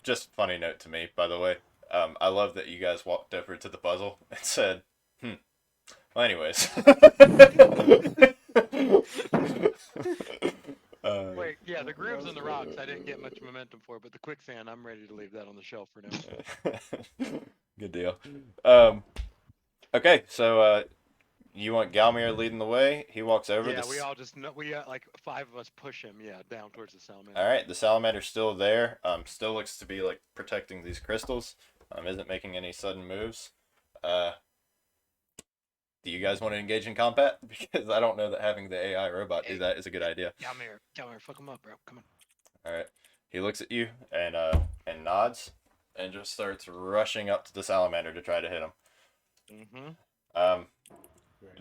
just funny note to me, by the way. I love that you guys walked over to the puzzle and said, Well, anyways. Wait, yeah, the grooves and the rocks I didn't get much momentum for, but the quicksand I'm ready to leave that on the shelf for now. Good deal. Okay, so you want Galmir leading the way? He walks over. Yeah, we all just like 5 of us push him, down towards the salamander. All right, the salamander's still there. Still looks to be like protecting these crystals. Isn't making any sudden moves. Do you guys want to engage in combat? Because I don't know that having the AI robot do that is a good idea. Galmir, fuck him up, bro. Come on. All right. He looks at you and nods and just starts rushing up to the salamander to try to hit him. Mm-hmm.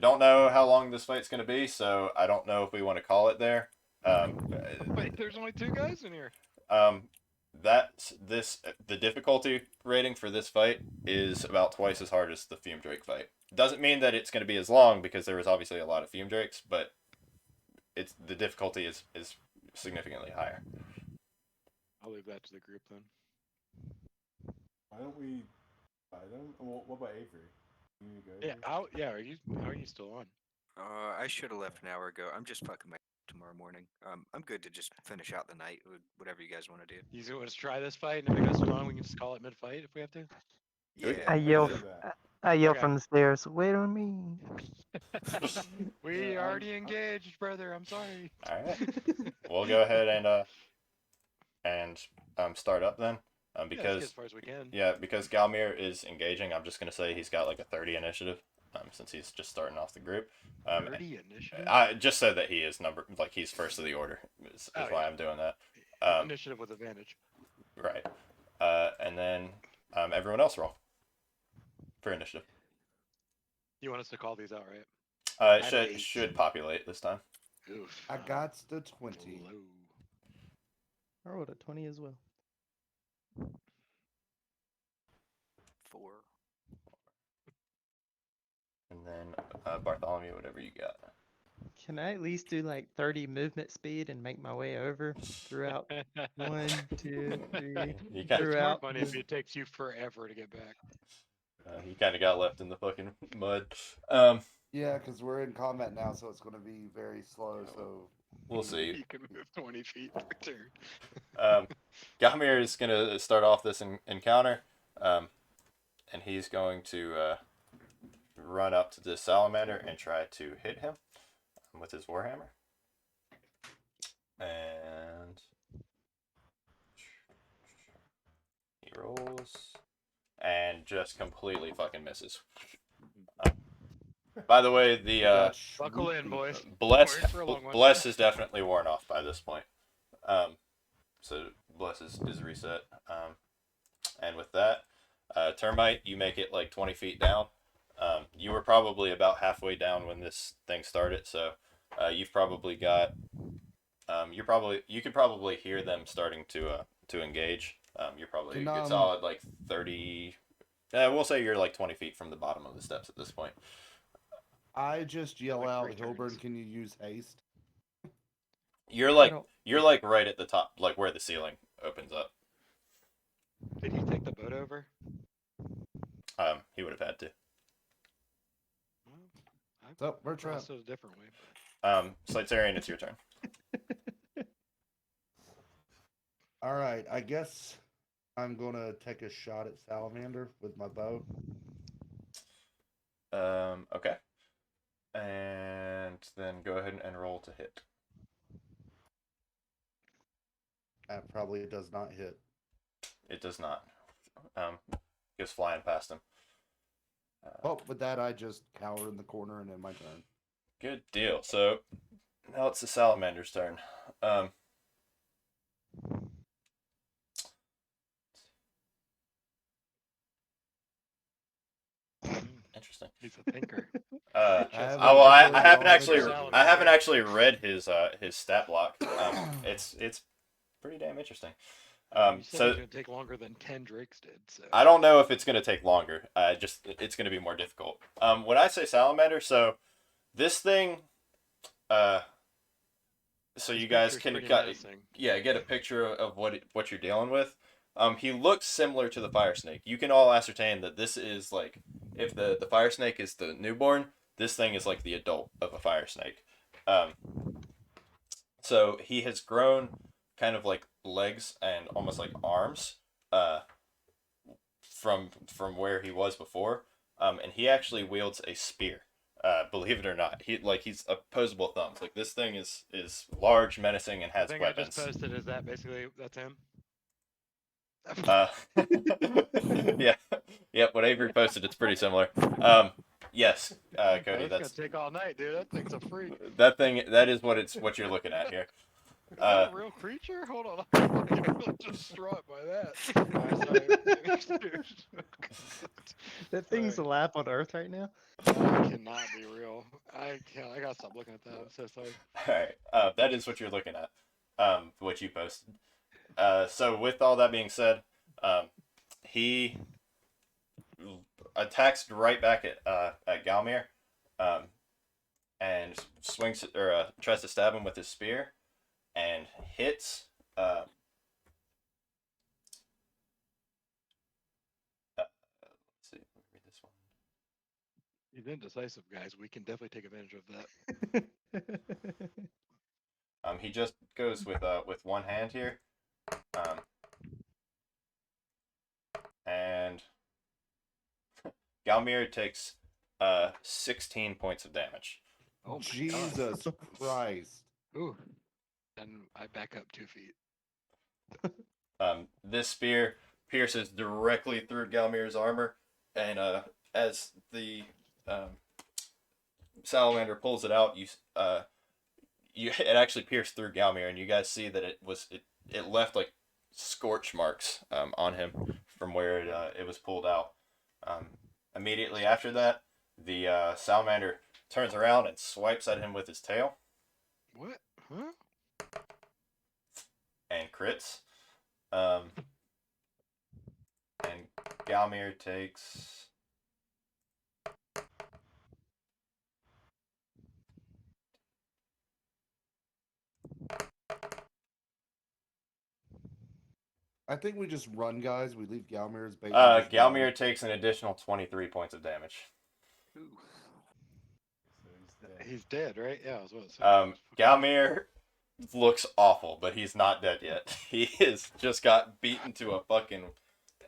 Don't know how long this fight's gonna be, so I don't know if we want to call it there. Wait, there's only 2 guys in here. The difficulty rating for this fight is about twice as hard as the Fume Drake fight. Doesn't mean that it's going to be as long because there was obviously a lot of Fume Drakes, but the difficulty is significantly higher. I'll leave that to the group then. Why don't we fight them? Well, what about Avery? You go, Yeah, Are you still on? I should have left an hour ago. I'm just fucking my tomorrow morning. I'm good to just finish out the night with whatever you guys want to do. You want to try this fight, and if it goes too long, we can just call it mid-fight if we have to. Yeah. I let's yell, do that. I yell Okay. from the stairs, wait on me. We Yeah, already engaged, brother. I'm sorry. All right. We'll go ahead and start up then. Let's get Because as far as we can. because Galmir is engaging, I'm just gonna say he's got like a 30 initiative. Since he's just starting off the group. 30 initiative. I just said that he is he's first of the order. Is Oh, why yeah. I'm doing that. Initiative with advantage. Right. And then everyone else roll for initiative. You want us to call these out, right? It I should had 8. should populate this time. Oof. I got the 20. Low. I rolled a 20 as well. 4. And then Bartholomew, whatever you got. Can I at least do like 30 movement speed and make my way over throughout 1, 2, 3, You kind It's more throughout? funny if it takes you forever to get back. you kind of got left in the fucking mud. Yeah, because we're in combat now, so it's going to be very slow. So We'll see. You can move 20 feet per turn. Galmir is gonna start off this encounter, and he's going to run up to the salamander and try to hit him with his warhammer. And he rolls and just completely fucking misses. By the way, the Buckle in, boys. bless We're in for a long one. bless is definitely worn off by this point. So bless is reset. And with that, termite, you make it like 20 feet down. You were probably about halfway down when this thing started, so you've probably got you could probably hear them starting to engage. You're probably a good solid like 30. We'll say you're like 20 feet from the bottom of the steps at this point. I just yell Like out, 3 Hilburn, turns. can you use haste? You're I don't- like right at the top, like where the ceiling opens up. Did you take the boat over? He would have had to. Well, I So we're trapped. crossed it a different way. Slighterian, it's your turn. All right, I guess I'm going to take a shot at Salamander with my bow. Okay. And then go ahead and roll to hit. That probably does not hit. It does not. Goes flying past him. Oh, with that, I just cower in the corner and end my turn. Good deal. So now it's the salamander's turn. Interesting. He's a thinker. I haven't haven't actually actually read I haven't actually read his stat block. It's pretty damn interesting. You said it So was gonna take longer than 10 drakes did. So I don't know if it's gonna take longer. Just it's gonna be more difficult. When I say salamander, so this thing, uh, so This you guys picture's can pretty menacing. get a picture of what you're dealing with. He looks similar to the fire snake. You can all ascertain that this is like if the fire snake is the newborn, this thing is like the adult of a fire snake. Um, so he has grown kind of like legs and almost like arms uh, from where he was before. And he actually wields a spear. Believe it or not, he's opposable thumbs. Like this thing is large, menacing, and The has thing I just weapons. posted is that basically that's him. Uh, yeah, yep. What Avery posted, it's pretty similar. Yes, Cody, That's gonna that's take all night, dude. That thing's a freak. that thing. That is what you're looking at here. Is that a real creature? Hold on, I'm really distraught by that. Alright, sorry. That thing's Sorry. alive on Earth right now. That cannot be real. I can't. I gotta stop looking at that. I'm so sorry. All right, that is what you're looking at. What you posted. So with all that being said, he attacks right back at Galmir, and swings or tries to stab him with his spear, and hits. Let's see. Let me read this one. He's indecisive, guys. We can definitely take advantage of that. He just goes with one hand here, and Galmir takes 16 points of damage. Oh my God. Jesus Christ. Ooh. And I back up 2 feet. This spear pierces directly through Galmir's armor, and as the salamander pulls it out, it actually pierced through Galmir, and you guys see that it left like scorch marks on him from where it was pulled out. Immediately after that, the salamander turns around and swipes at him with his tail What? Huh? and crits. And Galmir takes. I think we just run, guys. We leave Galmir as bait. and just run. Galmir takes an additional 23 points of damage. Ooh. So he's dead. He's dead, right? Yeah, I was about to say. Galmir looks awful, but he's not dead yet. He has just got beaten to a fucking.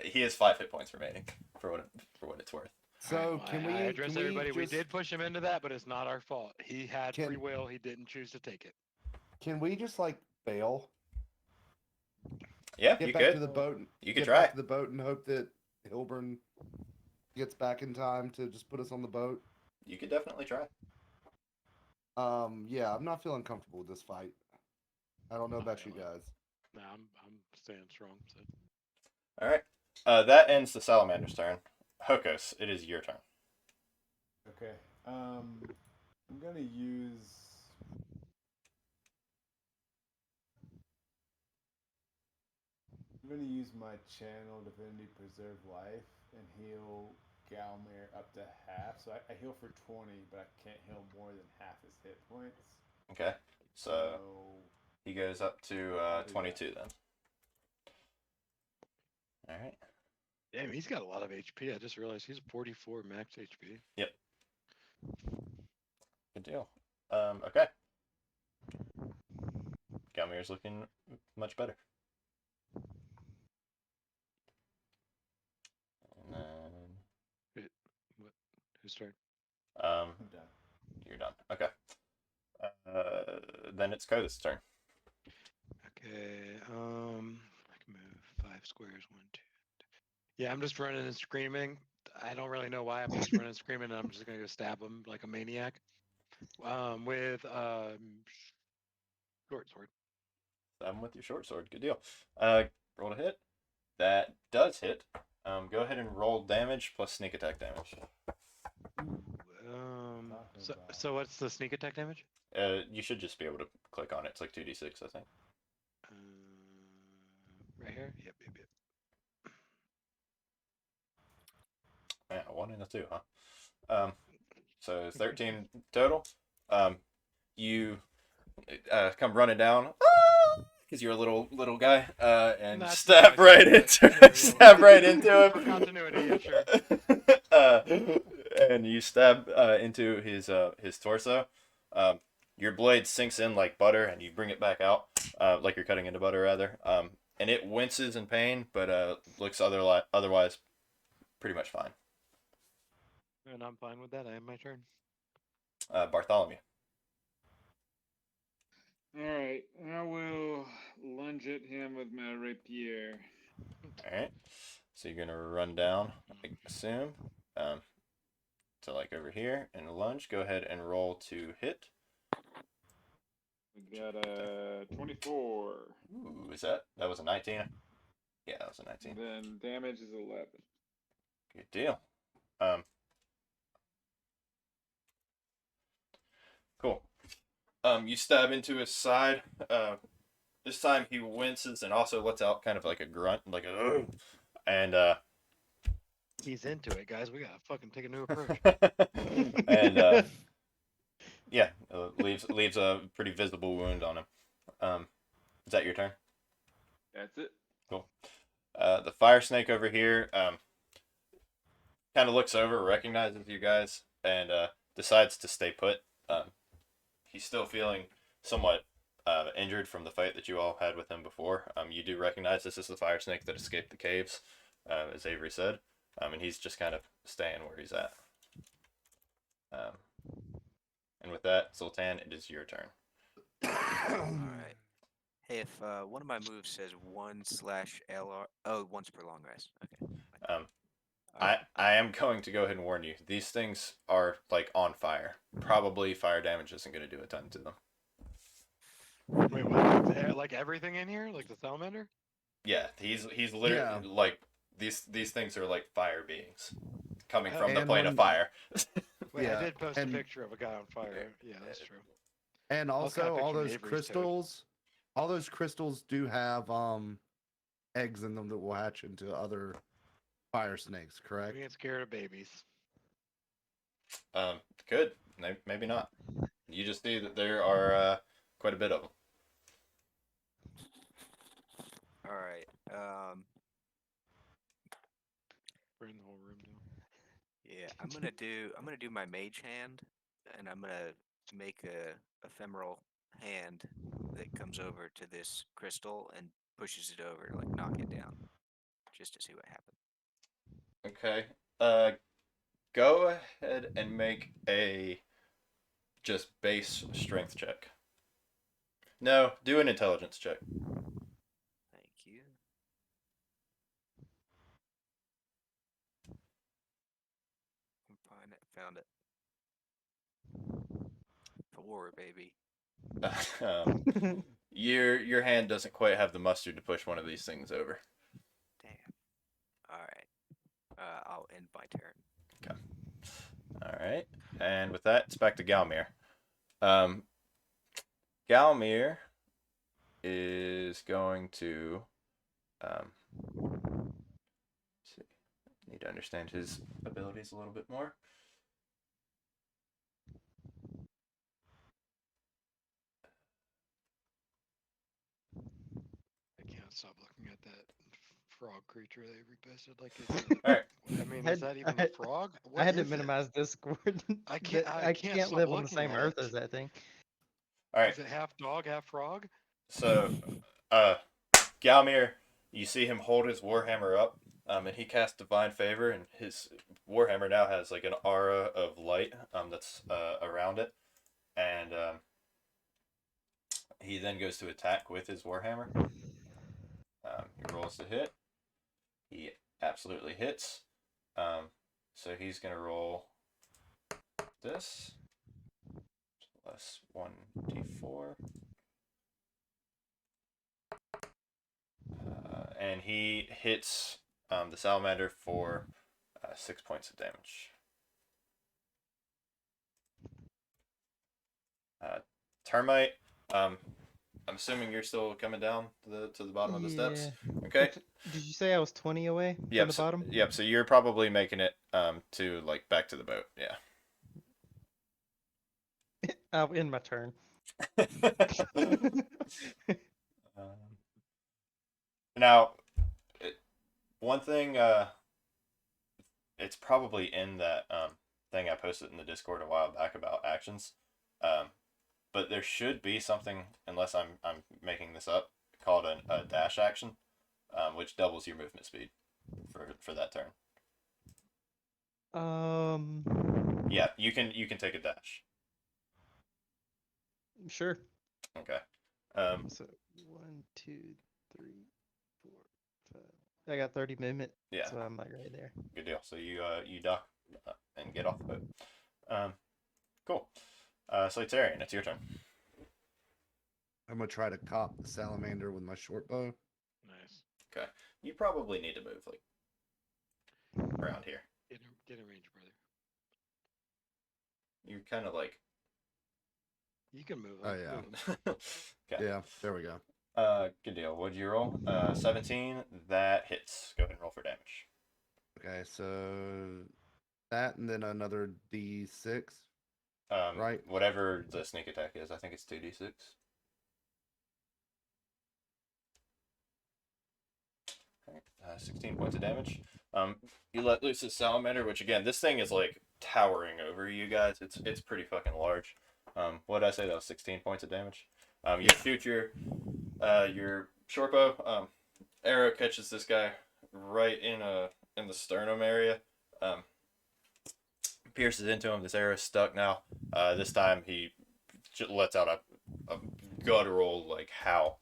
He has 5 hit points remaining for what it's worth. So Alright, can we I address can we everybody? We just- did push him into that, but it's not our fault. He had Can- free will. He didn't choose to take it. Can we just like bail? Yeah, Get you back could. to the boat. You could get try. back to the boat and hope that Hilburn gets back in time to just put us on the boat. You could definitely try. Yeah, I'm not feeling comfortable with this fight. I don't know Not about you really. guys. Nah, I'm staying strong. So. All right. That ends the salamander's turn. Hokos, it is your turn. Okay. I'm gonna use. I'm gonna use my channel Divinity Preserve Life and heal Galmir up to half. So I heal for 20, but I can't heal more than half his hit points. Okay. So he goes up to 22 then. All right. Damn, he's got a lot of HP. I just realized he's 44 max HP. Yep. Good deal. Okay. Galmir's looking much better. And then, What? Whose turn? um, I'm done. you're done. Okay. Then it's Coda's turn. Okay. I can move 5 squares. 1, 2. Yeah, I'm just running and screaming. I don't really know why. I'm just running and screaming, and I'm just gonna go stab him like a maniac. With short sword. 7 with your short sword. Good deal. Roll to hit. That does hit. Go ahead and roll damage plus sneak attack damage. So what's the sneak attack damage? You should just be able to click on it. It's like 2d6, I think. Right here. there. Yep. Yeah, 1 and a 2, huh? So 13 total. You come running down because you're a little guy, and That's stab nice. right That's into material. stab right into For him. continuity, yeah, sure. And you stab into his torso. Um, your blade sinks in like butter, and you bring it back out like you're cutting into butter, rather. And it winces in pain, but looks otherwise pretty much fine. And I'm fine with that. I have my turn. Bartholomew. All right, I will lunge at him with my rapier. All right. So you're gonna run down, I assume, to like over here and lunge. Go ahead and roll to hit. We got a 24. Ooh, that was a 19? Yeah, that was a 19. Then damage is 11. Good deal. Cool. You stab into his side. This time he winces and also lets out kind of like a grunt, like a ugh. And He's into it, guys. We gotta fucking take a new approach. and yeah, leaves a pretty visible wound on him. Is that your turn? That's it. Cool. The fire snake over here kind of looks over, recognizes you guys, and decides to stay put. He's still feeling somewhat injured from the fight that you all had with him before. You do recognize this is the fire snake that escaped the caves, as Avery said, and he's just kind of staying where he's at. And with that, Sultan, it is your turn. Alright. Hey, if one of my moves says 1/LR. Oh, once per long rest. Okay. I am going to go ahead and warn you. These things are like on fire. Probably fire damage isn't going to do a ton to them. Wait, what? Like everything in here? Like the salamander? Yeah, he's literally like these things are like fire beings coming from the plane of fire. Wait, Yeah, I did post a and- picture of a guy on fire. Yeah, that's true. And I was kinda also, all picturing those Avery's toad. crystals do have eggs in them that will hatch into other fire snakes. Correct? We get scared of babies. Good. Maybe not. You just see that there are quite a bit of them. Alright. Burn the whole room down. Yeah, I'm gonna do my mage hand, and I'm gonna make a ephemeral hand that comes over to this crystal and pushes it over to like knock it down, just to see what happens. Okay. Go ahead and make a just base strength check. No, do an intelligence check. Thank you. Find it. Found it. 4, baby. Your hand doesn't quite have the mustard to push one of these things over. Damn. Alright. I'll end my turn. Okay. All right. And with that, it's back to Galmir. Galmir is going to see. Need to understand his abilities a little bit more. I can't stop looking at that frog creature they reposted. Like, it's All right. I mean, I- is that even I- a frog? What I had to is it? minimize Discord. I can't- That I can't stop live on the looking same at earth it. as that thing. All right. Is it half dog, half frog? So, Galmir, you see him hold his warhammer up, and he casts divine favor, and his warhammer now has like an aura of light that's around it, and he then goes to attack with his warhammer. He rolls to hit. He absolutely hits. So he's gonna roll this plus 1d4. And he hits the salamander for 6 points of damage. Termite, I'm assuming you're still coming down to the bottom of the steps. Yeah. Okay. Did you say I was 20 away from Yep. the bottom? Yep. So you're probably making it to like back to the boat. Yeah. I'll end my turn. Now, one thing, it's probably in that thing I posted in the Discord a while back about actions, but there should be something, unless I'm making this up, called a dash action, which doubles your movement speed for that turn. Yeah, you can take a dash. Sure. Okay. So 1, 2, 3, 4, 5. I got 30 movement. Yeah. So I'm like right there. Good deal. So you dock and get off the boat. Cool. Solitarian, it's your turn. I'm gonna try to cop the salamander with my short bow. Nice. Okay. You probably need to move like around here. Get in range, brother. You're kind of like. You can move. Oh, I'm yeah. moving. Okay. Yeah, there we go. Good deal. What'd you roll? 17. That hits. Go ahead and roll for damage. Okay, so that and then another D6. Right. Whatever the sneak attack is, I think it's 2d6. Okay, 16 points of damage. You let loose a salamander, which again, this thing is like towering over you guys. It's pretty fucking large. What did I say? That was 16 points of damage. You shoot your short bow. Arrow catches this guy right in the sternum area. Pierces into him. This arrow is stuck now. This time he lets out a guttural like howl.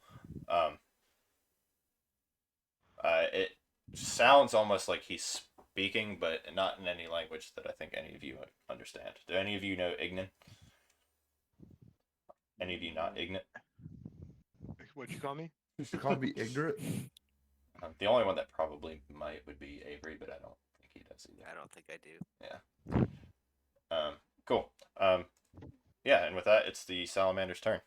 It sounds almost like he's speaking, but not in any language that I think any of you understand. Do any of you know Ignan? Any of you not ignorant? What'd you call me? You call me ignorant? The only one that probably would be Avery, but I don't think he does either. I don't think I do. Yeah. Cool. Yeah, and with that, it's the salamander's turn.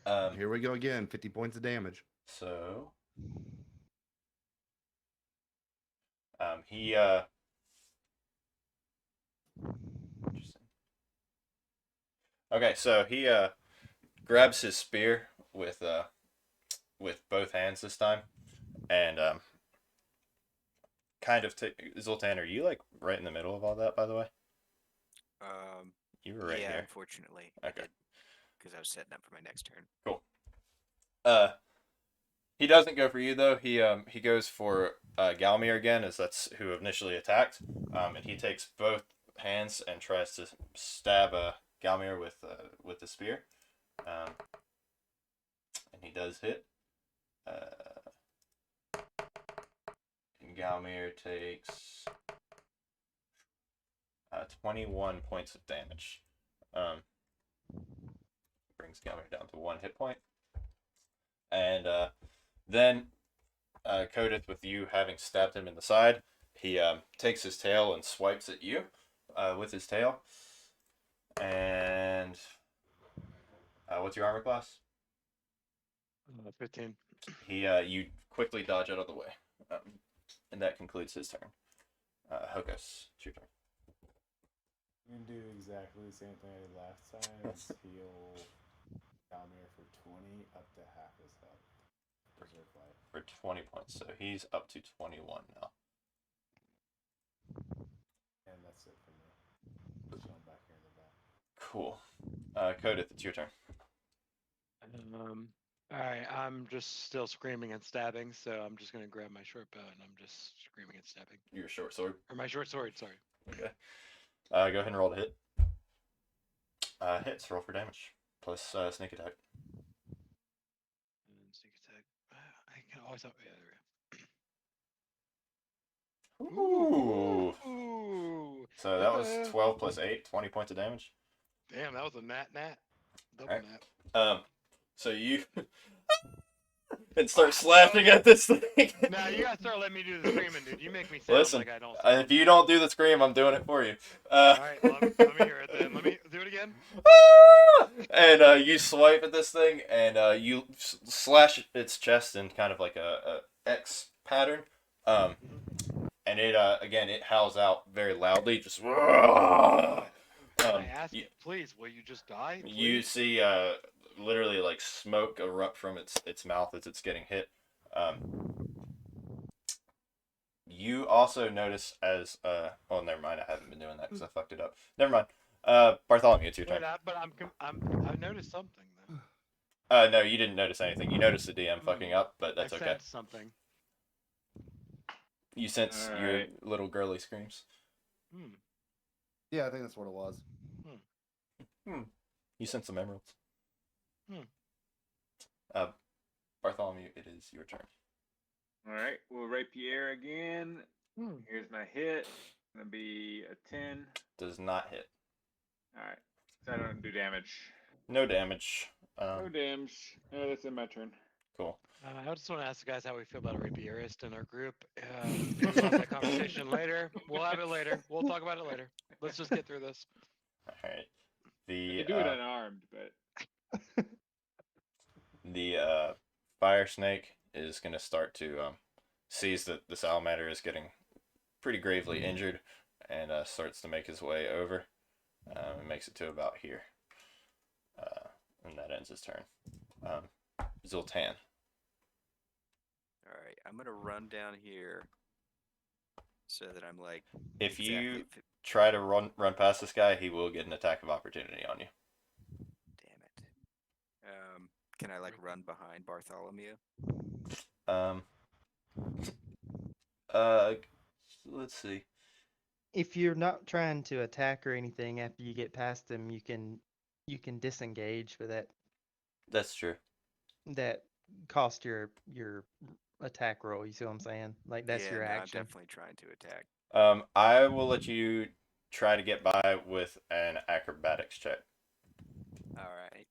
Here we go again. 50 points of damage. So, he interesting. Okay, so he grabs his spear with both hands this time, and kind of Zoltan, are you like right in the middle of all that, by the way? You were right yeah, here. unfortunately, I Okay. did, because I was setting up for my next turn. Cool. He doesn't go for you though. He goes for Galmir again, as that's who initially attacked. And he takes both hands and tries to stab Galmir with the spear. And he does hit. And Galmir takes 21 points of damage. Brings Galmir down to 1 hit point. And then, Codith, with you having stabbed him in the side, he takes his tail and swipes at you with his tail. And what's your armor class? 15. You quickly dodge out of the way. And that concludes his turn. Hocus, it's your turn. I'm gonna do exactly the same thing I did last time. Is heal Galmir for 20 up to half his health. Preserve life. For 20 points, so he's up to 21 now. And that's it for me. Chilling back here in the back. Cool. Codith, it's your turn. All right, I'm just still screaming and stabbing, so I'm just gonna grab my short bow and I'm just screaming and stabbing. Your short sword. Or my short sword, sorry. Okay. Go ahead and roll to hit. Hits, roll for damage. Plus sneak attack. And sneak attack. I can always have. Yeah, there we go. Ooh. Ooh. So that was 12 plus 8, 20 points of damage. Damn, that was a nat. Double Alright. nat. So you and start slashing at this thing. Now you gotta start letting me do the screaming, dude. You make me sound Listen, like I don't sound. if you don't do the scream, I'm doing it for you. All right, let me hear it then. Let me do it again. And you swipe at this thing, and you slash its chest in kind of like a X pattern. And it again, it howls out very loudly, just. I ask you, please, will you just die? Please? You see literally like smoke erupt from its mouth as it's getting hit. You also notice as oh, never mind, I haven't been doing that because I fucked it up. Never mind. Bartholomew, it's your turn. But I noticed something though. No, you didn't notice anything. You noticed the DM fucking up, but that's I okay. sensed something. You sense All your right. little girly screams. Yeah, I think that's what it was. You sense some emeralds. Hmm. Bartholomew, it is your turn. All right, we'll rapier again. Hmm. Here's my hit. Gonna be a 10. Does not hit. All right, so I don't do damage. No damage. No damage. Oh, that's in my turn. Cool. I just want to ask the guys how we feel about a rapierist in our group. Maybe we'll have that conversation later. We'll have it later. We'll talk about it later. Let's just get through this. All right. I The could do it unarmed, but the fire snake is going to start to sees that the salamander is getting pretty gravely injured and starts to make his way over. And makes it to about here. And that ends his turn. Zoltan. All right, I'm gonna run down here so that I'm like. If you exactly try to run past this guy, he will get an attack of opportunity on you. Damn it. Can I like run behind Bartholomew? Let's see. If you're not trying to attack or anything after you get past them, you can disengage, but That's true. that cost your attack roll. You see what I'm saying? Like that's Yeah, your no, action. I'm definitely trying to attack. I will let you try to get by with an acrobatics check. All right.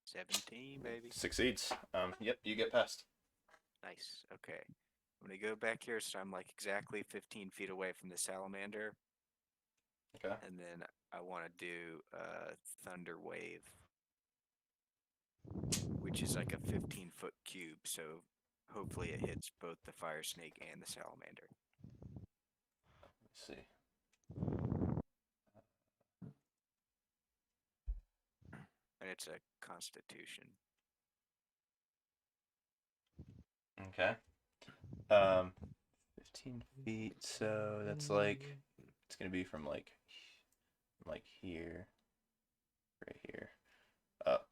17, baby. Succeeds. Yep, you get past. Nice. Okay. I'm gonna go back here so I'm like exactly 15 feet away from the salamander. Okay. And then I want to do Thunder Wave, which is like a 15-foot cube. So hopefully it hits both the fire snake and the salamander. Let's see. And it's a Constitution. Okay. 15 feet, so that's like, it's gonna be from like here, right here, up.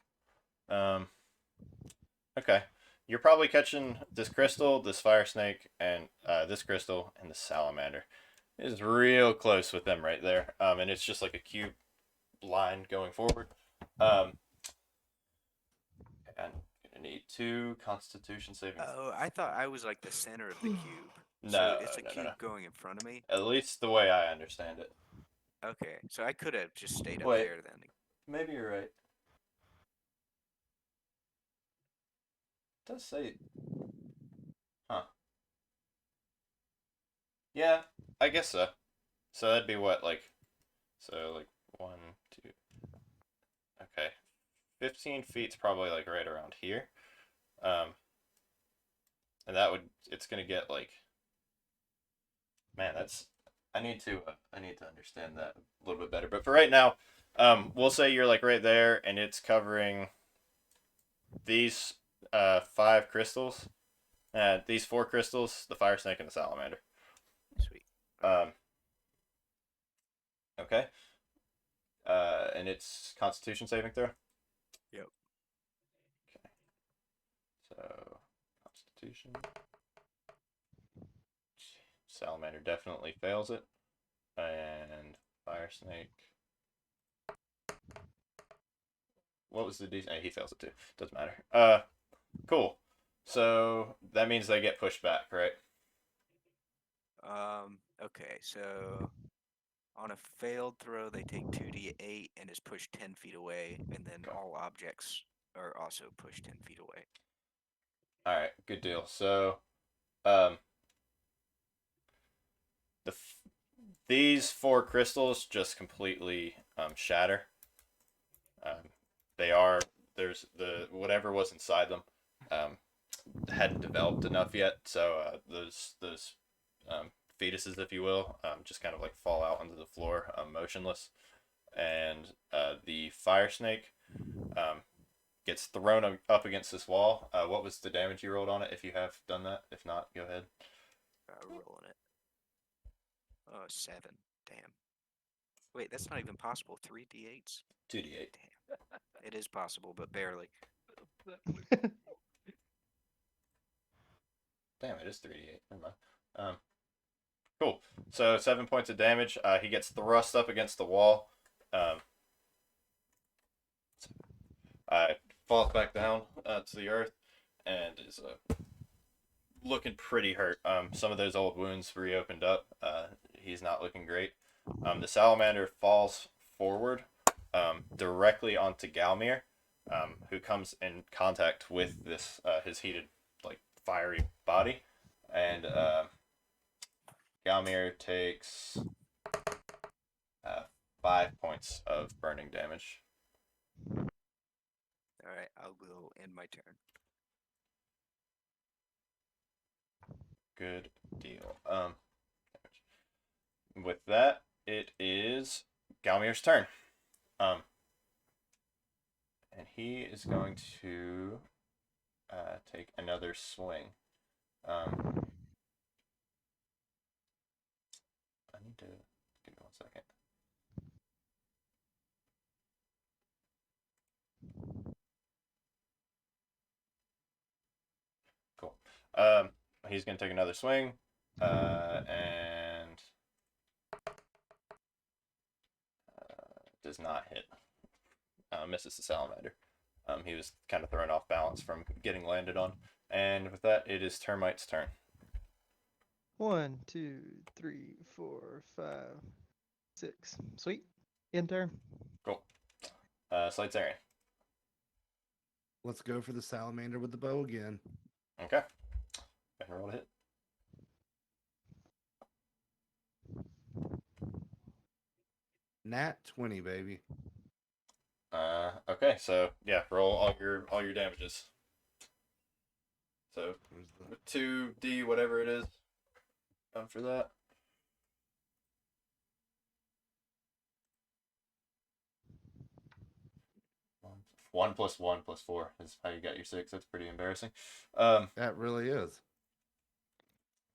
Okay. You're probably catching this crystal, this fire snake, and this crystal, and the salamander. It's real close with them right there. And it's just like a cube line going forward. I'm gonna need 2 Constitution saving. Oh, I thought I was like the center of the cube. No, So it's a no, cube no. going in front of me. At least the way I understand it. Okay, so I could have just stayed up Wait. there then. Maybe you're right. It does say. Huh. Yeah, I guess so. So that'd be what, like. So, like, 1, 2. Okay. 15 feet's probably, like, right around here. And that would. It's gonna get, like. Man, that's. I need to understand that a little bit better. But for right now, we'll say you're, like, right there, and it's covering these 5 crystals. These 4 crystals, the fire snake, and the salamander. Sweet. Okay. And it's Constitution saving throw? Yep. Okay. So, Constitution. Salamander definitely fails it. And fire snake. What was the DC? He fails it too. Doesn't matter. Cool. So that means they get pushed back, right? Okay, so On a failed throw, they take 2d8 and is pushed 10 feet away, and then all objects are also pushed 10 feet away. All right, good deal. So, um, these 4 crystals just completely shatter. There's the whatever was inside them hadn't developed enough yet, so those fetuses, if you will, just kind of like fall out onto the floor, motionless, and the fire snake gets thrown up against this wall. What was the damage you rolled on it? If you have done that, if not, go ahead. Rolling it. 7. Damn. Wait, that's not even possible. 3d8s? 2d8. Damn. It is possible, but barely. Damn, it is 3d8. Never mind. Cool. So 7 points of damage. He gets thrust up against the wall. Falls back down to the earth and is looking pretty hurt. Some of those old wounds reopened up. He's not looking great. The salamander falls forward directly onto Galmir, who comes in contact with this his heated, like, fiery body, and Galmir takes 5 points of burning damage. Alright, I will end my turn. Good deal. With that, it is Galmir's turn. And he is going to take another swing. I need to give me 1 second. Cool. He's going to take another swing, and does not hit. Misses the salamander. He was kind of thrown off balance from getting landed on. And with that, it is Termite's turn. 1, 2, 3, 4, 5, 6. Sweet. End turn. Cool. Slightarian. Let's go for the salamander with the bow again. Okay. And roll a hit. Nat 20, baby. Okay, so yeah, roll all your damages. So 2d whatever it is. For that. One plus 1 plus 4 is how you got your 6. That's pretty embarrassing. That really is.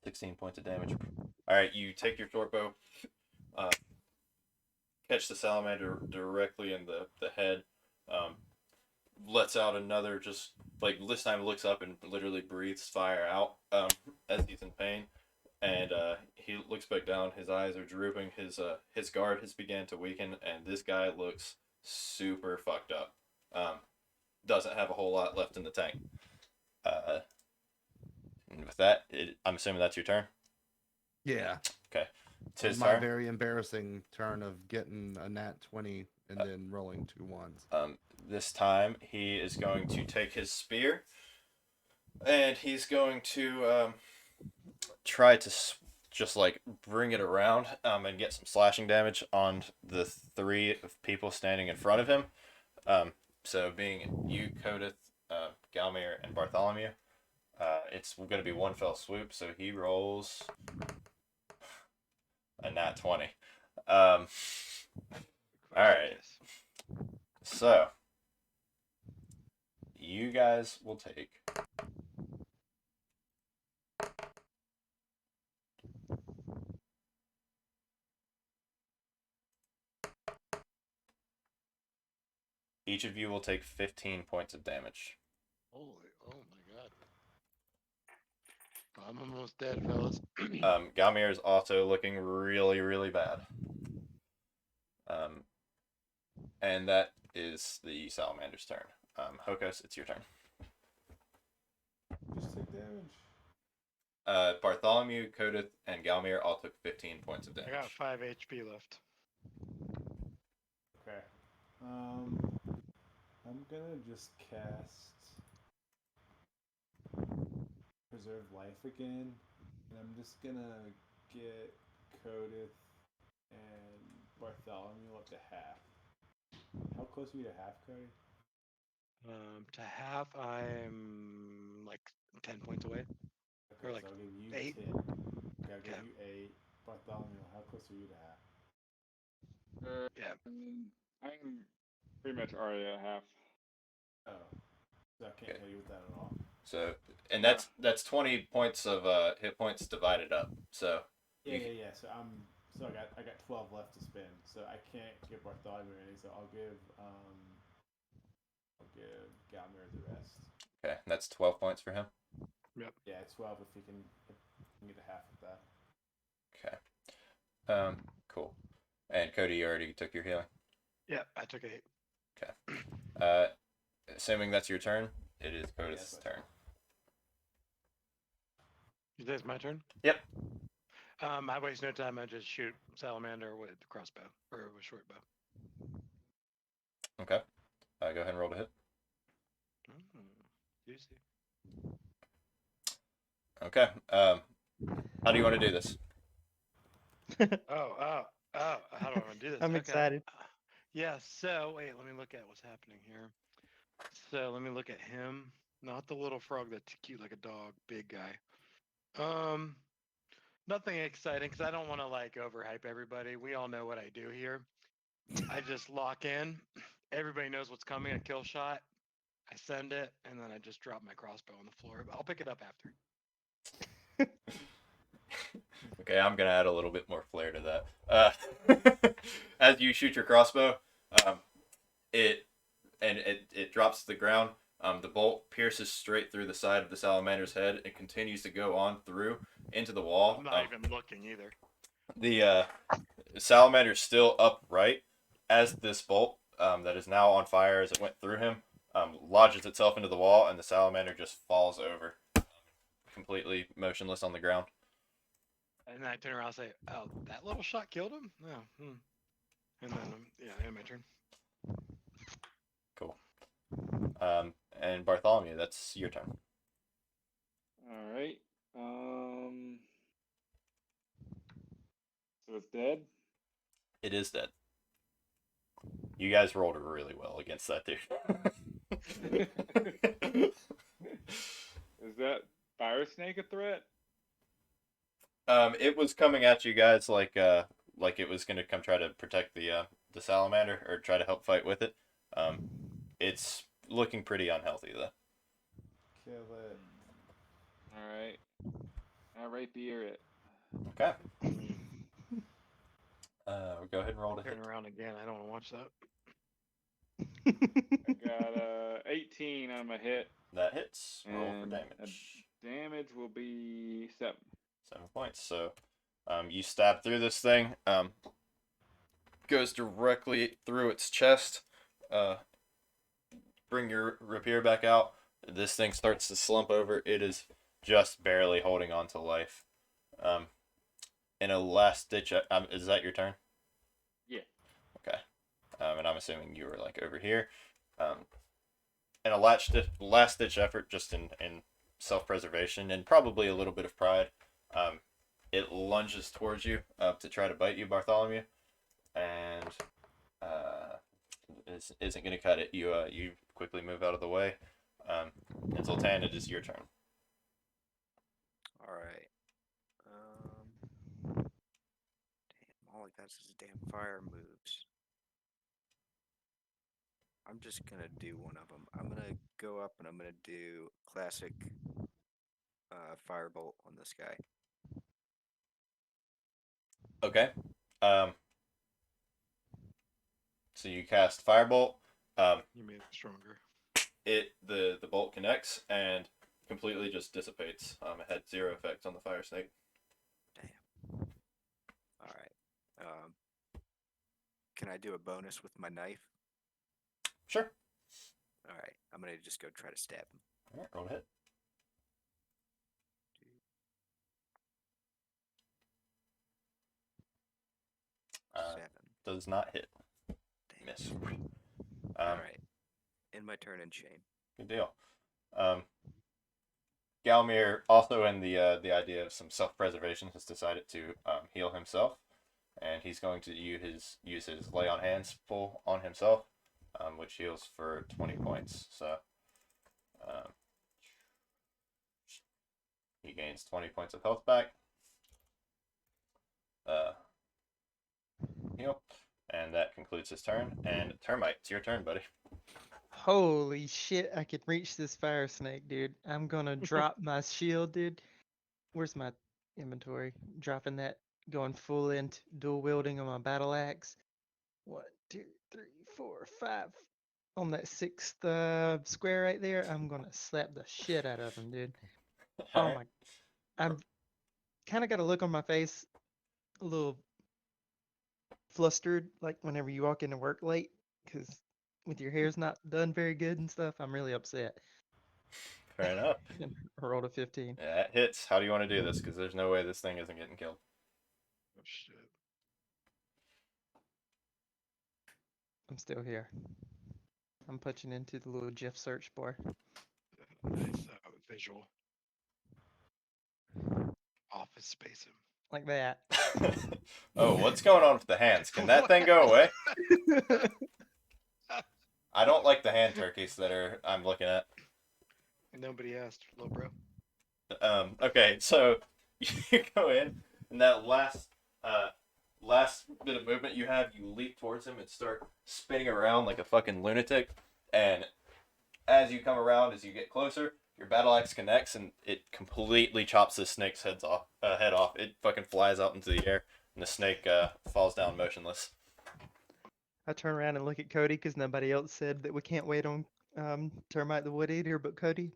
16 points of damage. All right, you take your short bow, catch the salamander directly in the head, lets out another, just like this time looks up and literally breathes fire out as he's in pain, and he looks back down. His eyes are drooping. His guard has began to weaken, and this guy looks super fucked up. Doesn't have a whole lot left in the tank. And with that, I'm assuming that's your turn. Yeah. Okay. It's his My turn. very embarrassing turn of getting a nat 20 and then rolling 2 ones. This time he is going to take his spear, and he's going to try to just like bring it around and get some slashing damage on the 3 people standing in front of him. So being you, Codith, Galmir, and Bartholomew, it's going to be one fell swoop. So he rolls a nat 20. All right. So you guys will take each of you will take 15 points of damage. Holy, oh my god. I'm almost dead, fellas. Galmir is also looking really, really bad. And that is the salamander's turn. Hokos, it's your turn. Just take damage. Bartholomew, Codith, and Galmir all took 15 points of I damage. got 5 HP left. Okay. I'm gonna just cast Preserve Life again, and I'm just gonna get Codith and Bartholomew up to half. How close are you to half, Cody? To half, I'm like 10 points away. Okay, Or like so I'll give you 8. 10. Okay, I'll give Okay. you 8. Bartholomew, how close are you to half? Yeah. I'm pretty much already at half. Oh, so I can't Okay. hit you with that at all. So, and Yeah. that's 20 points of hit points divided up. So Yeah, you yeah, yeah. So I got 12 left to spend. So I can't give Bartholomew any. So I'll give Galmer the rest. okay, that's 12 points for him. Yeah, 12 if he can get a half of that. Okay. Cool. And Cody, you already took your healing. Yeah, I took 8. Okay. Assuming that's your turn, it is Cody's that's my turn. You think it's my turn? Yep. I waste no time. I just shoot salamander with the crossbow or with short bow. Okay. Go ahead and roll to hit. Juicy. Okay. How do you want to do this? Oh. How do I want to do this? I'm Okay. excited. Yeah. So wait, let me look at what's happening here. So let me look at him, not the little frog that's cute like a dog, big guy. Nothing exciting because I don't want to like overhype everybody. We all know what I do here. I just lock in. Everybody knows what's coming. A kill shot. I send it, and then I just drop my crossbow on the floor. I'll pick it up after. Okay, I'm gonna add a little bit more flair to that. As you shoot your crossbow, it drops to the ground. The bolt pierces straight through the side of the salamander's head and continues to go on through into the wall. I'm not even looking either. The salamander's still upright as this bolt that is now on fire as it went through him lodges itself into the wall, and the salamander just falls over, completely motionless on the ground. And then I turn around and say, "Oh, that little shot killed him." No. And then yeah, my turn. Cool. And Bartholomew, that's your turn. All right. So it's dead. It is dead. You guys rolled really well against that dude. Is that fire snake a threat? It was coming at you guys like it was gonna come try to protect the salamander or try to help fight with it. It's looking pretty unhealthy though. Kill it. All right. I rapier it. Okay. We'll go ahead and roll to hit. Turn around again. I don't want to watch I got 18 on my hit. That hits. Roll for And damage. Damage will be 7. 7 points. So, you stab through this thing. Goes directly through its chest. Bring your rapier back out. This thing starts to slump over. It is just barely holding on to life. In a last ditch, is that your turn? Yeah. Okay. And I'm assuming you were like over here. In a last ditch effort, just in self-preservation and probably a little bit of pride, it lunges towards you to try to bite you, Bartholomew, and isn't going to cut it. You quickly move out of the way. And Zoltan, it is your turn. All right. Damn, all I got is damn fire moves. I'm just gonna do one of them. I'm gonna go up and I'm gonna do classic firebolt on this guy. Okay. So you cast Firebolt. You made it stronger. The bolt connects and completely just dissipates. It had 0 effect on the fire snake. Damn. All right. Can I do a bonus with my knife? Sure. All right. I'm gonna just go try to stab him. All right, roll to hit. Uh, 7. does not hit. Miss. All right. End my turn in shame. Good deal. Galmir, also in the idea of some self-preservation, has decided to heal himself, and he's going to use his lay on hands pull on himself, which heals for 20 points. So he gains 20 points of health back. Heal, and that concludes his turn. And Termite, it's your turn, buddy. Holy shit, I can reach this fire snake, dude. I'm gonna drop my shield, dude. Where's my inventory? Dropping that, going full into dual wielding on my battle axe. 1, 2, 3, 4, 5. On that 6th square right there, I'm gonna slap the shit out of him, dude. Oh Alright. my, I'm kind of got a look on my face, a little flustered, like whenever you walk into work late, because with your hair's not done very good and stuff, I'm really upset. Fair enough. And I rolled a 15. Yeah, that hits. How do you want to do this? Because there's no way this thing isn't getting killed. Oh shit. I'm still here. I'm punching into the little GIF search bar. Nice visual. Office Space him. Like that. Oh, what's going on with the hands? Can that thing go away? I don't like the hand turkeys that I'm looking at. Nobody asked, little bro. Okay, so you go in, and that last bit of movement you have, you leap towards him and start spinning around like a fucking lunatic. And as you come around, as you get closer, your battle axe connects, and it completely chops the snake's head off. It fucking flies out into the air, and the snake falls down motionless. I turn around and look at Cody because nobody else said that we can't wait on Termite the Wood Eater but Cody.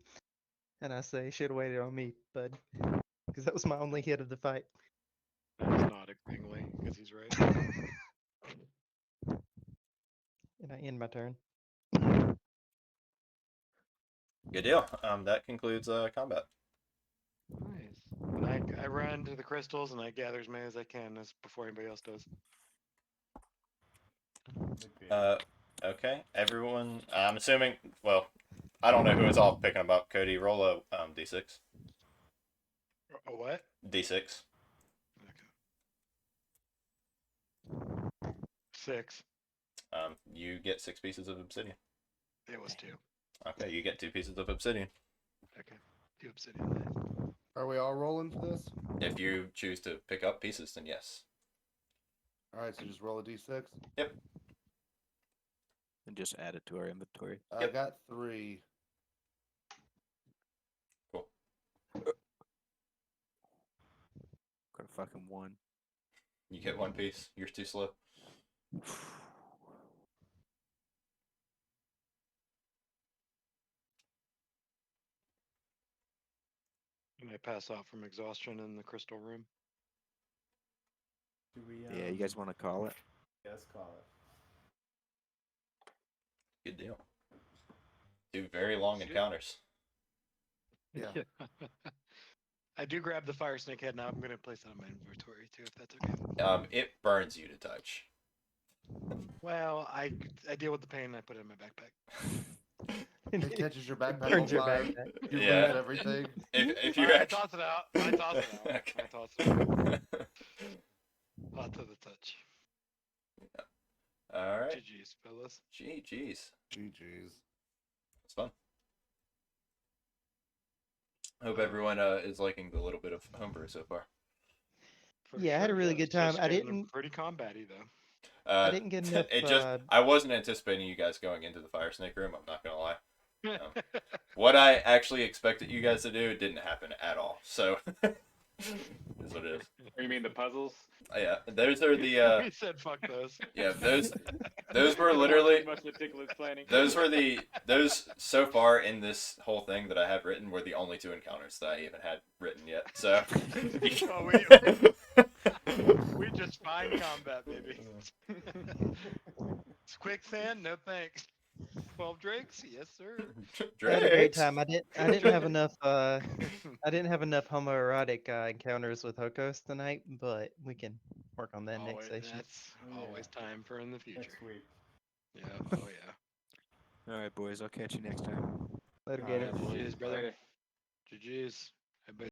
And I say, should have waited on me, bud. Because that was my only hit of the fight. That's not agreeingly, because he's right. And I end my turn. Good deal. That concludes combat. Nice. And I run to the crystals and I gather as many as I can as before anybody else does. Okay, everyone. I'm assuming. Well, I don't know who is all picking them up. Cody, roll a d6. A what? D6. Okay. 6. You get 6 pieces of obsidian. It was 2. Okay, you get 2 pieces of obsidian. Okay. 2 obsidian. Nice. Are we all rolling for this? If you choose to pick up pieces, then yes. All right, so just roll a d6. Yep. And just add it to our inventory. I got 3. Cool. Got a fucking 1. You get 1 piece. You're too slow. And I pass out from exhaustion in the crystal room. Do we? Yeah, you guys want to call it? Yeah, let's call it. Good deal. 2 very long encounters. Yeah. I do grab the fire snake head now. I'm going to place that in my inventory too, if that's okay. It burns you to touch. Well, I deal with the pain and I put it in my backpack. It catches your backpack on Burns your fire. backpack. You Yeah. lose everything. If you I actually... toss it out. I toss it out. Okay. I toss it out. Hot to the touch. All right. GG's, fellas. GG's. GG's. It's fun. Hope everyone is liking the little bit of homebrew so far. For Yeah, I had a really it's good time. just I getting didn't- Pretty combat-y, though. I didn't get enough. I wasn't anticipating you guys going into the fire snake room. I'm not gonna lie. What I actually expected you guys to do didn't happen at all. So, is what it is. Or you mean the puzzles? Yeah, those are the. We said fuck those. Yeah, those were literally. Much meticulous planning. Those so far in this whole thing that I have written were the only 2 encounters that I even had written yet. So. Oh, we just find combat, baby. It's quicksand, no thanks. 12 drakes, yes sir. I had a great Drakes. time. I didn't have enough. I didn't have enough homoerotic encounters with Hokos tonight, but we can Work on that next Always, session. that's Yeah. always time for in the future. Next week. Yeah. Oh yeah. All right, boys. I'll catch you next time. Later, All Gator. right, boys. GG's, brother. Later. GG's. Everybody.